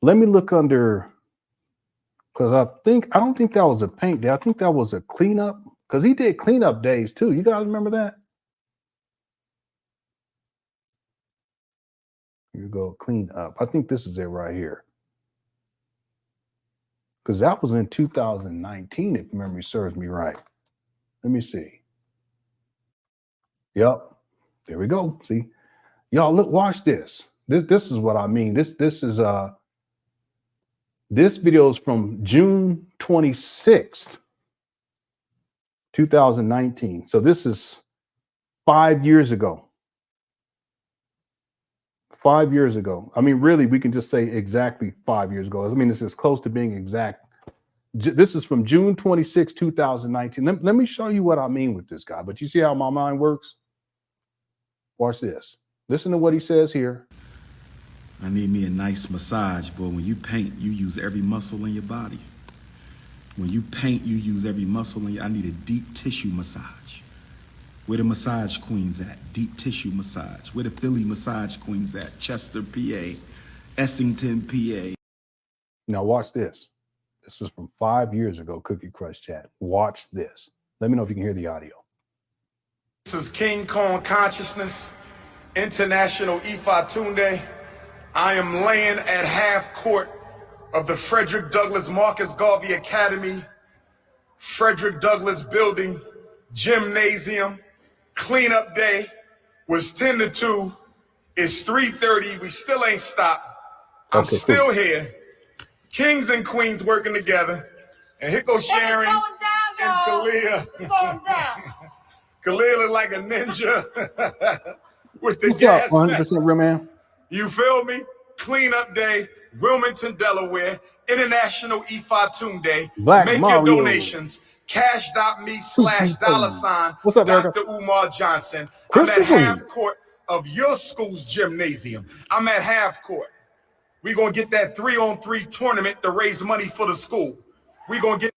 [SPEAKER 1] let me look under, because I don't think that was a paint day. I think that was a cleanup, because he did cleanup days too. You guys remember that? Here you go, clean up. I think this is it right here. Because that was in 2019, if memory serves me right. Let me see. Yep. There we go. See? Y'all look, watch this. This is what I mean. This video is from June 26th, 2019. So this is 5 years ago. 5 years ago. I mean, really, we can just say exactly 5 years ago. I mean, this is close to being exact. This is from June 26, 2019. Let me show you what I mean with this guy. But you see how my mind works? Watch this. Listen to what he says here.
[SPEAKER 3] I need me a nice massage, boy. When you paint, you use every muscle in your body. When you paint, you use every muscle in your... I need a deep tissue massage. Where the massage queens at? Deep tissue massage. Where the Philly massage queens at? Chester, PA. Essington, PA.
[SPEAKER 1] Now watch this. This is from 5 years ago, Cookie Crush Chat. Watch this. Let me know if you can hear the audio.
[SPEAKER 2] This is King Kong Consciousness, International Ifa Tunde. I am laying at half court of the Frederick Douglass Marcus Garvey Academy, Frederick Douglass Building, Gymnasium. Cleanup day was 10 to 2. It's 3:30. We still ain't stopped. I'm still here. Kings and queens working together. And here goes Sharon and Kalia. Kalia look like a ninja with the
[SPEAKER 1] What's
[SPEAKER 2] gas
[SPEAKER 1] up, 100% real man?
[SPEAKER 2] You feel me? Cleanup day, Wilmington, Delaware, International Ifa Tunde.
[SPEAKER 1] Black
[SPEAKER 2] Make
[SPEAKER 1] Mario.
[SPEAKER 2] your donations. Cash.me/$.
[SPEAKER 1] What's up, Erica?
[SPEAKER 2] Dr. Umar Johnson. I'm at half court of your school's gymnasium. I'm at half court. We're going to get that 3-on-3 tournament to raise money for the school. We're going to get...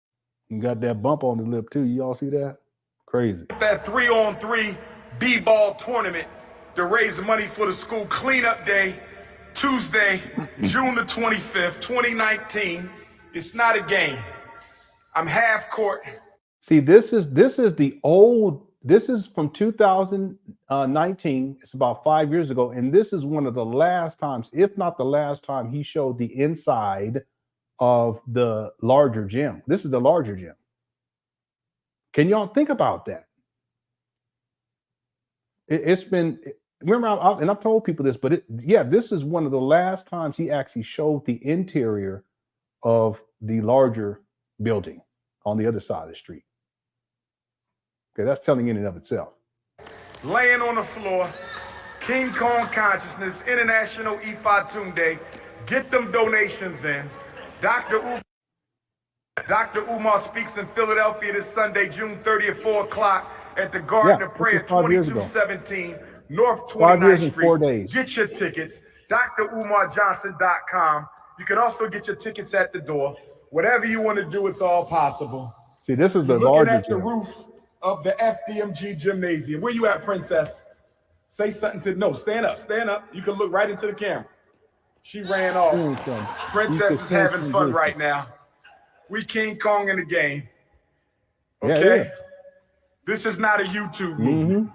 [SPEAKER 1] You got that bump on the lip too. You all see that? Crazy.
[SPEAKER 2] That 3-on-3 b-ball tournament to raise money for the school. Cleanup day, Tuesday, June the 25th, 2019. It's not a game. I'm half court.
[SPEAKER 1] See, this is the old. This is from 2019. It's about 5 years ago, and this is one of the last times, if not the last time, he showed the inside of the larger gym. This is the larger gym. Can y'all think about that? It's been. Remember, and I've told people this, but this is one of the last times he actually showed the interior of the larger building on the other side of the street. Okay, that's telling in and of itself.
[SPEAKER 2] Laying on the floor, King Kong Consciousness, International Ifa Tunde. Get them donations in. Dr. Umar speaks in Philadelphia this Sunday, June 30th, 4 o'clock at the Garden of Prayer, 2217 North
[SPEAKER 1] 5 years
[SPEAKER 2] 29th
[SPEAKER 1] and
[SPEAKER 2] Street.
[SPEAKER 1] 4 days.
[SPEAKER 2] Get your tickets. DrUmarJohnson.com. You can also get your tickets at the door. Whatever you want to do, it's all possible.
[SPEAKER 1] See, this is the
[SPEAKER 2] You're looking
[SPEAKER 1] larger
[SPEAKER 2] at the
[SPEAKER 1] gym.
[SPEAKER 2] roof of the FDMG gymnasium. Where you at, Princess? Say something to, no, stand up, stand up. You can look right into the camera. She ran off. Princess is having fun right now. We King Kong in the game. Okay?
[SPEAKER 1] Yeah.
[SPEAKER 2] This is not a YouTube movement.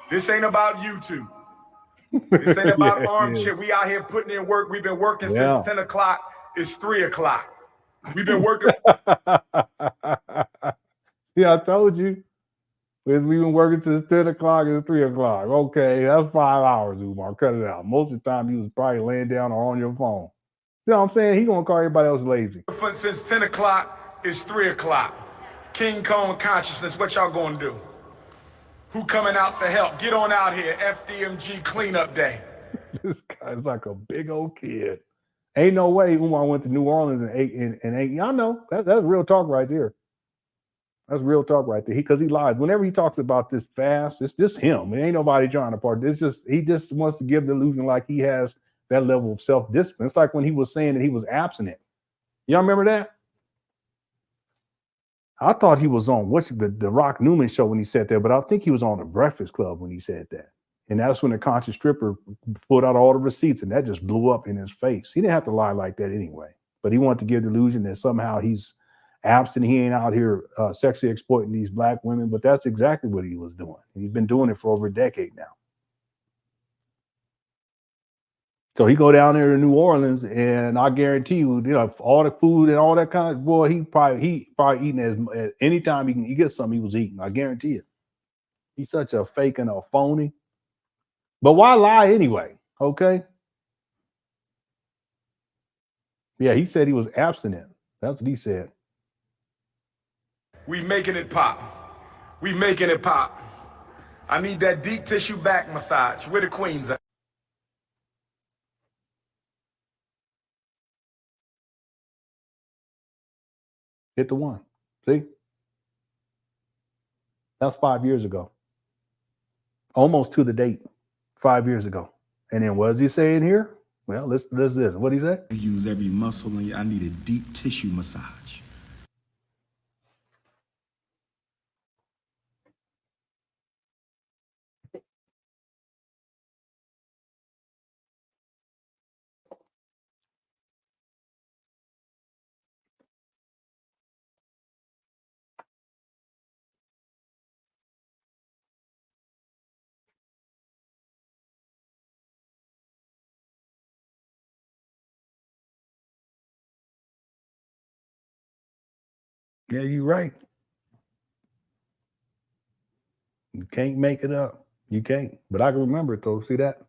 [SPEAKER 2] This ain't about YouTube. This ain't about armchair. We out here putting in work. We've been working since 10 o'clock. It's 3 o'clock. We've been working.
[SPEAKER 1] Yeah, I told you. We've been working since 10 o'clock. It's 3 o'clock. Okay, that's 5 hours, Umar. Cut it out. Most of the time, you was probably laying down or on your phone. You know what I'm saying? He gonna call everybody else lazy.
[SPEAKER 2] Since 10 o'clock, it's 3 o'clock. King Kong consciousness. What y'all gonna do? Who coming out to help? Get on out here. FDMG cleanup day.
[SPEAKER 1] This guy's like a big old kid. Ain't no way Umar went to New Orleans and ate. Y'all know that's real talk right there. That's real talk right there. Because he lies. Whenever he talks about this fast, it's just him. It ain't nobody trying to part. It's just he just wants to give the illusion like he has that level of self-discipline. It's like when he was saying that he was abstinent. Y'all remember that? I thought he was on the Rock Newman show when he said that, but I think he was on the Breakfast Club when he said that. And that's when the conscious stripper pulled out all the receipts, and that just blew up in his face. He didn't have to lie like that anyway, but he wanted to give the illusion that somehow he's abstinent. He ain't out here sexually exploiting these black women, but that's exactly what he was doing. He's been doing it for over a decade now. So he go down there to New Orleans, and I guarantee you, all the food and all that kind of, boy, he probably eating as anytime he gets something, he was eating. I guarantee it. He's such a fake and a phony. But why lie anyway? Okay. Yeah, he said he was abstinent. That's what he said.
[SPEAKER 2] We making it pop. We making it pop. I need that deep tissue back massage. Where the queens at?
[SPEAKER 1] Hit the one. See? That's 5 years ago. Almost to the date. 5 years ago. And then what does he say in here? Well, let's this. What did he say?
[SPEAKER 4] Use every muscle in you. I need a deep tissue massage.
[SPEAKER 1] Yeah, you're right. You can't make it up. You can't. But I can remember it though. See that?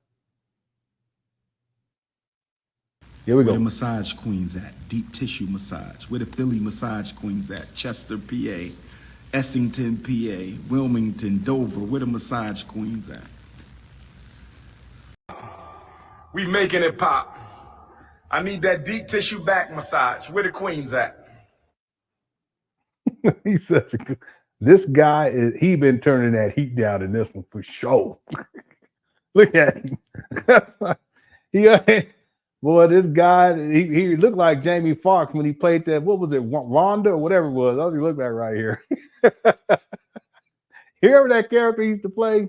[SPEAKER 1] Here we
[SPEAKER 4] Where
[SPEAKER 1] go.
[SPEAKER 4] the massage queens at? Deep tissue massage. Where the Philly massage queens at? Chester, PA. Essington, PA. Wilmington, Dover. Where the massage queens at?
[SPEAKER 2] We making it pop. I need that deep tissue back massage. Where the queens at?
[SPEAKER 1] He's such a good. This guy he been turning that heat down in this one for sure. Look at him. That's like, boy, this guy, he looked like Jamie Foxx when he played that, what was it, Wanda or whatever it was. That's what he looked like right here. You remember that character he used to play?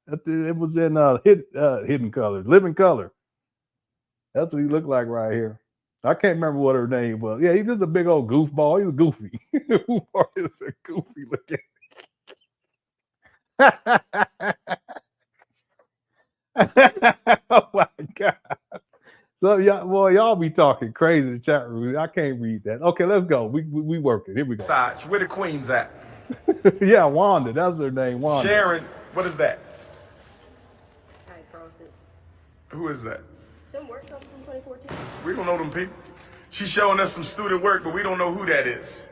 [SPEAKER 1] It was in Hidden Colors, Living Color. That's what he looked like right here. I can't remember what her name was. Yeah, he's just a big old goofball. He was goofy. Umar is a goofy looking. Oh my God. So y'all be talking crazy in the chat room. I can't read that. Okay, let's go. We working. Here we go.
[SPEAKER 2] Massage. Where the queens at?
[SPEAKER 1] Yeah, Wanda. That's her name. Wanda.
[SPEAKER 2] Sharon. What is that?
[SPEAKER 6] I crossed it.
[SPEAKER 2] Who is that?
[SPEAKER 6] Some workshop from 2014.
[SPEAKER 2] We don't know them people. She's showing us some student work, but we don't know who that is.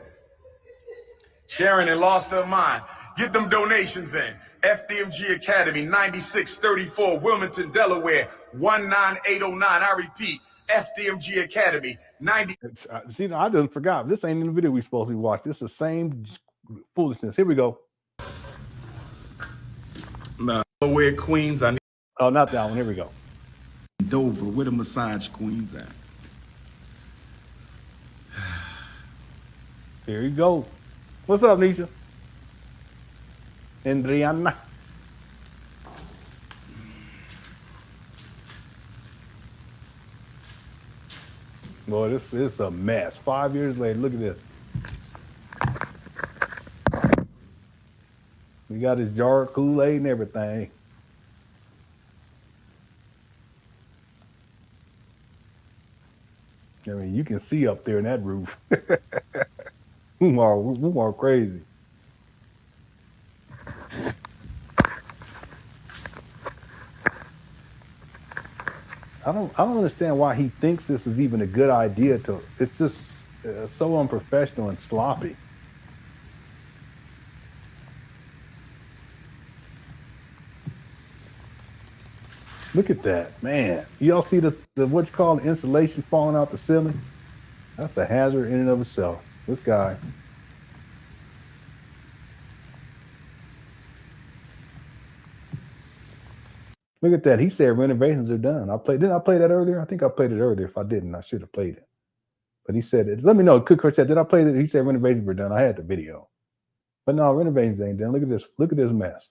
[SPEAKER 2] Sharon and lost her mind. Get them donations in. FDMG Academy, 9634, Wilmington, Delaware, 19809. I repeat, FDMG Academy, 90.
[SPEAKER 1] See, I just forgot. This ain't in the video we supposed to be watching. This is the same foolishness. Here we go.
[SPEAKER 2] Delaware Queens, I need
[SPEAKER 1] Oh, not that one. Here we go.
[SPEAKER 3] Dover, where the massage queens at?
[SPEAKER 1] Here you go. What's up, Nisha? Adriana. Boy, this is a mess. 5 years later, look at this. We got his jar of Kool-Aid and everything. I mean, you can see up there in that roof. Umar crazy. I don't understand why he thinks this is even a good idea to. It's just so unprofessional and sloppy. Look at that, man. Y'all see the what you call the insulation falling out the ceiling? That's a hazard in and of itself. This guy. Look at that. He said renovations are done. Didn't I play that earlier? I think I played it earlier. If I didn't, I should have played it. But he said it. Let me know. Cook said, did I play it? He said renovations were done. I had the video. But no, renovations ain't done. Look at this. Look at this mess.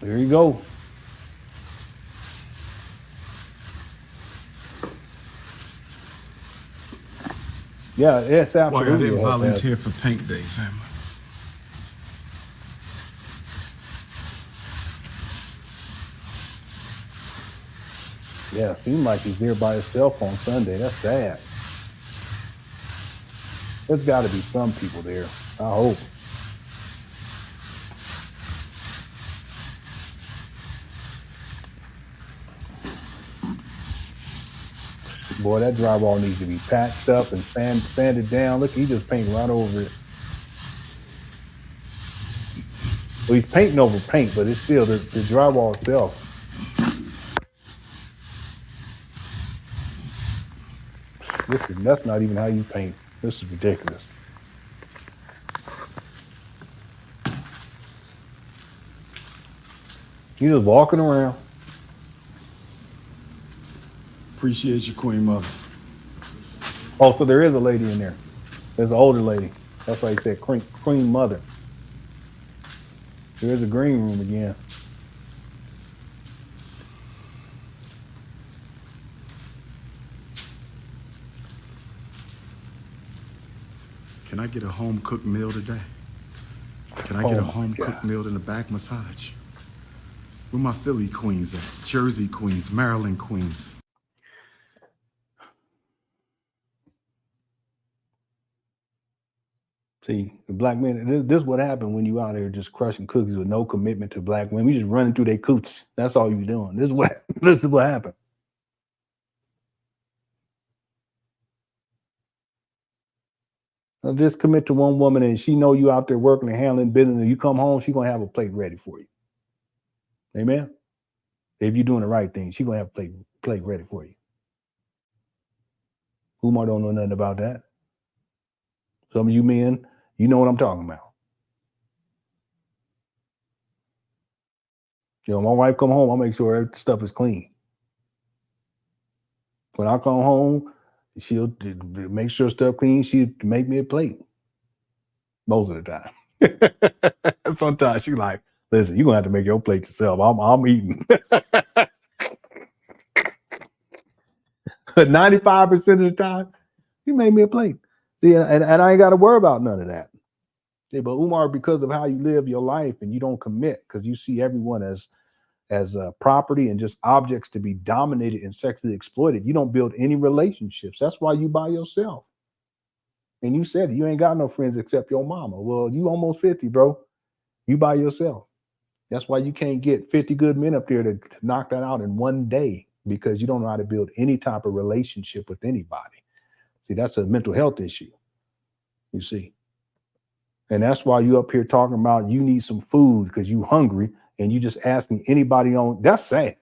[SPEAKER 1] There you go. Yeah, it's absolutely.
[SPEAKER 3] Well, I didn't volunteer for paint day, family.
[SPEAKER 1] Yeah, it seemed like he's there by himself on Sunday. That's sad. There's got to be some people there. I hope. Boy, that drywall needs to be patched up and sanded down. Look, he just painting right over it. Well, he's painting over paint, but it's still the drywall itself. Listen, that's not even how you paint. This is ridiculous. He's just walking around.
[SPEAKER 3] Appreciate you, Queen Mother.
[SPEAKER 1] Oh, so there is a lady in there. There's an older lady. That's why he said Queen Mother. There's a green room again.
[SPEAKER 3] Can I get a home cooked meal today? Can I get a home cooked meal in the back massage? Where my Philly queens at? Jersey queens, Maryland queens.
[SPEAKER 1] See, the black men, this is what happened when you out there just crushing cookies with no commitment to black women. You just running through their cooch. That's all you're doing. This is what happened. Now just commit to one woman and she know you out there working and handling business and you come home, she going to have a plate ready for you. Amen? If you're doing the right thing, she going to have a plate ready for you. Umar don't know nothing about that. Some of you men, you know what I'm talking about. You know, my wife come home, I make sure every stuff is clean. When I come home, she'll make sure stuff clean. She'll make me a plate. Most of the time. Sometimes she's like, listen, you're going to have to make your plate yourself. I'm eating. But 95% of the time, you made me a plate. See, and I ain't got to worry about none of that. See, but Umar, because of how you live your life and you don't commit, because you see everyone as property and just objects to be dominated and sexually exploited, you don't build any relationships. That's why you by yourself. And you said you ain't got no friends except your mama. Well, you almost 50, bro. You by yourself. That's why you can't get 50 good men up there to knock that out in one day, because you don't know how to build any type of relationship with anybody. See, that's a mental health issue, you see. And that's why you up here talking about you need some food because you hungry and you just asking anybody on. That's sad.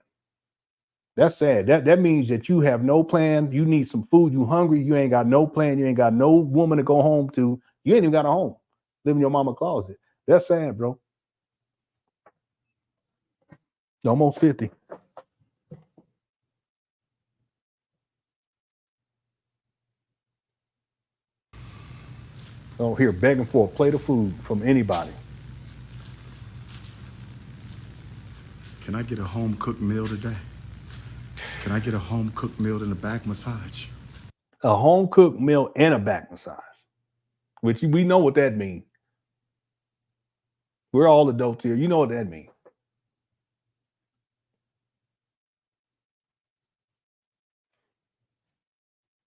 [SPEAKER 1] That's sad. That means that you have no plan. You need some food. You hungry. You ain't got no plan. You ain't got no woman to go home to. You ain't even got a home. Live in your mama closet. That's sad, bro. Almost 50. So here begging for a plate of food from anybody.
[SPEAKER 3] Can I get a home cooked meal today? Can I get a home cooked meal and a back massage?
[SPEAKER 1] A home cooked meal and a back massage, which we know what that means. We're all adults here. You know what that means.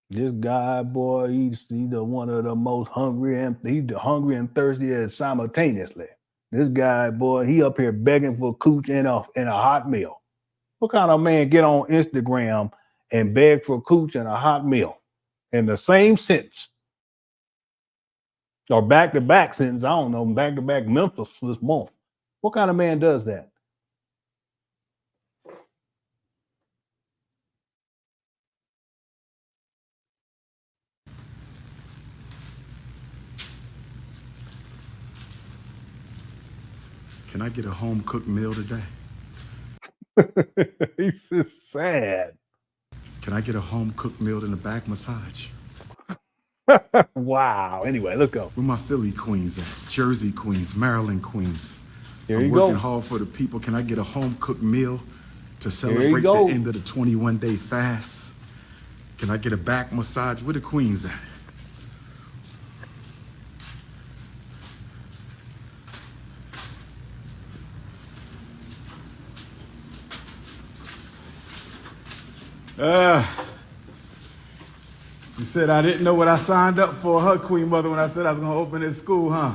[SPEAKER 1] This guy, boy, he's one of the most hungry and he's hungry and thirsty simultaneously. This guy, boy, he up here begging for cooch and a hot meal. What kind of man get on Instagram and beg for cooch and a hot meal in the same sentence? Or back-to-back sentence, I don't know, back-to-back Memphis this month. What kind of man does that?
[SPEAKER 3] Can I get a home cooked meal today?
[SPEAKER 1] He's just sad.
[SPEAKER 3] Can I get a home cooked meal and a back massage?
[SPEAKER 1] Wow. Anyway, let's go.
[SPEAKER 3] Where my Philly queens at? Jersey queens, Maryland queens.
[SPEAKER 1] Here
[SPEAKER 3] I'm
[SPEAKER 1] you
[SPEAKER 3] working
[SPEAKER 1] go.
[SPEAKER 3] hard for the people. Can I get a home cooked meal to
[SPEAKER 1] you
[SPEAKER 3] celebrate the
[SPEAKER 1] go.
[SPEAKER 3] end of the 21-day fast? Can I get a back massage? Where the queens at? You said I didn't know what I signed up for, huh, Queen Mother, when I said I was going to open this school, huh?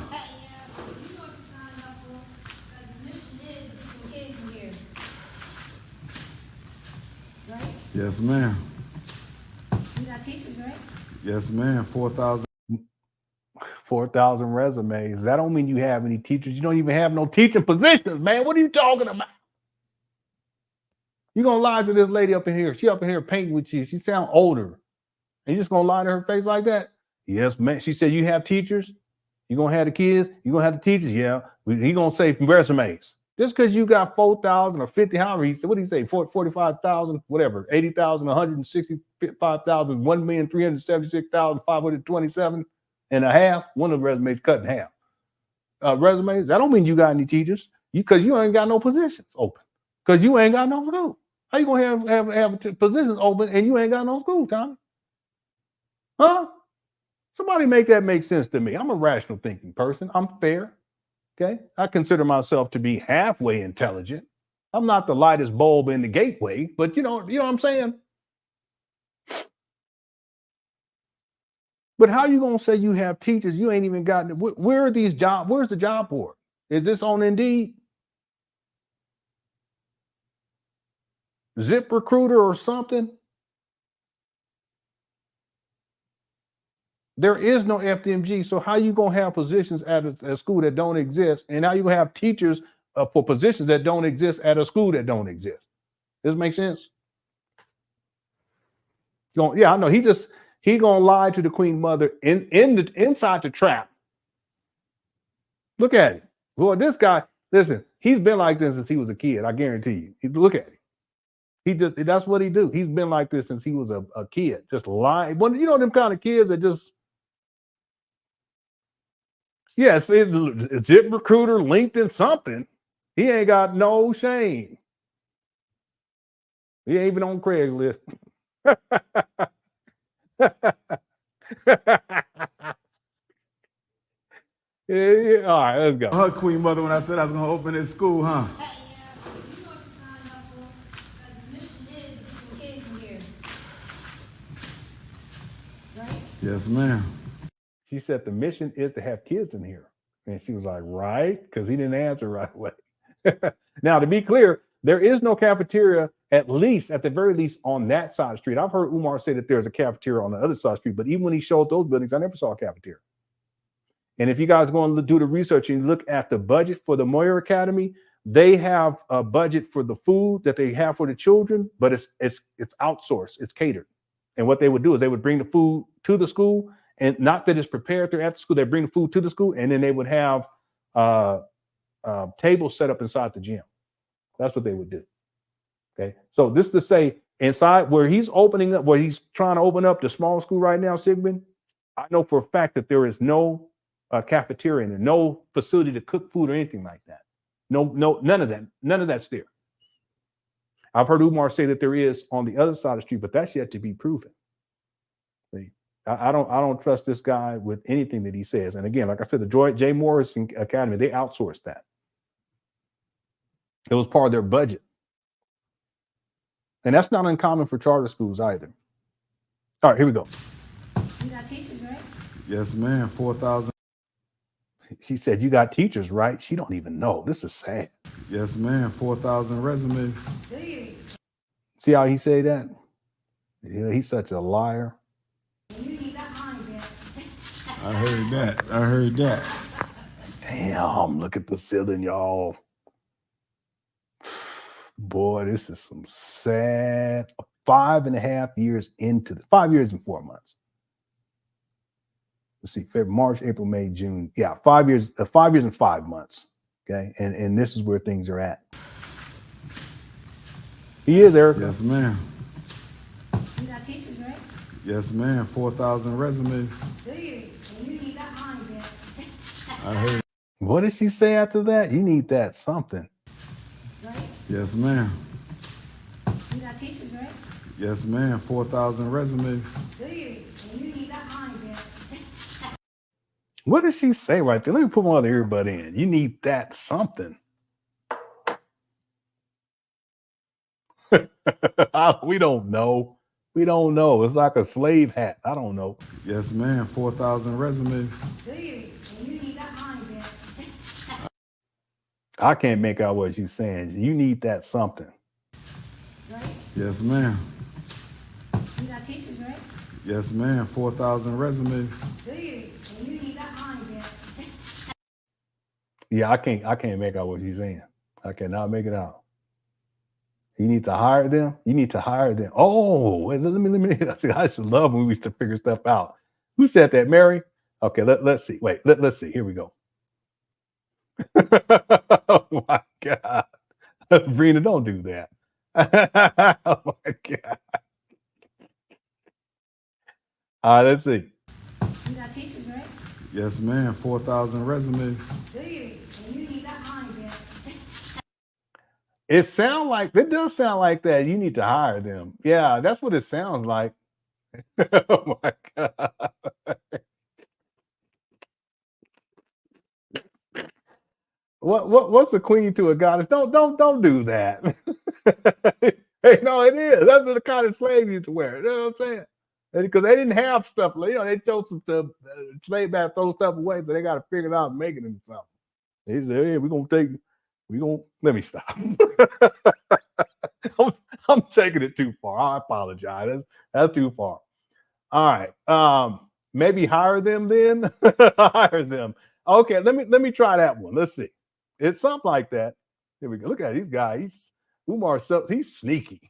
[SPEAKER 3] Yes, ma'am.
[SPEAKER 7] You got teachers, right?
[SPEAKER 3] Yes, ma'am. 4,000.
[SPEAKER 1] 4,000 resumes. That don't mean you have any teachers. You don't even have no teaching positions, man. What are you talking about? You gonna lie to this lady up in here? She up in here painting with you. She sound older. And you just gonna lie to her face like that? Yes, man. She said, you have teachers? You gonna have the kids? You gonna have the teachers? Yeah. He gonna say resumes. Just because you got 4,000 or 50, however he said, what did he say? 45,000, whatever, 80,000, 165,000, 1,376,527 and a half. One of the resumes cut in half. Resumes, that don't mean you got any teachers. Because you ain't got no positions open. Because you ain't got no school. How you gonna have positions open and you ain't got no school, Tommy? Huh? Somebody make that make sense to me. I'm a rational thinking person. I'm fair. Okay. I consider myself to be halfway intelligent. I'm not the lightest bulb in the gateway, but you know what I'm saying? But how you gonna say you have teachers? You ain't even gotten. Where are these jobs? Where's the job board? Is this on Indeed? Zip Recruiter or something? There is no FDMG, so how you gonna have positions at a school that don't exist, and how you gonna have teachers for positions that don't exist at a school that don't exist? Does this make sense? Yeah, I know. He gonna lie to the Queen Mother inside the trap. Look at it, boy. This guy, listen, he's been like this since he was a kid. I guarantee you. Look at him. That's what he do. He's been like this since he was a kid, just lying. When you know them kind of kids that just. Yes, it's Zip Recruiter, LinkedIn, something. He ain't got no shame. He ain't even on Craigslist. Yeah. All right, let's go.
[SPEAKER 3] Her Queen Mother, when I said I was going to open this school, huh? Yes, ma'am.
[SPEAKER 1] She said the mission is to have kids in here. And she was like, right? Because he didn't answer right away. Now, to be clear, there is no cafeteria, at the very least, on that side of the street. I've heard Umar say that there's a cafeteria on the other side of the street, but even when he showed those buildings, I never saw a cafeteria. And if you guys go and do the research and look at the budget for the Moyer Academy, They have a budget for the food that they have for the children, but it's outsourced, it's catered. And what they would do is they would bring the food to the school, and not that it's prepared there at the school. They bring the food to the school, and then they would have tables set up inside the gym. That's what they would do. Okay, so this to say, inside where he's opening up, where he's trying to open up the small school right now, Sigmund, I know for a fact that there is no cafeteria and no facility to cook food or anything like that. No, none of that. None of that's there. I've heard Umar say that there is on the other side of the street, but that's yet to be proven. See, I don't trust this guy with anything that he says. And again, like I said, the J. Morrison Academy, they outsourced that. It was part of their budget. And that's not uncommon for charter schools either. All right, here we go.
[SPEAKER 7] You got teachers, right?
[SPEAKER 4] Yes, ma'am. 4,000.
[SPEAKER 1] She said, you got teachers, right? She don't even know. This is sad.
[SPEAKER 4] Yes, ma'am. 4,000 resumes.
[SPEAKER 7] Do you?
[SPEAKER 1] See how he say that? Yeah, he's such a liar.
[SPEAKER 7] You need that money, Dad.
[SPEAKER 4] I heard that. I heard that.
[SPEAKER 1] Damn, look at the ceiling, y'all. Boy, this is some sad. 5.5 years into the 5 years and 4 months. Let's see, February, March, April, May, June. Yeah, 5 years, 5 years and 5 months. Okay, and this is where things are at. He is, Erica.
[SPEAKER 4] Yes, ma'am.
[SPEAKER 7] You got teachers, right?
[SPEAKER 4] Yes, ma'am. 4,000 resumes.
[SPEAKER 7] Do you? You need that money, Dad.
[SPEAKER 4] I heard.
[SPEAKER 1] What did she say after that? You need that something.
[SPEAKER 7] Right?
[SPEAKER 4] Yes, ma'am.
[SPEAKER 7] You got teachers, right?
[SPEAKER 4] Yes, ma'am. 4,000 resumes.
[SPEAKER 7] Do you? You need that money, Dad.
[SPEAKER 1] What did she say right there? Let me put my other earbud in. You need that something. We don't know. We don't know. It's like a slave hat. I don't know.
[SPEAKER 4] Yes, ma'am. 4,000 resumes.
[SPEAKER 7] Do you? You need that money, Dad.
[SPEAKER 1] I can't make out what she's saying. You need that something.
[SPEAKER 7] Right?
[SPEAKER 4] Yes, ma'am.
[SPEAKER 7] You got teachers, right?
[SPEAKER 4] Yes, ma'am. 4,000 resumes.
[SPEAKER 7] Do you? You need that money, Dad.
[SPEAKER 1] Yeah, I can't make out what she's saying. I cannot make it out. You need to hire them. You need to hire them. Oh, wait, let me. I should love when we used to figure stuff out. Who said that, Mary? Okay, let's see. Wait, let's see. Here we go. Oh my God, Brina, don't do that. Oh my God. All right, let's see.
[SPEAKER 7] You got teachers, right?
[SPEAKER 4] Yes, ma'am. 4,000 resumes.
[SPEAKER 7] Do you? You need that money, Dad.
[SPEAKER 1] It does sound like that. You need to hire them. Yeah, that's what it sounds like. Oh my God. What's a queen to a goddess? Don't do that. Hey, no, it is. That's the kind of slave you used to wear. You know what I'm saying? Because they didn't have stuff. They chose some stuff. Slave back throw stuff away, so they got to figure it out and make it into something. They said, "Hey, let me stop." I'm taking it too far. I apologize. That's too far. All right. Maybe hire them then. Hire them. Okay. Let me try that one. Let's see. It's something like that. Here we go. Look at this guy. Umar. He's sneaky.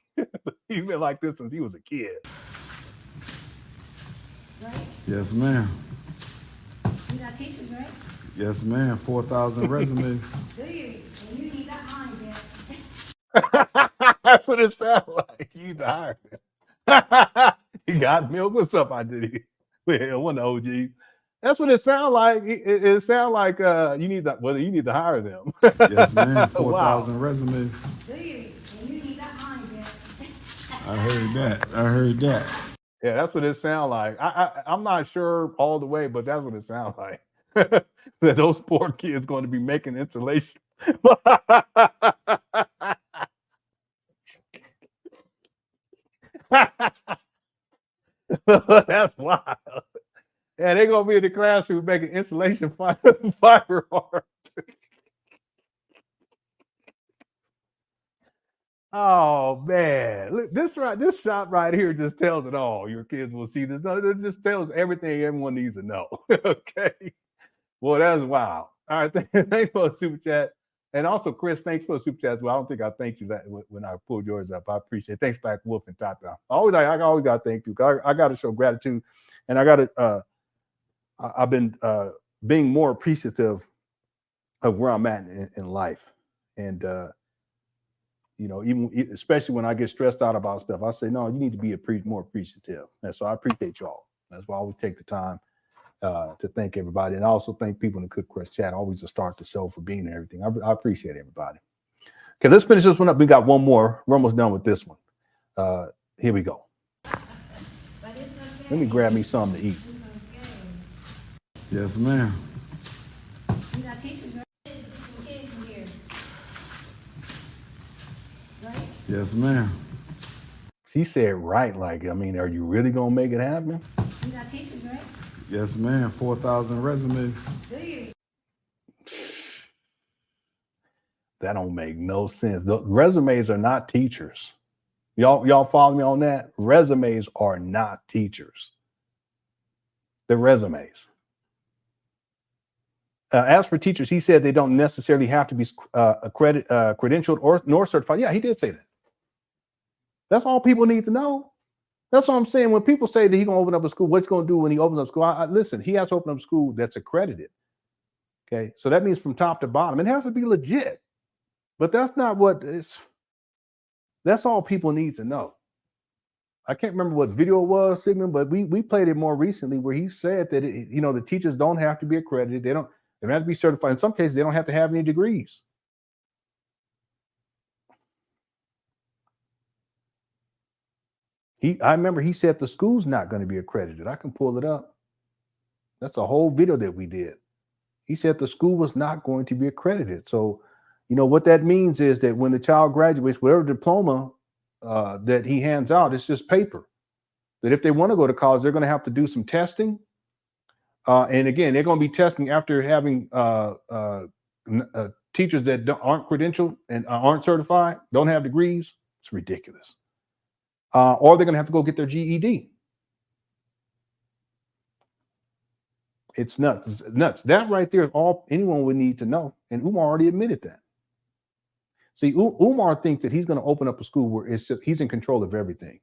[SPEAKER 1] He's been like this since he was a kid.
[SPEAKER 7] Right?
[SPEAKER 4] Yes, ma'am.
[SPEAKER 7] You got teachers, right?
[SPEAKER 4] Yes, ma'am. 4,000 resumes.
[SPEAKER 7] Do you? You need that money, Dad.
[SPEAKER 1] That's what it sounds like. You need to hire him. You got milk. What's up? I did it. Well, one of the OG. That's what it sounds like. It sounds like you need to hire them.
[SPEAKER 4] Yes, ma'am. 4,000
[SPEAKER 1] Wow.
[SPEAKER 4] resumes.
[SPEAKER 7] Do you? You need that money, Dad.
[SPEAKER 4] I heard that. I heard that.
[SPEAKER 1] Yeah, that's what it sounds like. I'm not sure all the way, but that's what it sounds like. That those poor kids going to be making insulation. That's wild. Yeah, they're gonna be in the classroom making insulation fiber art. Oh man, look, this shot right here just tells it all. Your kids will see this. No, it just tells everything everyone needs to know. Okay. Well, that's wild. All right, thanks for the super chat. And also, Chris, thanks for the super chat. Well, I don't think I thanked you that when I pulled yours up. I appreciate it. Thanks, Black Wolf and Tata. I always got to thank you. I got to show gratitude, and I got to. I've been being more appreciative of where I'm at in life, and you know, even especially when I get stressed out about stuff, I say, no, you need to be more appreciative. And so I appreciate y'all. That's why I always take the time to thank everybody, and I also thank people in the Cook Quest chat. Always to start the show for being and everything. I appreciate everybody. Okay, let's finish this one up. We got one more. We're almost done with this one. Here we go. Let me grab me something to eat.
[SPEAKER 3] Yes, ma'am.
[SPEAKER 7] You got teachers, right? Kids in here. Right?
[SPEAKER 3] Yes, ma'am.
[SPEAKER 1] She said, right, like, I mean, are you really gonna make it happen?
[SPEAKER 7] You got teachers, right?
[SPEAKER 3] Yes, ma'am. 4,000 resumes.
[SPEAKER 7] Do you?
[SPEAKER 1] That don't make no sense. The resumes are not teachers. Y'all follow me on that? Resumes are not teachers. They're resumes. As for teachers, he said they don't necessarily have to be credentialed or nor certified. Yeah, he did say that. That's all people need to know. That's what I'm saying. When people say that he's going to open up a school, what's he going to do when he opens up school? Listen, he has to open up a school that's accredited. Okay, so that means from top to bottom. It has to be legit. But that's not what it's. That's all people need to know. I can't remember what video it was, Sigmund, but we played it more recently where he said that the teachers don't have to be accredited. They don't have to be certified. In some cases, they don't have to have any degrees. I remember he said the school's not going to be accredited. I can pull it up. That's a whole video that we did. He said the school was not going to be accredited. So, what that means is that when the child graduates, whatever diploma that he hands out, it's just paper. That if they want to go to college, they're going to have to do some testing. And again, they're going to be testing after having teachers that aren't credentialed and aren't certified, don't have degrees. It's ridiculous. Or they're going to have to go get their GED. It's nuts. It's nuts. That right there is all anyone would need to know. And Umar already admitted that. See, Umar thinks that he's going to open up a school where he's in control of everything.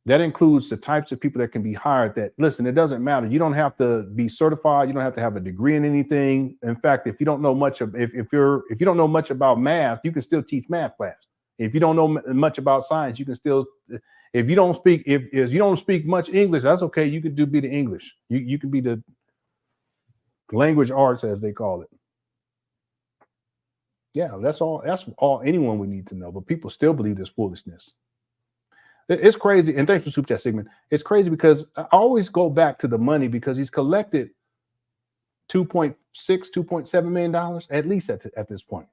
[SPEAKER 1] That includes the types of people that can be hired. That listen, it doesn't matter. You don't have to be certified. You don't have to have a degree in anything. In fact, if you don't know much of, if you don't know much about math, you can still teach math class. If you don't know much about science, you can still. If you don't speak much English, that's okay. You can be the English. You can be the language arts, as they call it. Yeah, that's all anyone would need to know. But people still believe this foolishness. It's crazy. And thanks for Super Chat, Sigmund. It's crazy because I always go back to the money because he's collected $2.7 million at least at this point.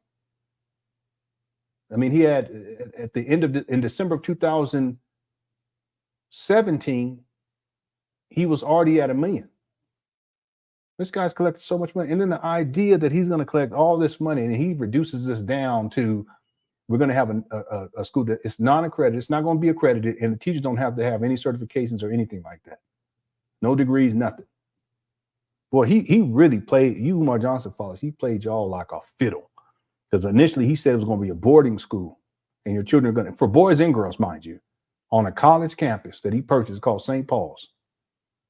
[SPEAKER 1] I mean, he had at the end of in December of 2017, he was already at $1 million. This guy's collected so much money. And then the idea that he's going to collect all this money and he reduces this down to we're going to have a school that is non-accredited. It's not going to be accredited. And the teachers don't have to have any certifications or anything like that. No degrees, nothing. Boy, he really played, Umar Johnson fellas, he played y'all like a fiddle. Because initially he said it was going to be a boarding school and your children are going to, for boys and girls, mind you, on a college campus that he purchased called St. Paul's.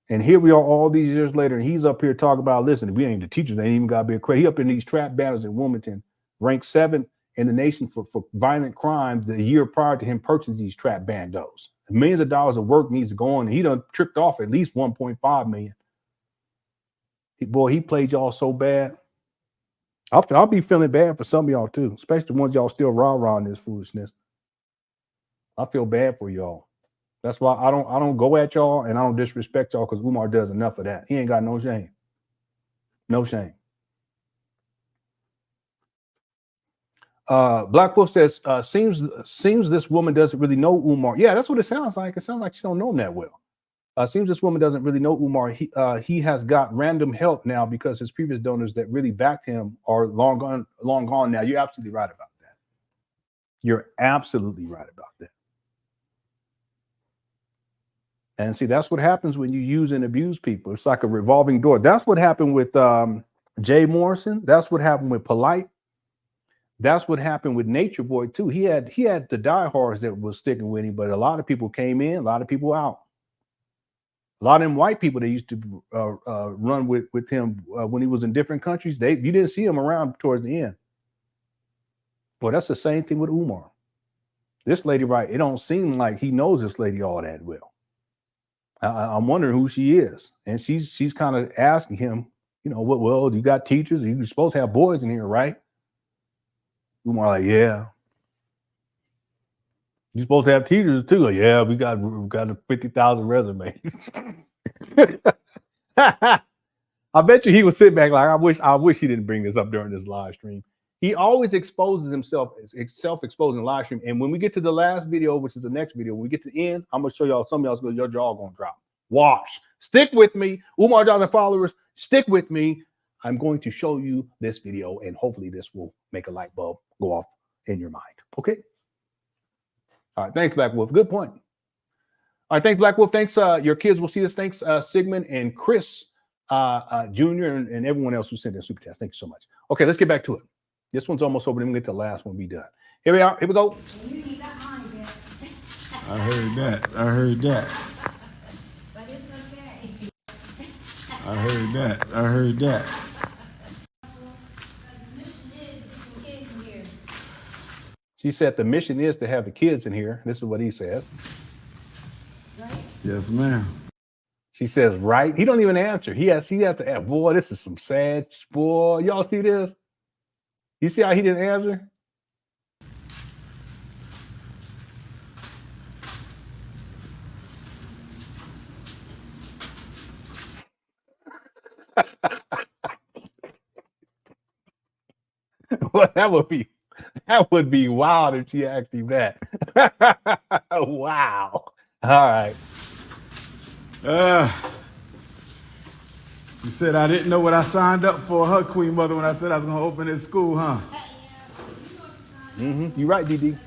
[SPEAKER 1] And here we are all these years later, and he's up here talking about, listen, we ain't the teachers, they ain't even got to be accredited. He up in these trap battles in Wilmington, ranked 7th in the nation for violent crime the year prior to him purchasing these trap bandos. Millions of dollars of work needs to go on, and he done tricked off at least 1.5 million. Boy, he played y'all so bad. I'll be feeling bad for some of y'all too, especially the ones y'all still rah-rah in this foolishness. I feel bad for y'all. That's why I don't go at y'all and I don't disrespect y'all because Umar does enough of that. He ain't got no shame. No shame. Black Wolf says, seems this woman doesn't really know Umar. Yeah, that's what it sounds like. It sounds like she don't know him that well. Seems this woman doesn't really know Umar. He has got random help now because his previous donors that really backed him are long gone now. You're absolutely right about that. You're absolutely right about that. And see, that's what happens when you use and abuse people. It's like a revolving door. That's what happened with Jay Morrison. That's what happened with Polite. That's what happened with Nature Boy too. He had the diehards that was sticking with him, but a lot of people came in, a lot of people out. A lot of them white people that used to run with him when he was in different countries, you didn't see him around towards the end. Well, that's the same thing with Umar. This lady, right? It don't seem like he knows this lady all that well. I'm wondering who she is, and she's kind of asking him, you know, what? Well, you got teachers, you're supposed to have boys in here, right? Umar like, yeah. You're supposed to have teachers too. Like, yeah, we got 50,000 resumes. I bet you he would sit back like, I wish he didn't bring this up during this live stream. He always exposes himself, self-exposing live stream. And when we get to the last video, which is the next video, when we get to the end, I'm gonna show y'all some of y'all, your jaw gonna drop. Watch. Stick with me. Umar Johnson followers, stick with me. I'm going to show you this video, and hopefully this will make a light bulb go off in your mind. Okay. All right. Thanks, Black Wolf. Good point. All right. Thanks, Black Wolf. Thanks. Your kids will see this. Thanks, Sigmund and Chris Jr. and everyone else who sent in super chats. Thank you so much. Okay, let's get back to it. This one's almost over. Then we get to the last one. Be done. Here we are. Here we go.
[SPEAKER 3] I heard that. I heard that.
[SPEAKER 7] But it's okay.
[SPEAKER 3] I heard that. I heard that.
[SPEAKER 1] She said the mission is to have the kids in here. This is what he says.
[SPEAKER 7] Right?
[SPEAKER 3] Yes, ma'am.
[SPEAKER 1] She says, right? He don't even answer. He has to ask, boy, this is some sad, boy. Y'all see this? You see how he didn't answer? Well, that would be wild if she asked him that. Wow. All right.
[SPEAKER 3] You said I didn't know what I signed up for, huh, Queen Mother, when I said I was going to open this school, huh?
[SPEAKER 1] You're right, DD.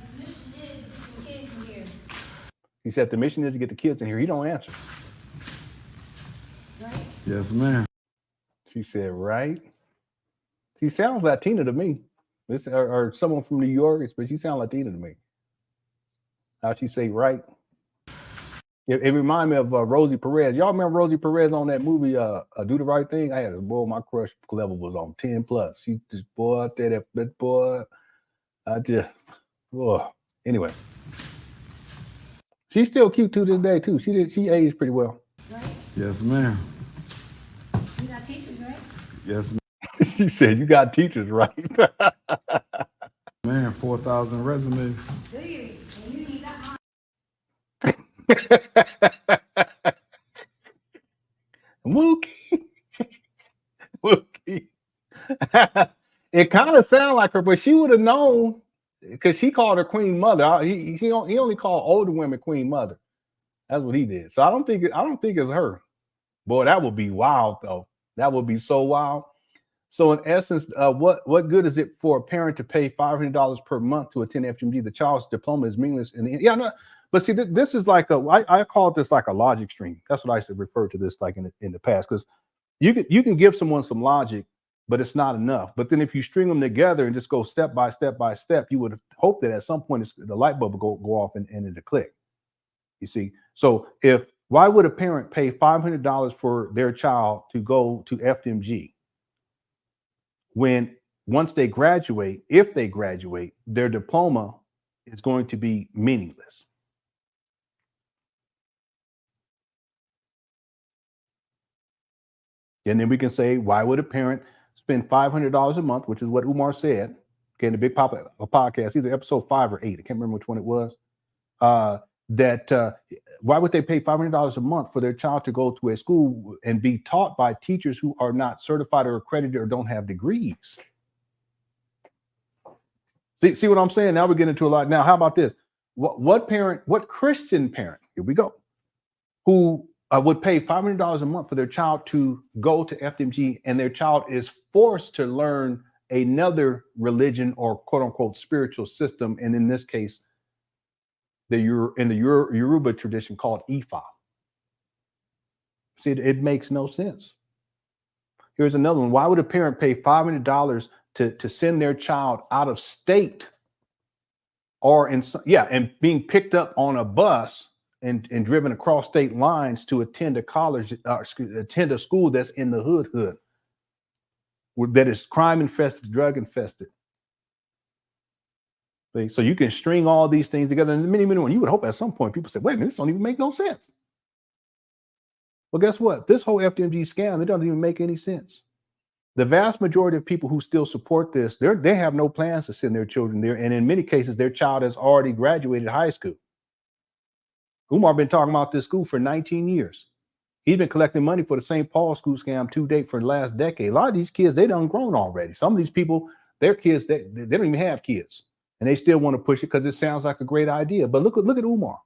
[SPEAKER 1] He said the mission is to get the kids in here. He don't answer.
[SPEAKER 7] Right?
[SPEAKER 3] Yes, ma'am.
[SPEAKER 1] She said, right? She sounds Latina to me. This or someone from New York, but she sounds Latina to me. How she say right? It reminded me of Rosie Perez. Y'all remember Rosie Perez on that movie, Do the Right Thing? I had a boy, my crush level was on 10 plus. She just, boy, I tell that boy, I just, oh. Anyway. She's still cute to this day, too. She aged pretty well.
[SPEAKER 7] Right?
[SPEAKER 3] Yes, ma'am.
[SPEAKER 7] You got teachers, right?
[SPEAKER 3] Yes, ma'am.
[SPEAKER 1] She said, you got teachers, right?
[SPEAKER 3] Man, 4,000 resumes.
[SPEAKER 7] Do you? And you need that
[SPEAKER 1] Mookie. Mookie. It kind of sounded like her, but she would have known because she called her Queen Mother. He only called older women Queen Mother. That's what he did. So I don't think it's her. Boy, that would be wild though. That would be so wild. So in essence, what good is it for a parent to pay $500 per month to attend FDMG? The child's diploma is meaningless. But see, this is like I call this like a logic stream. That's what I used to refer to this like in the past, because you can give someone some logic, but it's not enough. But then if you string them together and just go step by step by step, you would hope that at some point the light bulb will go off and it'll click. You see, so why would a parent pay $500 for their child to go to FDMG when once they graduate, if they graduate, their diploma is going to be meaningless? And then we can say, why would a parent spend $500 a month, which is what Umar said, okay, in the Big Papa podcast, either episode 5 or 8, I can't remember which one it was, why would they pay $500 a month for their child to go to a school and be taught by teachers who are not certified or accredited or don't have degrees? See what I'm saying? Now we're getting into a lot. Now, how about this? What Christian parent, here we go, who would pay $500 a month for their child to go to FDMG, and their child is forced to learn another religion or quote unquote spiritual system, and in this case, in the Yoruba tradition called Ifa. See, it makes no sense. Here's another one. Why would a parent pay $500 to send their child out of state or and being picked up on a bus and driven across state lines to attend a college, attend a school that's in the hood, that is crime infested, drug infested. See? So you can string all these things together, and many, you would hope at some point people say, wait a minute, this don't even make no sense. Well, guess what? This whole FDMG scam, it doesn't even make any sense. The vast majority of people who still support this, they have no plans to send their children there. And in many cases, their child has already graduated high school. Umar been talking about this school for 19 years. He's been collecting money for the St. Paul school scam to date for the last decade. A lot of these kids, they done grown already. Some of these people, their kids, they don't even have kids. And they still want to push it because it sounds like a great idea. But look at Umar,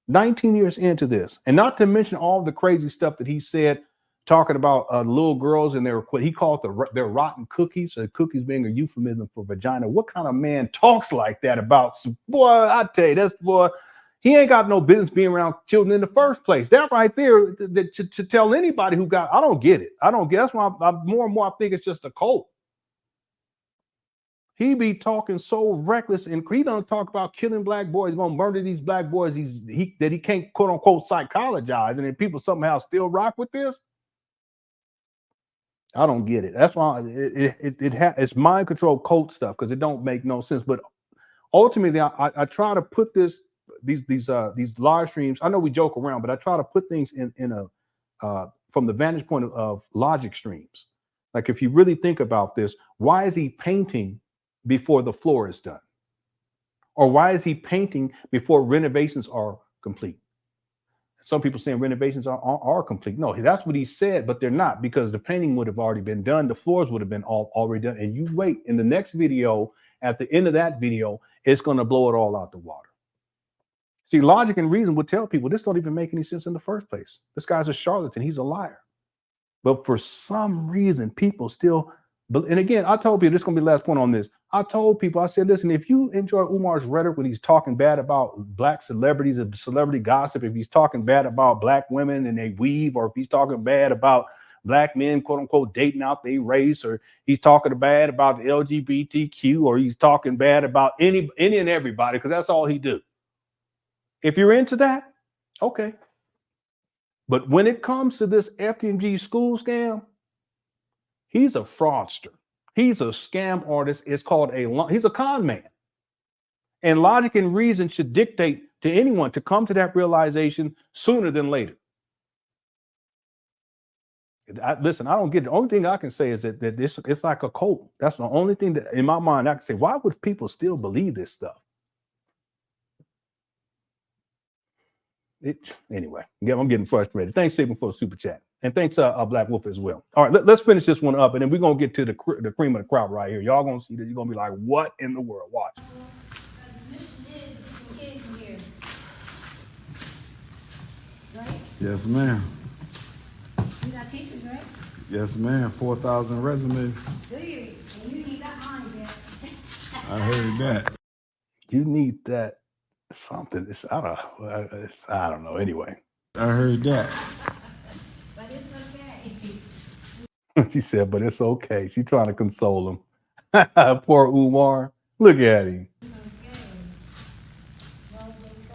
[SPEAKER 1] 19 years into this. And not to mention all the crazy stuff that he said, talking about little girls and what he called their rotten cookies, cookies being a euphemism for vagina. What kind of man talks like that about boy? I tell you, that's boy, he ain't got no business being around children in the first place. That right there, to tell anybody who I don't get it. I don't get it. That's why I'm more and more I think it's just a cult. He be talking so reckless, and he don't talk about killing black boys, gonna murder these black boys that he can't quote unquote psychologize, and then people somehow still rock with this. I don't get it. That's why it's mind control cult stuff, because it don't make no sense. But ultimately, I try to put these live streams. I know we joke around, but I try to put things in a from the vantage point of logic streams. Like, if you really think about this, why is he painting before the floor is done? Or why is he painting before renovations are complete? Some people saying renovations are complete. No, that's what he said, but they're not, because the painting would have already been done. The floors would have been already done. And you wait, in the next video, at the end of that video, it's going to blow it all out the water. See, logic and reason would tell people this don't even make any sense in the first place. This guy's a charlatan. He's a liar. But for some reason, people still, and again, I told people, this is going to be the last point on this. I told people, I said, listen, if you enjoy Umar's rhetoric when he's talking bad about black celebrities and celebrity gossip, if he's talking bad about black women and they weave, or if he's talking bad about black men, quote unquote, dating out their race, or he's talking bad about the LGBTQ, or he's talking bad about any and everybody, because that's all he do. If you're into that, okay. But when it comes to this FDMG school scam, he's a fraudster. He's a scam artist. It's called he's a con man. And logic and reason should dictate to anyone to come to that realization sooner than later. Listen, I don't get it. The only thing I can say is that it's like a cult. That's the only thing that in my mind I can say. Why would people still believe this stuff? Anyway, I'm getting frustrated. Thanks, Sigmund, for the super chat. And thanks, Black Wolf, as well. All right, let's finish this one up, and then we're going to get to the cream of the crop right here. Y'all going to see that. You're going to be like, what in the world? Watch.
[SPEAKER 3] Yes, ma'am.
[SPEAKER 7] You got teachers, right?
[SPEAKER 3] Yes, ma'am. 4,000 resumes.
[SPEAKER 7] Do you? And you need that money, Dad.
[SPEAKER 3] I heard that.
[SPEAKER 1] You need that something. I don't know. Anyway.
[SPEAKER 3] I heard that.
[SPEAKER 7] But it's okay.
[SPEAKER 1] She said, but it's okay. She's trying to console him. Poor Umar. Look at him.
[SPEAKER 7] It's okay. Well, there you go.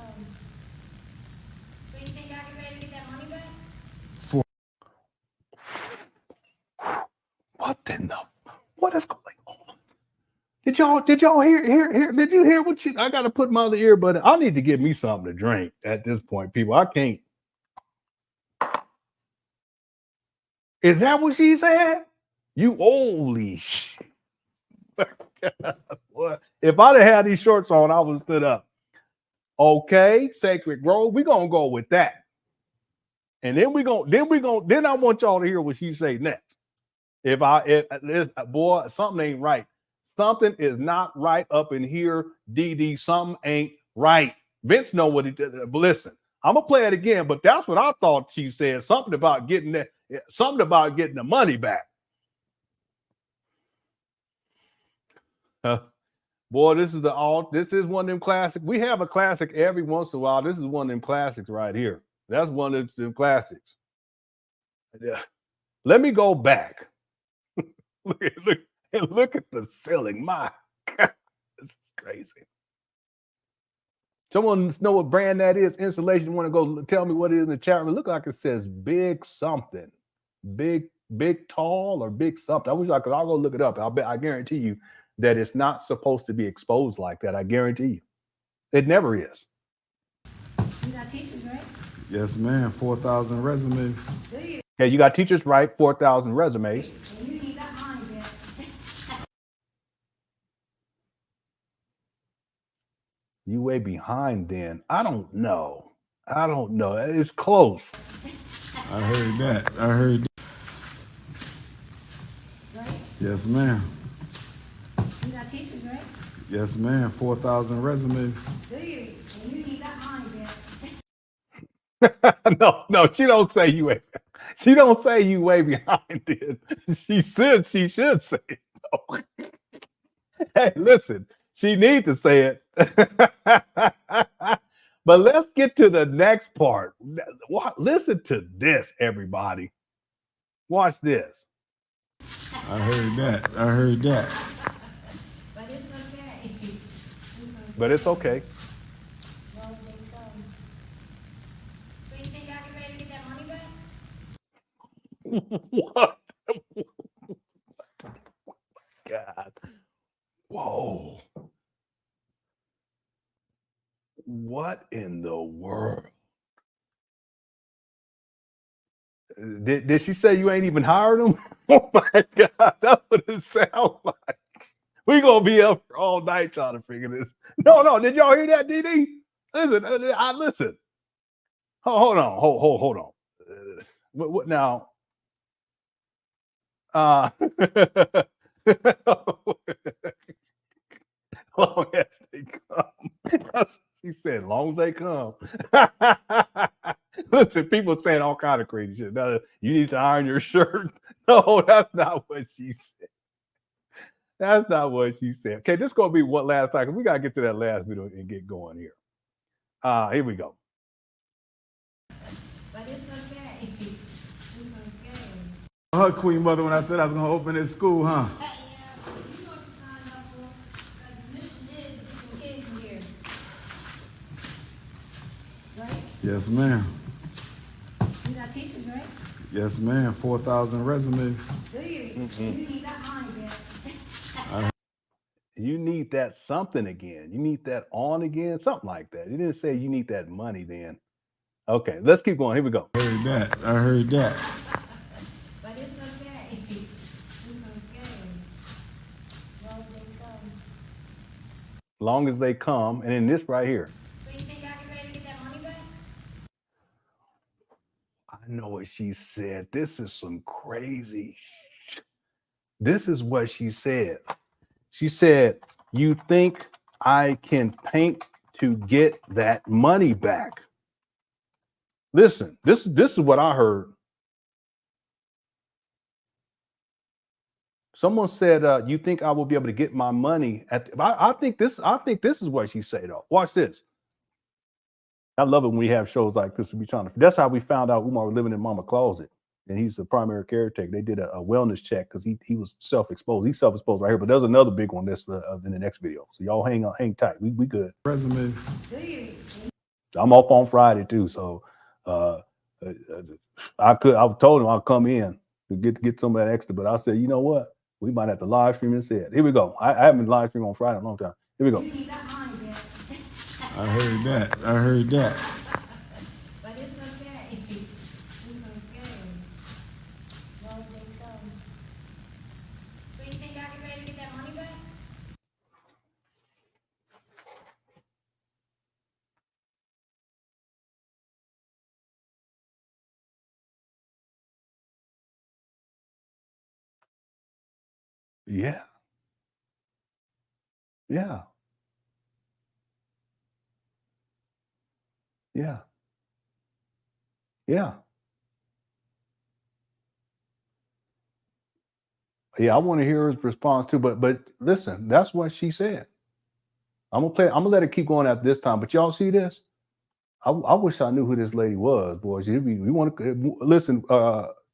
[SPEAKER 7] So you think I can ready to get that money back?
[SPEAKER 1] What is going on? Did y'all hear? Did you hear what I got to put my other earbud in? I need to get me something to drink at this point, people. I can't. Is that what she said? You holy shit. If I'd have had these shorts on, I would have stood up. Okay, Sacred Grove, we're gonna go with that. And then then I want y'all to hear what she say next. If boy, something ain't right. Something is not right up in here, DD. Something ain't right. Vince know what he did. But listen, I'm gonna play it again, but that's what I thought she said. Something about getting the money back. Boy, this is one of them classics. We have a classic every once in a while. This is one of them classics right here. That's one of them classics. Yeah. Let me go back. Look. And look at the ceiling. My God, this is crazy. Someone know what brand that is? Insulation. Want to go tell me what it is in the chat room? Look like it says big something, big tall or big something. I wish I could. I'll go look it up. I guarantee you that it's not supposed to be exposed like that. I guarantee you, it never is.
[SPEAKER 7] You got teachers, right?
[SPEAKER 4] Yes, ma'am. 4,000 resumes.
[SPEAKER 7] Do you?
[SPEAKER 1] Okay, you got teachers, right? 4,000 resumes.
[SPEAKER 7] And you need that money, yeah.
[SPEAKER 1] You way behind then. I don't know. It's close.
[SPEAKER 4] I heard that.
[SPEAKER 7] Right?
[SPEAKER 4] Yes, ma'am.
[SPEAKER 7] You got teachers, right?
[SPEAKER 4] Yes, ma'am. 4,000 resumes.
[SPEAKER 7] Do you? And you need that money, yeah.
[SPEAKER 1] No, she don't say you way. She don't say you way behind it. She should say it. No. Hey, listen, she needs to say it. But let's get to the next part. Listen to this, everybody. Watch this.
[SPEAKER 4] I heard that. I heard that.
[SPEAKER 7] But it's okay.
[SPEAKER 1] But it's okay.
[SPEAKER 7] Well, they come. So you think I can maybe get that money back?
[SPEAKER 1] What? God. Whoa. What in the world? Did she say you ain't even hired him? Oh my God, that's what it sounds like. We gonna be up here all night trying to figure this. No, did y'all hear that, DD? Listen, listen. Hold on. What now? Long as they come. She said, long as they come. Listen, people saying all kind of crazy shit. Now, you need to iron your shirt. No, that's not what she said. That's not what she said. Okay, this is going to be one last time, because we got to get to that last video and get going here. Here we go.
[SPEAKER 7] But it's okay. It's okay.
[SPEAKER 4] Her queen mother when I said I was going to open this school, huh?
[SPEAKER 7] Yeah, you know what you signed up for. The mission is to get some kids in here. Right?
[SPEAKER 4] Yes, ma'am.
[SPEAKER 7] You got teachers, right?
[SPEAKER 4] Yes, ma'am. 4,000 resumes.
[SPEAKER 7] Do you?
[SPEAKER 1] Mm-hmm.
[SPEAKER 7] You need that money, yeah.
[SPEAKER 1] You need that something again. You need that on again, something like that. You didn't say you need that money then. Okay, let's keep going. Here we go.
[SPEAKER 4] I heard that.
[SPEAKER 7] But it's okay. It's okay. Well, they come.
[SPEAKER 1] Long as they come, and in this right here.
[SPEAKER 7] So you think I can maybe get that money back?
[SPEAKER 1] I know what she said. This is some crazy. This is what she said. She said, you think I can paint to get that money back? Listen, this is what I heard. Someone said, you think I will be able to get my money at I think this is what she said though. Watch this. I love it when we have shows like this. That's how we found out Umar was living in Mama closet, and he's the primary caretaker. They did a wellness check because he was self-exposed. He's self-exposed right here, but there's another big one that's in the next video. So y'all hang tight. We good.
[SPEAKER 4] Resumes.
[SPEAKER 1] I'm off on Friday too, so I told him I'll come in to get some of that extra, but I said, you know what? We might have to live stream instead. Here we go. I haven't live streamed on Friday in a long time. Here we go.
[SPEAKER 7] You need that money, yeah.
[SPEAKER 4] I heard that.
[SPEAKER 7] But it's okay. It's okay. Well, they come. So you think I can maybe get that money back?
[SPEAKER 1] Yeah. Yeah. Yeah. Yeah. Yeah, I want to hear his response too. But listen, that's what she said. I'm gonna let it keep going at this time. But y'all see this? I wish I knew who this lady was, boys. We want to listen,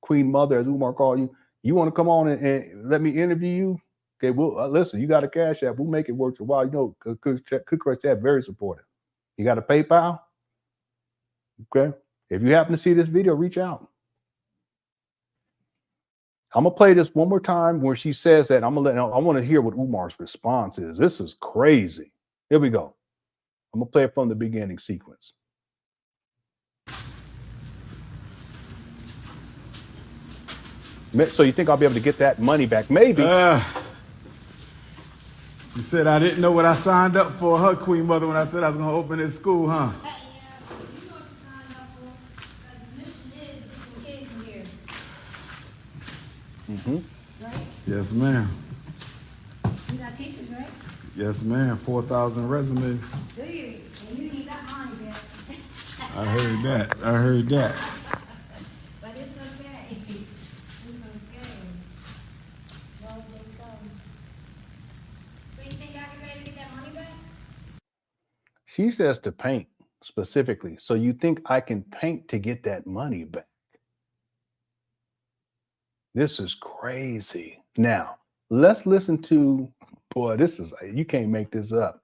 [SPEAKER 1] Queen Mother, as Umar called you. You want to come on and let me interview you? Okay, well, listen, you got a Cash App. We'll make it worth your while. You know, Cook Crush Chat, very supportive. You got a PayPal? Okay. If you happen to see this video, reach out. I'm gonna play this one more time where she says that. I want to hear what Umar's response is. This is crazy. Here we go. I'm gonna play it from the beginning sequence. So you think I'll be able to get that money back? Maybe.
[SPEAKER 3] You said I didn't know what I signed up for, huh, Queen Mother, when I said I was going to open this school, huh?
[SPEAKER 7] Yeah, you know what you signed up for. The mission is to get kids in here. Right?
[SPEAKER 3] Yes, ma'am.
[SPEAKER 7] You got teachers, right?
[SPEAKER 3] Yes, ma'am. 4,000 resumes.
[SPEAKER 7] Do you? And you need that money, Jack.
[SPEAKER 3] I heard that. I heard that.
[SPEAKER 7] But it's okay. It's okay. Well, they come. So you think I can maybe get that money back?
[SPEAKER 1] She says to paint specifically. So you think I can paint to get that money back? This is crazy. Now, let's listen to, boy, this is, you can't make this up.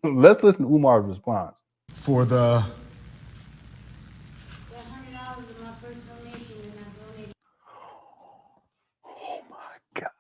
[SPEAKER 1] Let's listen to Umar's response.
[SPEAKER 3] For the...
[SPEAKER 7] Well, $100 of my first donation, and I donated.
[SPEAKER 1] Oh my God.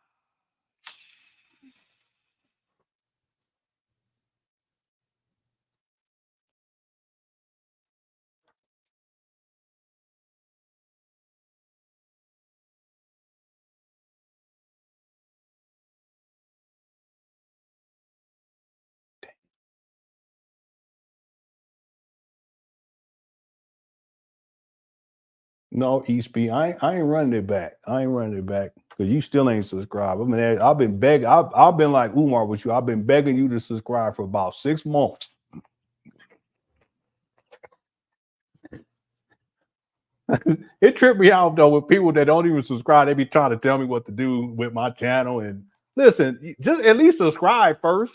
[SPEAKER 1] No, East B, I ain't running it back. I ain't running it back because you still ain't subscribed. I mean, I've been begging. I've been like Umar with you. I've been begging you to subscribe for about 6 months. It tripped me out though with people that don't even subscribe. They be trying to tell me what to do with my channel. And listen, just at least subscribe first.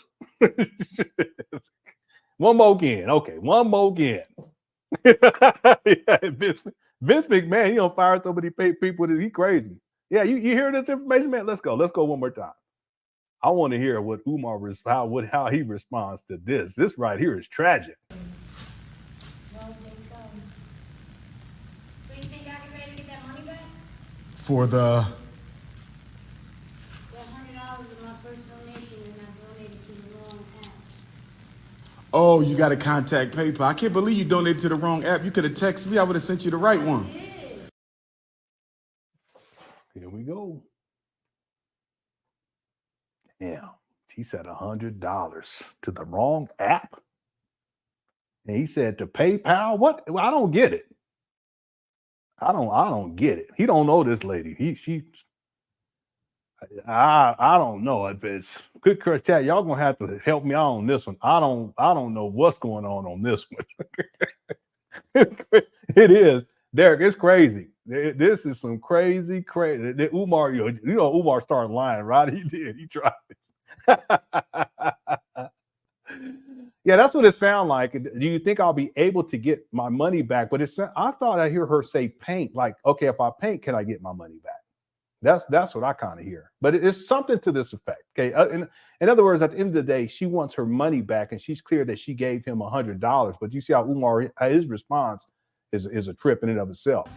[SPEAKER 1] One more again. Okay, one more again. Yeah, Vince McMahon, he don't fire so many people that he crazy. Yeah, you hear this information, man? Let's go. Let's go one more time. I want to hear what Umar how he responds to this. This right here is tragic.
[SPEAKER 7] Well, they come. So you think I can maybe get that money back?
[SPEAKER 3] For the...
[SPEAKER 7] Well, $100 of my first donation, and I donated to the wrong app.
[SPEAKER 3] Oh, you got to contact PayPal. I can't believe you donated to the wrong app. You could have texted me. I would have sent you the right one.
[SPEAKER 1] Here we go. Damn, he said $100 to the wrong app. And he said to PayPal. What? Well, I don't get it. I don't get it. He don't know this lady. I don't know if it's Good Crush Chat. Y'all gonna have to help me out on this one. I don't know what's going on this one. It is, Derek. It's crazy. This is some crazy. Umar, you know, Umar started lying, right? He did. He tried. Yeah, that's what it sounds like. Do you think I'll be able to get my money back? But I thought I hear her say paint. Like, okay, if I paint, can I get my money back? That's what I kind of hear. But it's something to this effect. Okay. In other words, at the end of the day, she wants her money back, and she's clear that she gave him $100. But you see how Umar, his response is a trip in and of itself.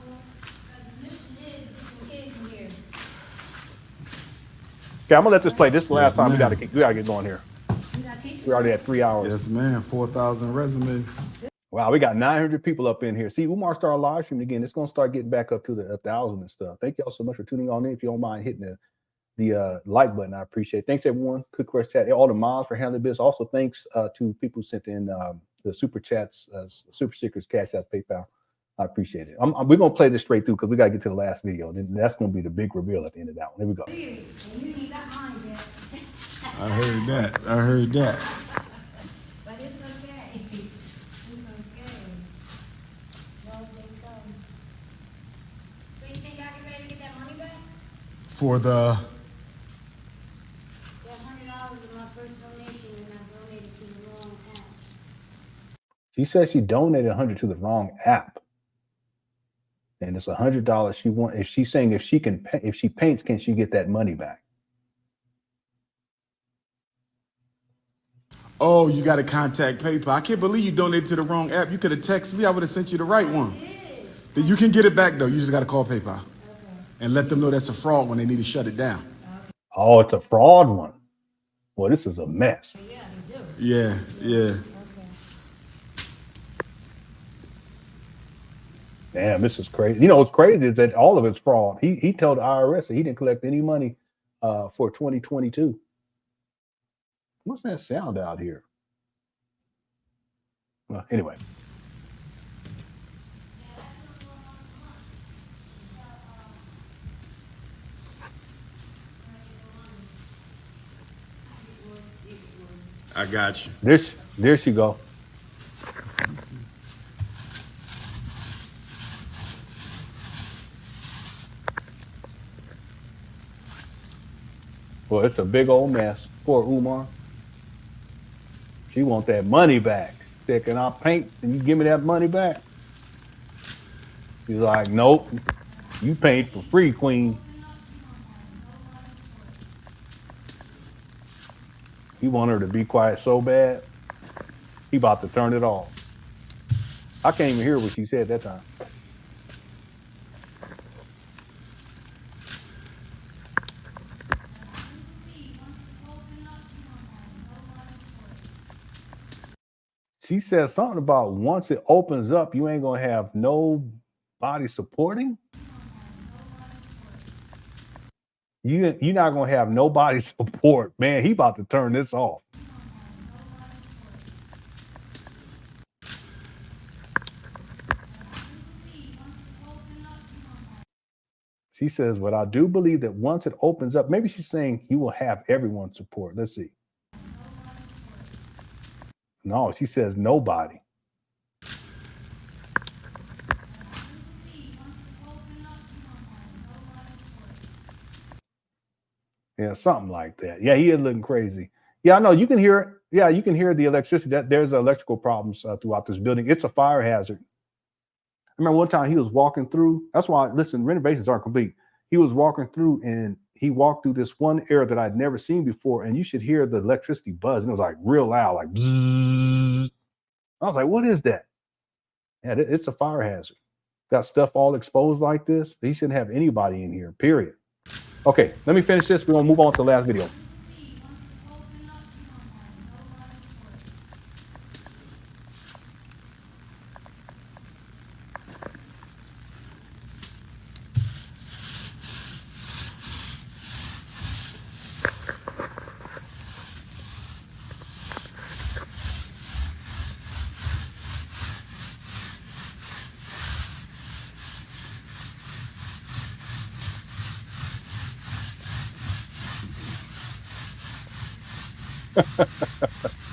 [SPEAKER 1] Okay, I'm gonna let this play. This is the last time we gotta get going here. We already at 3 hours.
[SPEAKER 3] Yes, man. 4,000 resumes.
[SPEAKER 1] Wow, we got 900 people up in here. See, Umar started live streaming again. It's gonna start getting back up to the 1,000 and stuff. Thank y'all so much for tuning on in. If you don't mind hitting the like button, I appreciate it. Thanks everyone. Good Crush Chat, all the moms for handling this. Also, thanks to people who sent in the super chats, super stickers, Cash App, PayPal. I appreciate it. We're gonna play this straight through because we gotta get to the last video. And that's gonna be the big reveal at the end of that one. Here we go.
[SPEAKER 3] I heard that. I heard that.
[SPEAKER 7] But it's okay. It's okay. Well, they come. So you think I can maybe get that money back?
[SPEAKER 3] For the...
[SPEAKER 7] Well, $100 of my first donation, and I donated to the wrong app.
[SPEAKER 1] She said she donated $100 to the wrong app. And it's $100 she wants. If she's saying if she paints, can she get that money back?
[SPEAKER 3] Oh, you got to contact PayPal. I can't believe you donated to the wrong app. You could have texted me. I would have sent you the right one. You can get it back, though. You just got to call PayPal and let them know that's a fraud when they need to shut it down.
[SPEAKER 1] Oh, it's a fraud one. Well, this is a mess.
[SPEAKER 3] Yeah, yeah.
[SPEAKER 1] Damn, this is crazy. You know what's crazy is that all of it's fraud. He told the IRS that he didn't collect any money for 2022. What's that sound out here? Well, anyway.
[SPEAKER 3] I got you.
[SPEAKER 1] There she go. Well, it's a big old mess. Poor Umar. She want that money back. Said, can I paint and you give me that money back? He's like, nope. You paint for free, queen. He want her to be quiet so bad. He about to turn it off. I can't even hear what she said that time. She said something about once it opens up, you ain't gonna have nobody supporting. You're not gonna have nobody support. Man, he about to turn this off. She says, but I do believe that once it opens up, maybe she's saying you will have everyone's support. Let's see. No, she says nobody. Yeah, something like that. Yeah, he is looking crazy. Yeah, I know. You can hear it. Yeah, you can hear the electricity. That there's electrical problems throughout this building. It's a fire hazard. I remember one time he was walking through. That's why, listen, renovations aren't complete. He was walking through and he walked through this one area that I'd never seen before, and you should hear the electricity buzz. And it was like real loud, like bzzz. I was like, what is that? Yeah, it's a fire hazard. Got stuff all exposed like this. He shouldn't have anybody in here, period. Okay, let me finish this. We're going to move on to the last video.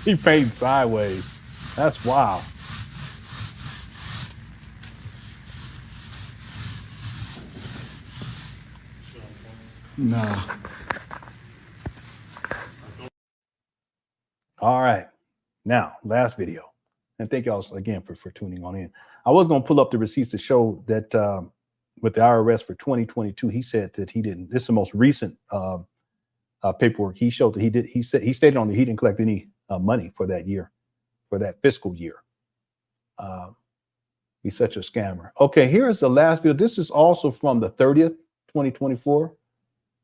[SPEAKER 1] He painted sideways. That's wild.
[SPEAKER 3] Nah.
[SPEAKER 1] All right. Now, last video. And thank y'all again for tuning on in. I was going to pull up the receipts to show that with the IRS for 2022, he said that he didn't. This is the most recent paperwork. He showed that he did. He stated on there he didn't collect any money for that year, for that fiscal year. He's such a scammer. Okay, here's the last video. This is also from the 30th, 2024.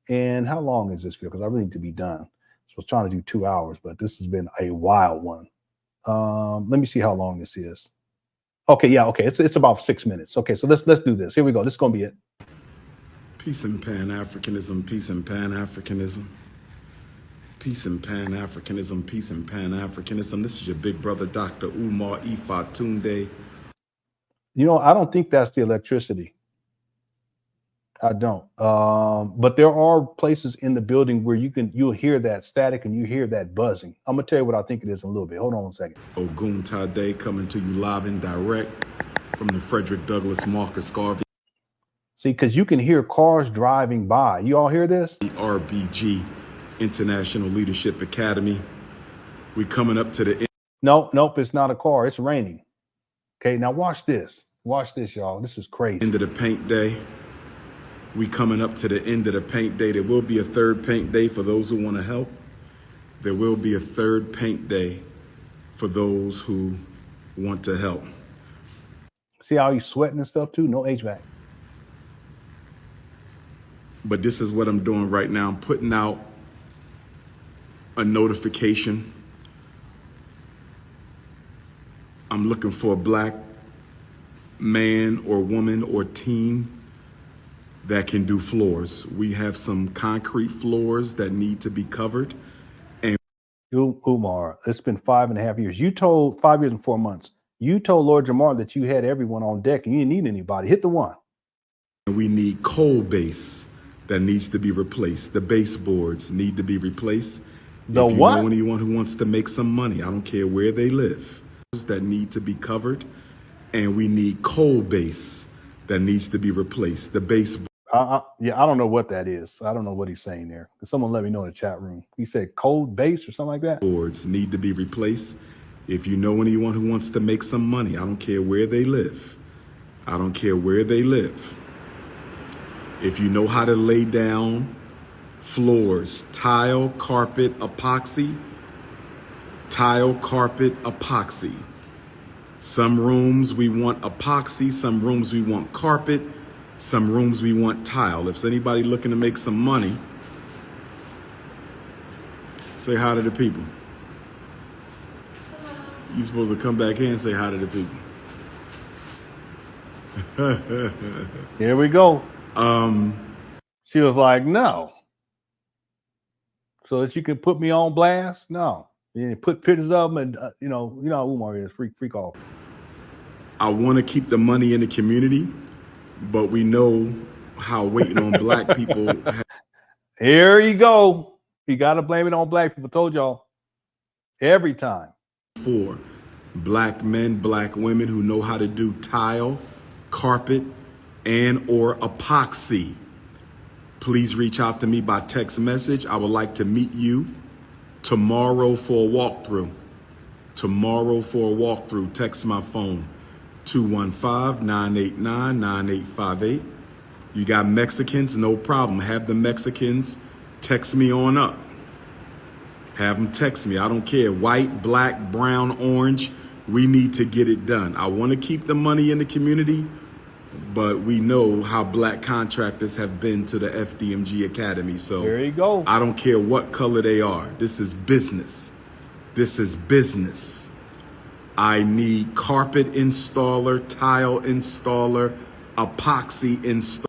[SPEAKER 1] And how long is this video? Because I really need to be done. So I was trying to do 2 hours, but this has been a wild one. Let me see how long this is. Okay, yeah, okay. It's about 6 minutes. Okay, so let's do this. Here we go. This is gonna be it.
[SPEAKER 3] Peace and Pan Africanism, peace and Pan Africanism. Peace and Pan Africanism, peace and Pan Africanism. This is your big brother, Dr. Umar Tunde.
[SPEAKER 1] You know, I don't think that's the electricity. I don't. But there are places in the building where you'll hear that static and you hear that buzzing. I'm gonna tell you what I think it is in a little bit. Hold on 1 second.
[SPEAKER 3] Ogun Tade coming to you live and direct from the Frederick Douglass Marcus Garvey.
[SPEAKER 1] See, because you can hear cars driving by. You all hear this?
[SPEAKER 3] The RBG International Leadership Academy. We coming up to the
[SPEAKER 1] Nope, it's not a car. It's raining. Okay, now watch this. Watch this, y'all. This is crazy.
[SPEAKER 3] end of the paint day. We coming up to the end of the paint day. There will be a third paint day for those who want to help. There will be a third paint day for those who want to help.
[SPEAKER 1] See how he's sweating and stuff too? No HVAC.
[SPEAKER 3] But this is what I'm doing right now. I'm putting out a notification. I'm looking for a black man or woman or team that can do floors. We have some concrete floors that need to be covered. And
[SPEAKER 1] Umar, it's been 5.5 years. You told 5 years and 4 months. You told Lord Jamar that you had everyone on deck and you didn't need anybody. Hit the one.
[SPEAKER 3] we need coal base that needs to be replaced. The baseboards need to be replaced.
[SPEAKER 1] The
[SPEAKER 3] if you
[SPEAKER 1] what?
[SPEAKER 3] know anyone who wants to make some money, I don't care where they live, that need to be covered. And we need coal base that needs to be replaced. The baseboard.
[SPEAKER 1] Yeah, I don't know what that is. I don't know what he's saying there. Someone let me know in the chat room. He said cold base or something like that.
[SPEAKER 3] Boards need to be replaced. If you know anyone who wants to make some money, I don't care where they live. I don't care where they live. If you know how to lay down floors, tile, carpet, epoxy, tile, carpet, epoxy. Some rooms we want epoxy, some rooms we want carpet, some rooms we want tile. If there's anybody looking to make some money, say hi to the people. You're supposed to come back here and say hi to the people.
[SPEAKER 1] Here we go. She was like, no. So that you can put me on blast? No. You put pictures of them and, you know how Umar is, freak off.
[SPEAKER 3] I want to keep the money in the community, but we know how waiting on black people.
[SPEAKER 1] Here you go. You got to blame it on black people. Told y'all every time.
[SPEAKER 3] For black men, black women who know how to do tile, carpet, and or epoxy. Please reach out to me by text message. I would like to meet you tomorrow for a walkthrough. Tomorrow for a walkthrough. Text my phone, 215-989-9858. You got Mexicans? No problem. Have the Mexicans text me on up. Have them text me. I don't care. White, black, brown, orange. We need to get it done. I want to keep the money in the community, but we know how black contractors have been to the FDMG Academy. So
[SPEAKER 1] there you go.
[SPEAKER 3] I don't care what color they are. This is business. This is business. I need carpet installer, tile installer, epoxy installer.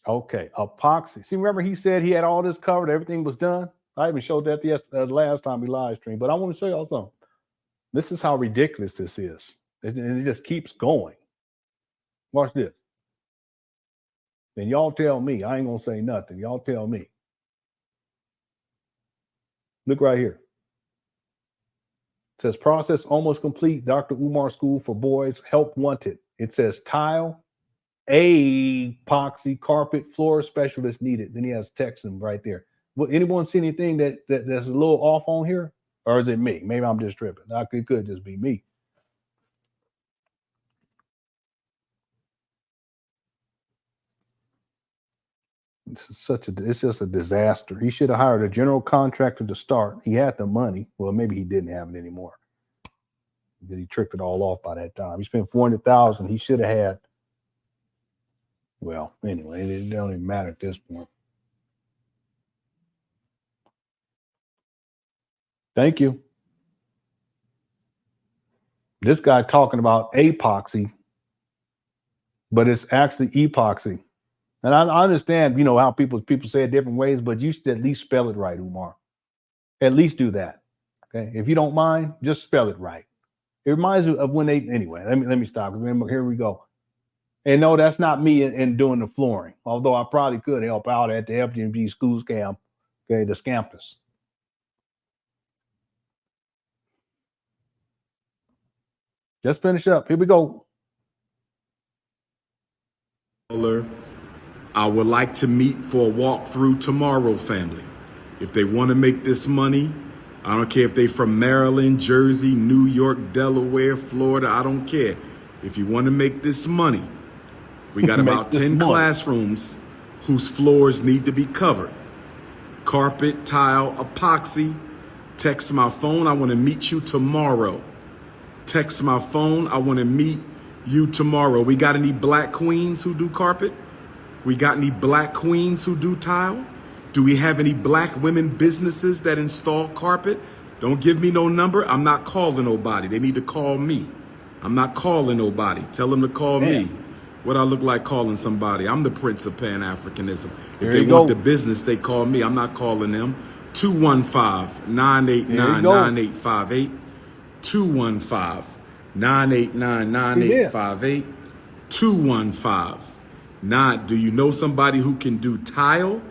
[SPEAKER 1] Okay, epoxy. See, remember he said he had all this covered, everything was done. I even showed that the last time we live streamed, but I want to show y'all something. This is how ridiculous this is. And it just keeps going. Watch this. And y'all tell me. I ain't going to say nothing. Y'all tell me. Look right here. It says process almost complete. Dr. Umar School for Boys. Help wanted. It says tile, epoxy, carpet, floor specialist needed. Then he has text him right there. Well, anyone see anything that's a little off on here? Or is it me? Maybe I'm just tripping. It could just be me. It's just a disaster. He should have hired a general contractor to start. He had the money. Well, maybe he didn't have it anymore. But he tricked it all off by that time. He spent $400,000. He should have had. Well, anyway, it don't even matter at this point. Thank you. This guy talking about epoxy, but it's actually epoxy. And I understand, how people say it different ways, but you should at least spell it right, Umar. At least do that. Okay. If you don't mind, just spell it right. It reminds me of when anyway, let me stop. Here we go. And no, that's not me in doing the flooring, although I probably could help out at the FDMG school scam, okay, the campus. Just finish up. Here we go.
[SPEAKER 3] I would like to meet for a walkthrough tomorrow, family. If they want to make this money, I don't care if they from Maryland, Jersey, New York, Delaware, Florida, I don't care. If you want to make this money, we got about 10 classrooms whose floors need to be covered. Carpet, tile, epoxy, Text my phone. I want to meet you tomorrow. Text my phone. I want to meet you tomorrow. We got any black queens who do carpet? We got any black queens who do tile? Do we have any black women businesses that install carpet? Don't give me no number. I'm not calling nobody. They need to call me. I'm not calling nobody. Tell them to call me. What I look like calling somebody? I'm the Prince of Pan Africanism. If they want the business, they call me. I'm not calling them. 215-989-9858. 215-989-9858. 215-9. Do you know somebody who can do tile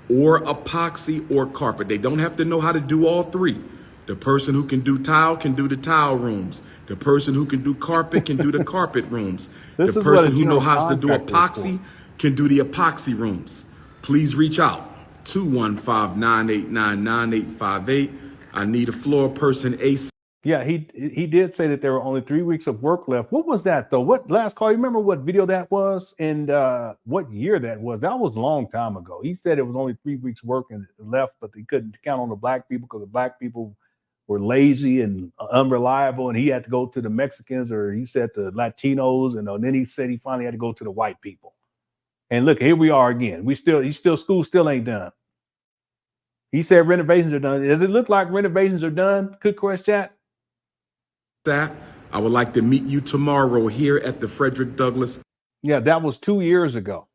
[SPEAKER 3] or epoxy or carpet? They don't have to know how to do all three. The person who can do tile can do the tile rooms. The person who can do carpet can do the carpet rooms. The person who knows how to do epoxy can do the epoxy rooms. Please reach out. 215-989-9858. I need a floor person ASAP.
[SPEAKER 1] Yeah, he did say that there were only 3 weeks of work left. What was that though? What last call? You remember what video that was and what year that was? That was a long time ago. He said it was only 3 weeks work and left, but they couldn't count on the black people because the black people were lazy and unreliable, and he had to go to the Mexicans, or he said the Latinos, and then he said he finally had to go to the white people. And look, here we are again. School still ain't done. He said renovations are done. Does it look like renovations are done? Good question, chat.
[SPEAKER 3] I would like to meet you tomorrow here at the Frederick Douglass.
[SPEAKER 1] Yeah, that was 2 years ago.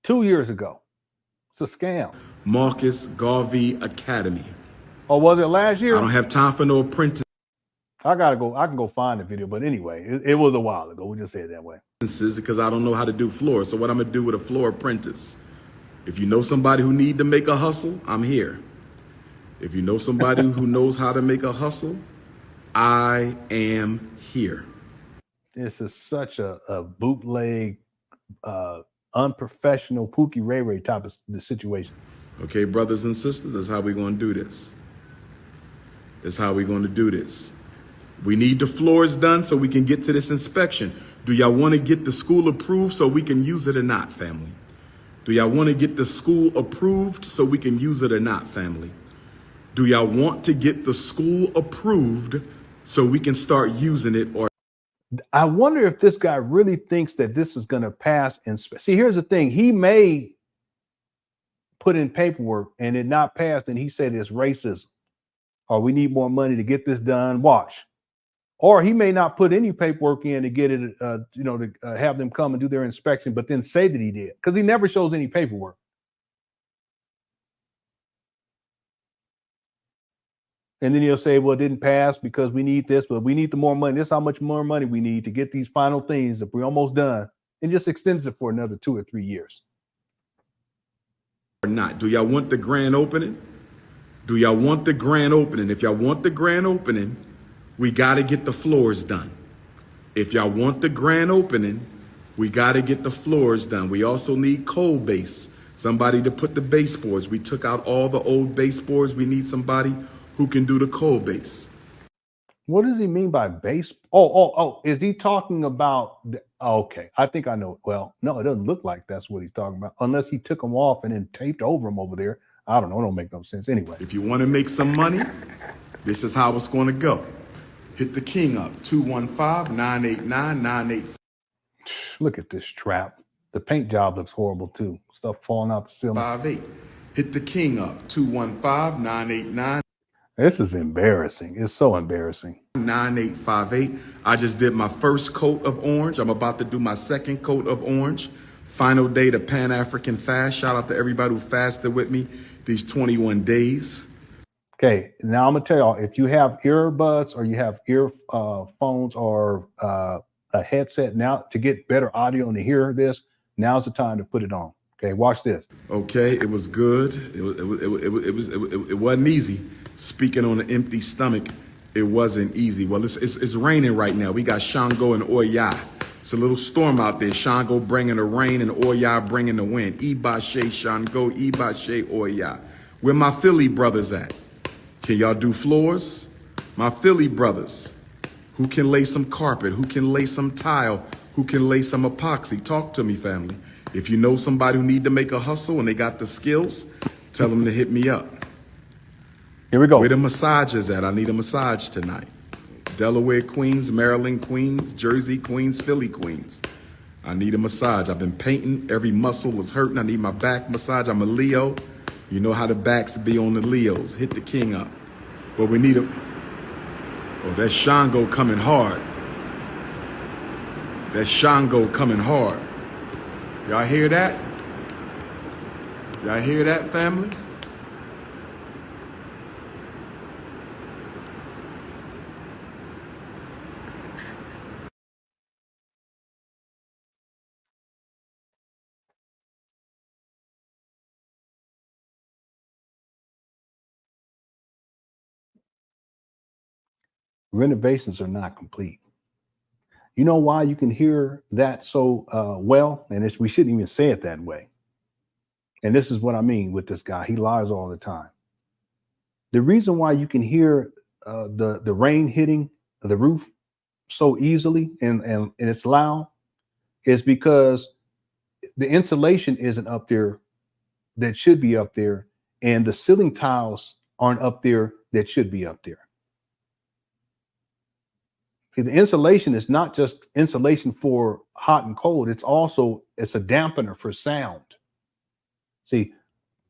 [SPEAKER 1] 2 years ago. It's a scam.
[SPEAKER 3] Marcus Garvey Academy.
[SPEAKER 1] Or was it last year?
[SPEAKER 3] I don't have time for no apprentices
[SPEAKER 1] I can go find the video, but anyway, it was a while ago. We just say it that way.
[SPEAKER 3] because I don't know how to do floors. So what I'm gonna do with a floor apprentice? If you know somebody who need to make a hustle, I'm here. If you know somebody who knows how to make a hustle, I am here.
[SPEAKER 1] This is such a bootleg, unprofessional Pookie Ray Ray type of the situation.
[SPEAKER 3] Okay, brothers and sisters, that's how we're going to do this. That's how we're going to do this. We need the floors done so we can get to this inspection. Do y'all want to get the school approved so we can use it or not, family? Do y'all want to get the school approved so we can use it or not, family? Do y'all want to get the school approved so we can start using it or?
[SPEAKER 1] I wonder if this guy really thinks that this is going to pass. And see, here's the thing. He may put in paperwork and it not pass, and he said it's racism, or we need more money to get this done. Watch. Or he may not put any paperwork in to get it, to have them come and do their inspection, but then say that he did, because he never shows any paperwork. And then he'll say, well, it didn't pass because we need this, but we need the more money. This is how much more money we need to get these final things that we're almost done, and just extends it for another 2 or 3 years.
[SPEAKER 3] Or not. Do y'all want the grand opening? Do y'all want the grand opening? If y'all want the grand opening, we got to get the floors done. If y'all want the grand opening, we got to get the floors done. We also need cold base, somebody to put the baseboards. We took out all the old baseboards. We need somebody who can do the cold base.
[SPEAKER 1] What does he mean by base? Oh, is he talking about, okay, I think I know. Well, no, it doesn't look like that's what he's talking about, unless he took them off and then taped over them over there. I don't know, it don't make no sense anyway.
[SPEAKER 3] If you want to make some money, this is how it's going to go. Hit the king up, 215-989-98.
[SPEAKER 1] Look at this trap. The paint job looks horrible too. Stuff falling out the ceiling.
[SPEAKER 3] 58. Hit the king up, 215-989.
[SPEAKER 1] This is embarrassing. It's so embarrassing.
[SPEAKER 3] 9858. I just did my first coat of orange. I'm about to do my second coat of orange. Final day to Pan African fast. Shout out to everybody who fasted with me these 21 days.
[SPEAKER 1] Okay, now I'm gonna tell y'all, if you have earbuds or you have earphones or a headset, now to get better audio and to hear this, now's the time to put it on. Okay, watch this.
[SPEAKER 3] Okay, it was good. It wasn't easy. Speaking on an empty stomach, it wasn't easy. Well, it's raining right now. We got Shango and Oya. It's a little storm out there. Shango bringing the rain and Oya bringing the wind. Ibashe Shango, Ibashe Oya. Where my Philly brothers at? Can y'all do floors? My Philly brothers, who can lay some carpet, who can lay some tile, who can lay some epoxy? Talk to me, family. If you know somebody who need to make a hustle and they got the skills, tell them to hit me up.
[SPEAKER 1] Here we go.
[SPEAKER 3] Where the massages at? I need a massage tonight. Delaware Queens, Maryland Queens, Jersey Queens, Philly Queens. I need a massage. I've been painting. Every muscle is hurting. I need my back massage. I'm a Leo. You know how the backs be on the Leos. Hit the king up. But we need a... Oh, that's Shango coming hard. That's Shango coming hard. Y'all hear that? Y'all hear that, family?
[SPEAKER 1] Renovations are not complete. You know why you can hear that so well? And we shouldn't even say it that way. And this is what I mean with this guy. He lies all the time. The reason why you can hear the rain hitting the roof so easily and it's loud is because the insulation isn't up there that should be up there, and the ceiling tiles aren't up there that should be up there. The insulation is not just insulation for hot and cold. It's a dampener for sound. See,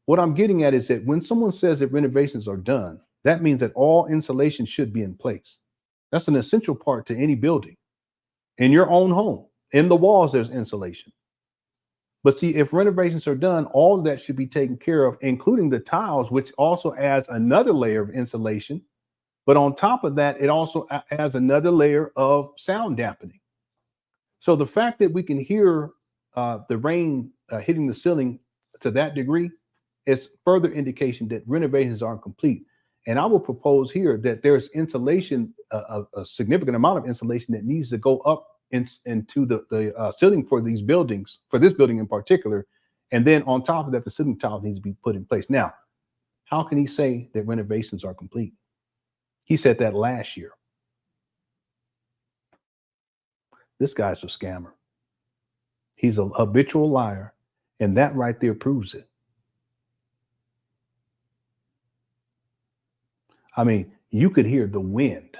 [SPEAKER 1] what I'm getting at is that when someone says that renovations are done, that means that all insulation should be in place. That's an essential part to any building. In your own home, in the walls, there's insulation. But see, if renovations are done, all of that should be taken care of, including the tiles, which also adds another layer of insulation. But on top of that, it also adds another layer of sound dampening. So the fact that we can hear the rain hitting the ceiling to that degree is further indication that renovations aren't complete. And I will propose here that there's insulation, a significant amount of insulation that needs to go up into the ceiling for these buildings, for this building in particular. And then on top of that, the ceiling tile needs to be put in place. Now, how can he say that renovations are complete? He said that last year. This guy's a scammer. He's a habitual liar, and that right there proves it. I mean, you could hear the wind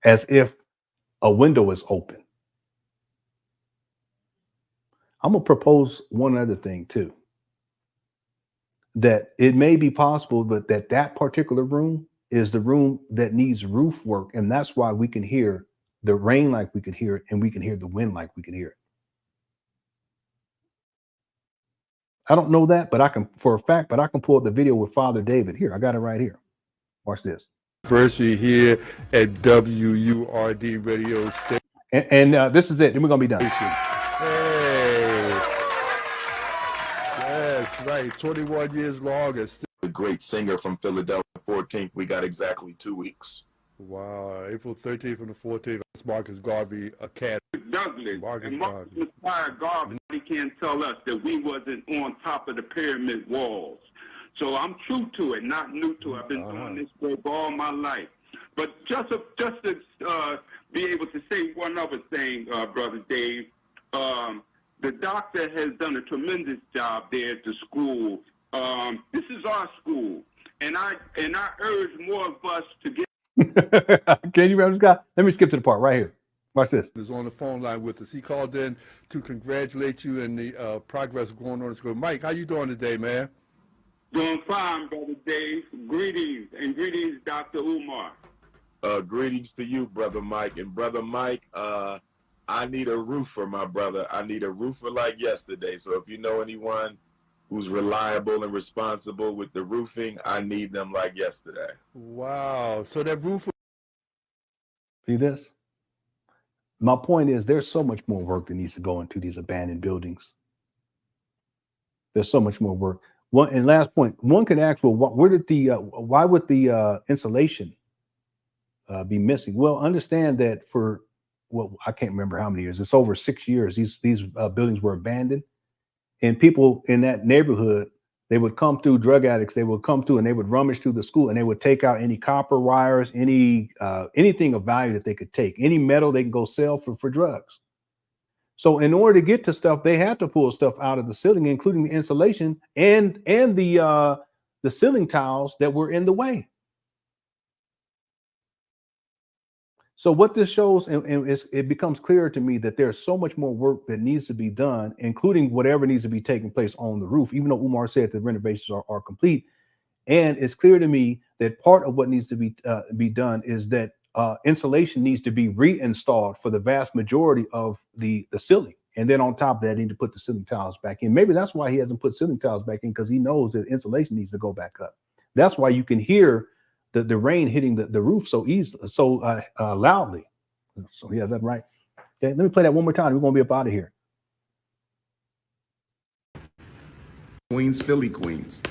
[SPEAKER 1] as if a window is open. I'm going to propose one other thing too. That it may be possible, but that particular room is the room that needs roof work. And that's why we can hear the rain like we could hear it, and we can hear the wind like we can hear it. I don't know that, but I can, for a fact, but I can pull up the video with Father David. Here, I got it right here. Watch this.
[SPEAKER 8] University here at WURD radio station.
[SPEAKER 1] And this is it. Then we're going to be done.
[SPEAKER 8] Hey. That's right. 21 years long. And still.
[SPEAKER 9] A great singer from Philadelphia. 14th, we got exactly 2 weeks.
[SPEAKER 8] Wow. April 13th and the 14th. It's Marcus Garvey Academy.
[SPEAKER 10] Douglas
[SPEAKER 8] Marcus
[SPEAKER 10] and Marcus Messiah Garvey can't tell us that we wasn't on top of the pyramid walls. So I'm true to it, not new to it. I've been doing this work all my life. But just to be able to say one other thing, Brother Dave, the doctor has done a tremendous job there at the school. This is our school, and I urge more of us to get.
[SPEAKER 1] Can you remember this guy? Let me skip to the part right here. Watch this.
[SPEAKER 8] Is on the phone line with us. He called in to congratulate you and the progress going on in school. Mike, how you doing today, man?
[SPEAKER 10] Doing fine, Brother Dave. Greetings, and greetings, Dr. Umar.
[SPEAKER 9] Greetings to you, Brother Mike. And Brother Mike, I need a roofer, my brother. I need a roofer like yesterday. So if you know anyone who's reliable and responsible with the roofing, I need them like yesterday.
[SPEAKER 8] Wow. So that roofer.
[SPEAKER 1] See this? My point is there's so much more work that needs to go into these abandoned buildings. There's so much more work. One and last point, one can ask, well, why would the insulation be missing? Well, understand that for, well, I can't remember how many years. It's over 6 years. These buildings were abandoned, and people in that neighborhood, they would come through, drug addicts, they would come through and they would rummage through the school and they would take out any copper wires, anything of value that they could take, any metal they can go sell for drugs. So in order to get to stuff, they had to pull stuff out of the ceiling, including the insulation and the the ceiling tiles that were in the way. So what this shows, and it becomes clear to me that there's so much more work that needs to be done, including whatever needs to be taking place on the roof, even though Umar said the renovations are complete. And it's clear to me that part of what needs to be done is that insulation needs to be reinstalled for the vast majority of the ceiling. And then on top of that, they need to put the ceiling tiles back in. Maybe that's why he hasn't put ceiling tiles back in, because he knows that insulation needs to go back up. That's why you can hear the rain hitting the roof so easily, so loudly. So yeah, is that right? Okay, let me play that one more time. We're gonna be up out of here.
[SPEAKER 3] Queens, Philly Queens.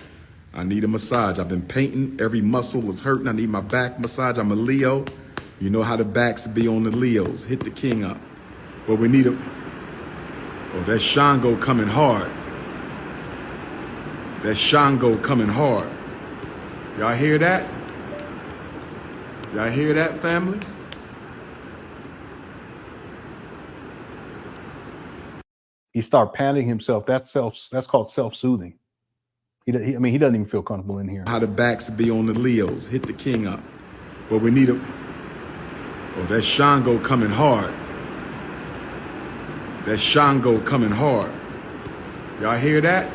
[SPEAKER 3] I need a massage. I've been painting. Every muscle is hurting. I need my back massage. I'm a Leo. You know how the backs be on the Leos. Hit the king up. But we need a... Oh, that's Shango coming hard. That's Shango coming hard. Y'all hear that? Y'all hear that, family?
[SPEAKER 1] He started panting himself. That's called self-soothing. I mean, he doesn't even feel comfortable in here.
[SPEAKER 3] How the backs be on the Leos. Hit the king up. But we need a... Oh, that's Shango coming hard. That's Shango coming hard. Y'all hear that?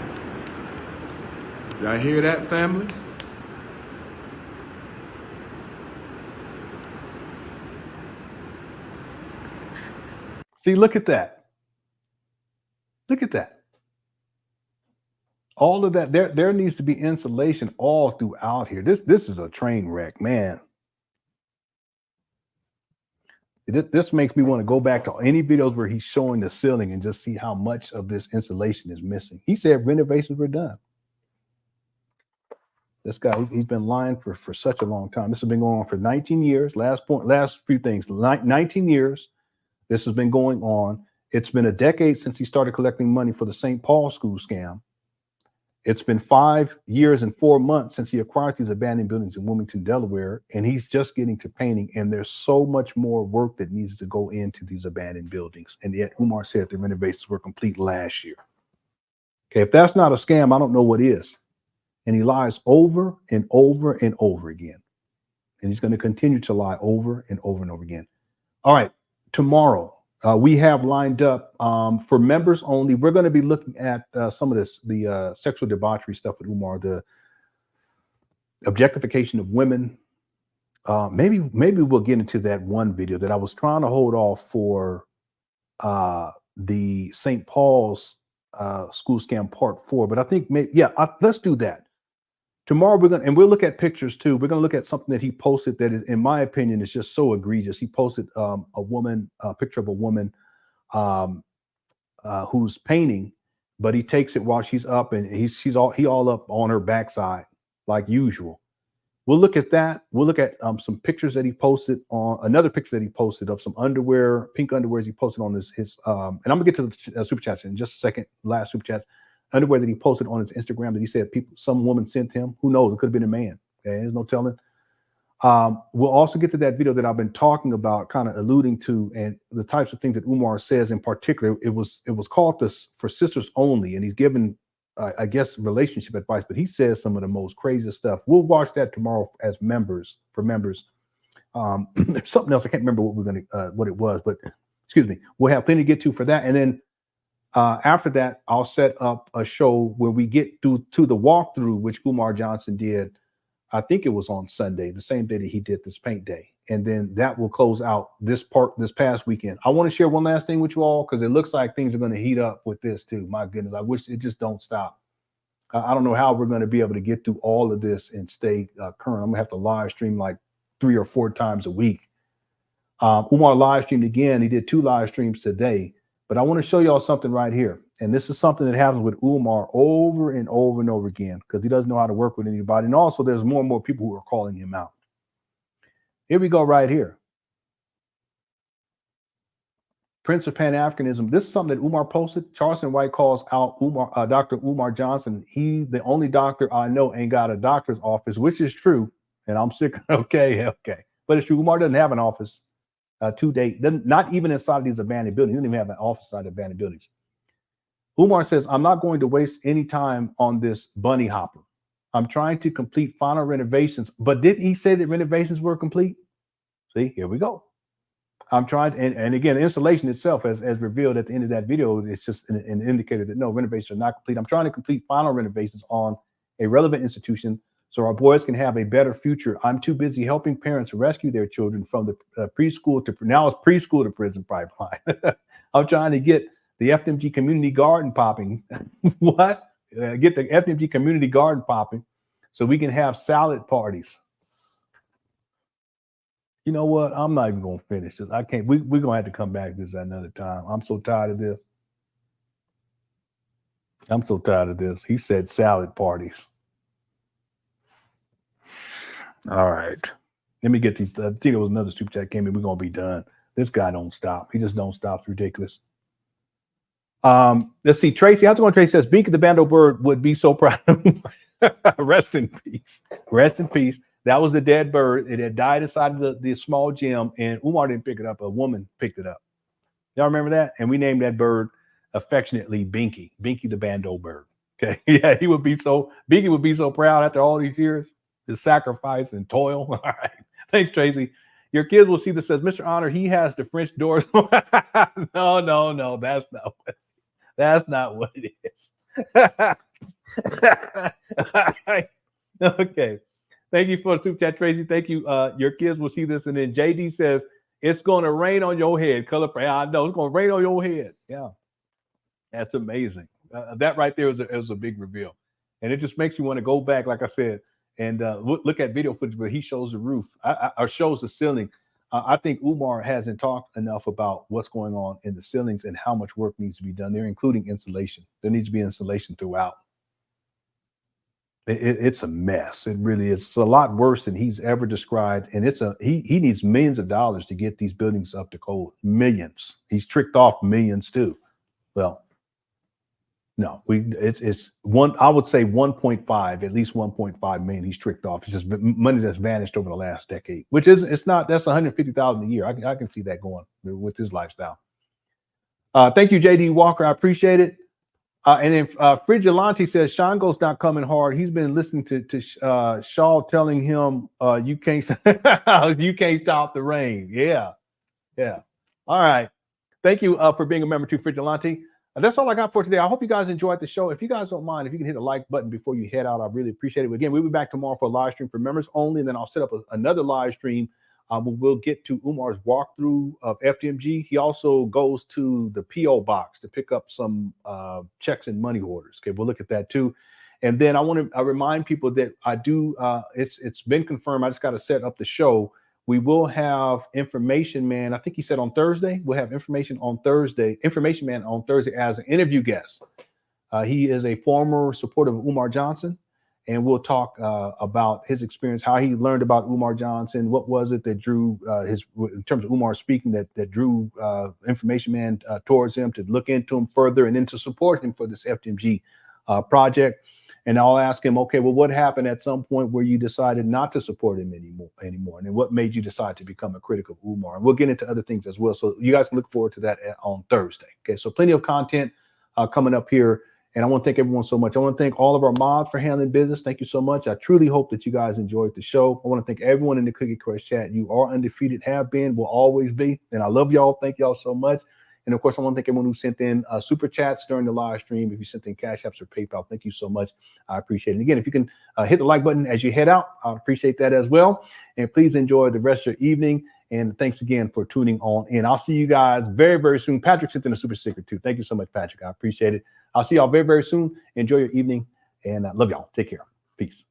[SPEAKER 3] Y'all hear that, family?
[SPEAKER 1] See, look at that. Look at that. All of that. There needs to be insulation all throughout here. This is a train wreck, man. This makes me want to go back to any videos where he's showing the ceiling and just see how much of this insulation is missing. He said renovations were done. This guy, he's been lying for such a long time. This has been going on for 19 years. Last few things, 19 years. This has been going on. It's been a decade since he started collecting money for the St. Paul school scam. It's been 5 years and 4 months since he acquired these abandoned buildings in Wilmington, Delaware, and he's just getting to painting. And there's so much more work that needs to go into these abandoned buildings. And yet Umar said the renovations were complete last year. Okay, if that's not a scam, I don't know what is. And he lies over and over and over again. And he's going to continue to lie over and over and over again. All right, tomorrow, we have lined up for members only. We're going to be looking at some of the sexual debauchery stuff with Umar, the objectification of women. Maybe we'll get into that one video that I was trying to hold off for the St. Paul's school scam part 4. But I think let's do that. Tomorrow we'll look at pictures too. We're going to look at something that he posted that is, in my opinion, is just so egregious. He posted a picture of a woman who's painting, but he takes it while she's up, and he all up on her backside like usual. We'll look at that. We'll look at some pictures that he posted on another picture that he posted of some underwear, pink underwears he posted on his and I'm gonna get to the super chats in just a second. Last super chats. Underwear that he posted on his Instagram that he said some woman sent him. Who knows? It could have been a man. Okay, there's no telling. We'll also get to that video that I've been talking about, kind of alluding to, and the types of things that Umar says in particular. It was called this for sisters only, and he's given, I guess, relationship advice, but he says some of the most craziest stuff. We'll watch that tomorrow as members. For members, there's something else I can't remember what it was, but excuse me. We'll have plenty to get to for that, and then. After that, I'll set up a show where we get to the walkthrough, which Umar Johnson did. I think it was on Sunday, the same day that he did this paint day. And then that will close out this past weekend. I want to share one last thing with you all, because it looks like things are going to heat up with this too. My goodness, I wish it just don't stop. I don't know how we're going to be able to get through all of this and stay current. I'm going to have to live stream like 3 or 4 times a week. Umar live streamed again. He did 2 live streams today. But I want to show y'all something right here. And this is something that happens with Umar over and over and over again, because he doesn't know how to work with anybody. And also there's more and more people who are calling him out. Here we go right here. Prince of Pan Africanism. This is something that Umar posted. Charleston White calls out Dr. Umar Johnson. He, the only doctor I know, ain't got a doctor's office, which is true. And I'm sick. Okay. But it's true. Umar doesn't have an office. To date, not even inside these abandoned buildings. He didn't even have an office inside abandoned buildings. Umar says, I'm not going to waste any time on this bunny hopper. I'm trying to complete final renovations. But didn't he say that renovations were complete? See, here we go. I'm trying, and again, installation itself, as revealed at the end of that video, it's just an indicator that no, renovations are not complete. I'm trying to complete final renovations on a relevant institution so our boys can have a better future. I'm too busy helping parents rescue their children from the preschool to now it's preschool to prison pipeline. I'm trying to get the FDMG community garden popping. What? Get the FDMG community garden popping so we can have salad parties. You know what? I'm not even going to finish this. I can't. We're going to have to come back to this another time. I'm so tired of this. I'm so tired of this. He said salad parties. All right. Let me get these. I think there was another super chat came in. We're going to be done. This guy don't stop. He just don't stop. It's ridiculous. Let's see. Tracy, how's it going? Tracy says, Binky the Bando bird would be so proud of me. Rest in peace. Rest in peace. That was a dead bird. It had died inside of the small gym, and Umar didn't pick it up. A woman picked it up. Y'all remember that? And we named that bird affectionately Binky. Binky the Bando bird. Okay. Yeah, Binky would be so proud after all these years, his sacrifice and toil. All right. Thanks, Tracy. Your kids will see this says, Mr. Honor, he has the French doors. No, that's not what it is. Okay. Thank you for the super chat, Tracy. Thank you. Your kids will see this. And then JD says, it's going to rain on your head. Color, I know it's going to rain on your head. Yeah. That's amazing. That right there was a big reveal. And it just makes you want to go back, like I said, and look at video footage where he shows the roof or shows the ceiling. I think Umar hasn't talked enough about what's going on in the ceilings and how much work needs to be done there, including insulation. There needs to be insulation throughout. It's a mess. It really is. It's a lot worse than he's ever described. And he needs millions of dollars to get these buildings up to code. Millions. He's tricked off millions too. Well, no, it's one, I would say 1.5, at least 1.5 million he's tricked off. It's just money that's vanished over the last decade, which is, it's not, that's 150,000 a year. I can see that going with his lifestyle. Thank you, JD Walker. I appreciate it. And then Frigilante says, Shango's not coming hard. He's been listening to Shaw telling him, you can't stop the rain. Yeah. All right. Thank you for being a member to Frigilante. That's all I got for today. I hope you guys enjoyed the show. If you guys don't mind, if you can hit the like button before you head out, I really appreciate it. Again, we'll be back tomorrow for a live stream for members only, and then I'll set up another live stream. We'll get to Umar's walkthrough of FDMG. He also goes to the P.O. box to pick up some checks and money orders. Okay, we'll look at that too. And then I want to remind people that I do, it's been confirmed. I just got to set up the show. We will have Information Man. I think he said on Thursday. We'll have Information Man on Thursday as an interview guest. He is a former supporter of Umar Johnson, and we'll talk about his experience, how he learned about Umar Johnson, what was it that drew in terms of Umar speaking, that drew Information Man towards him to look into him further and then to support him for this FDMG project. And I'll ask him, okay, well, what happened at some point where you decided not to support him anymore? And then what made you decide to become a critic of Umar? And we'll get into other things as well. So you guys can look forward to that on Thursday. Okay, so plenty of content coming up here. And I want to thank everyone so much. I want to thank all of our mods for handling business. Thank you so much. I truly hope that you guys enjoyed the show. I want to thank everyone in the Cookie Crush chat. You are undefeated, have been, will always be. And I love y'all. Thank y'all so much. And of course, I want to thank everyone who sent in super chats during the live stream. If you sent in Cash Apps or PayPal, thank you so much. I appreciate it. And again, if you can hit the like button as you head out, I appreciate that as well. And please enjoy the rest of your evening. And thanks again for tuning on in. I'll see you guys very, very soon. Patrick sent in a super secret too. Thank you so much, Patrick. I appreciate it. I'll see y'all very, very soon. Enjoy your evening. And I love y'all. Take care. Peace.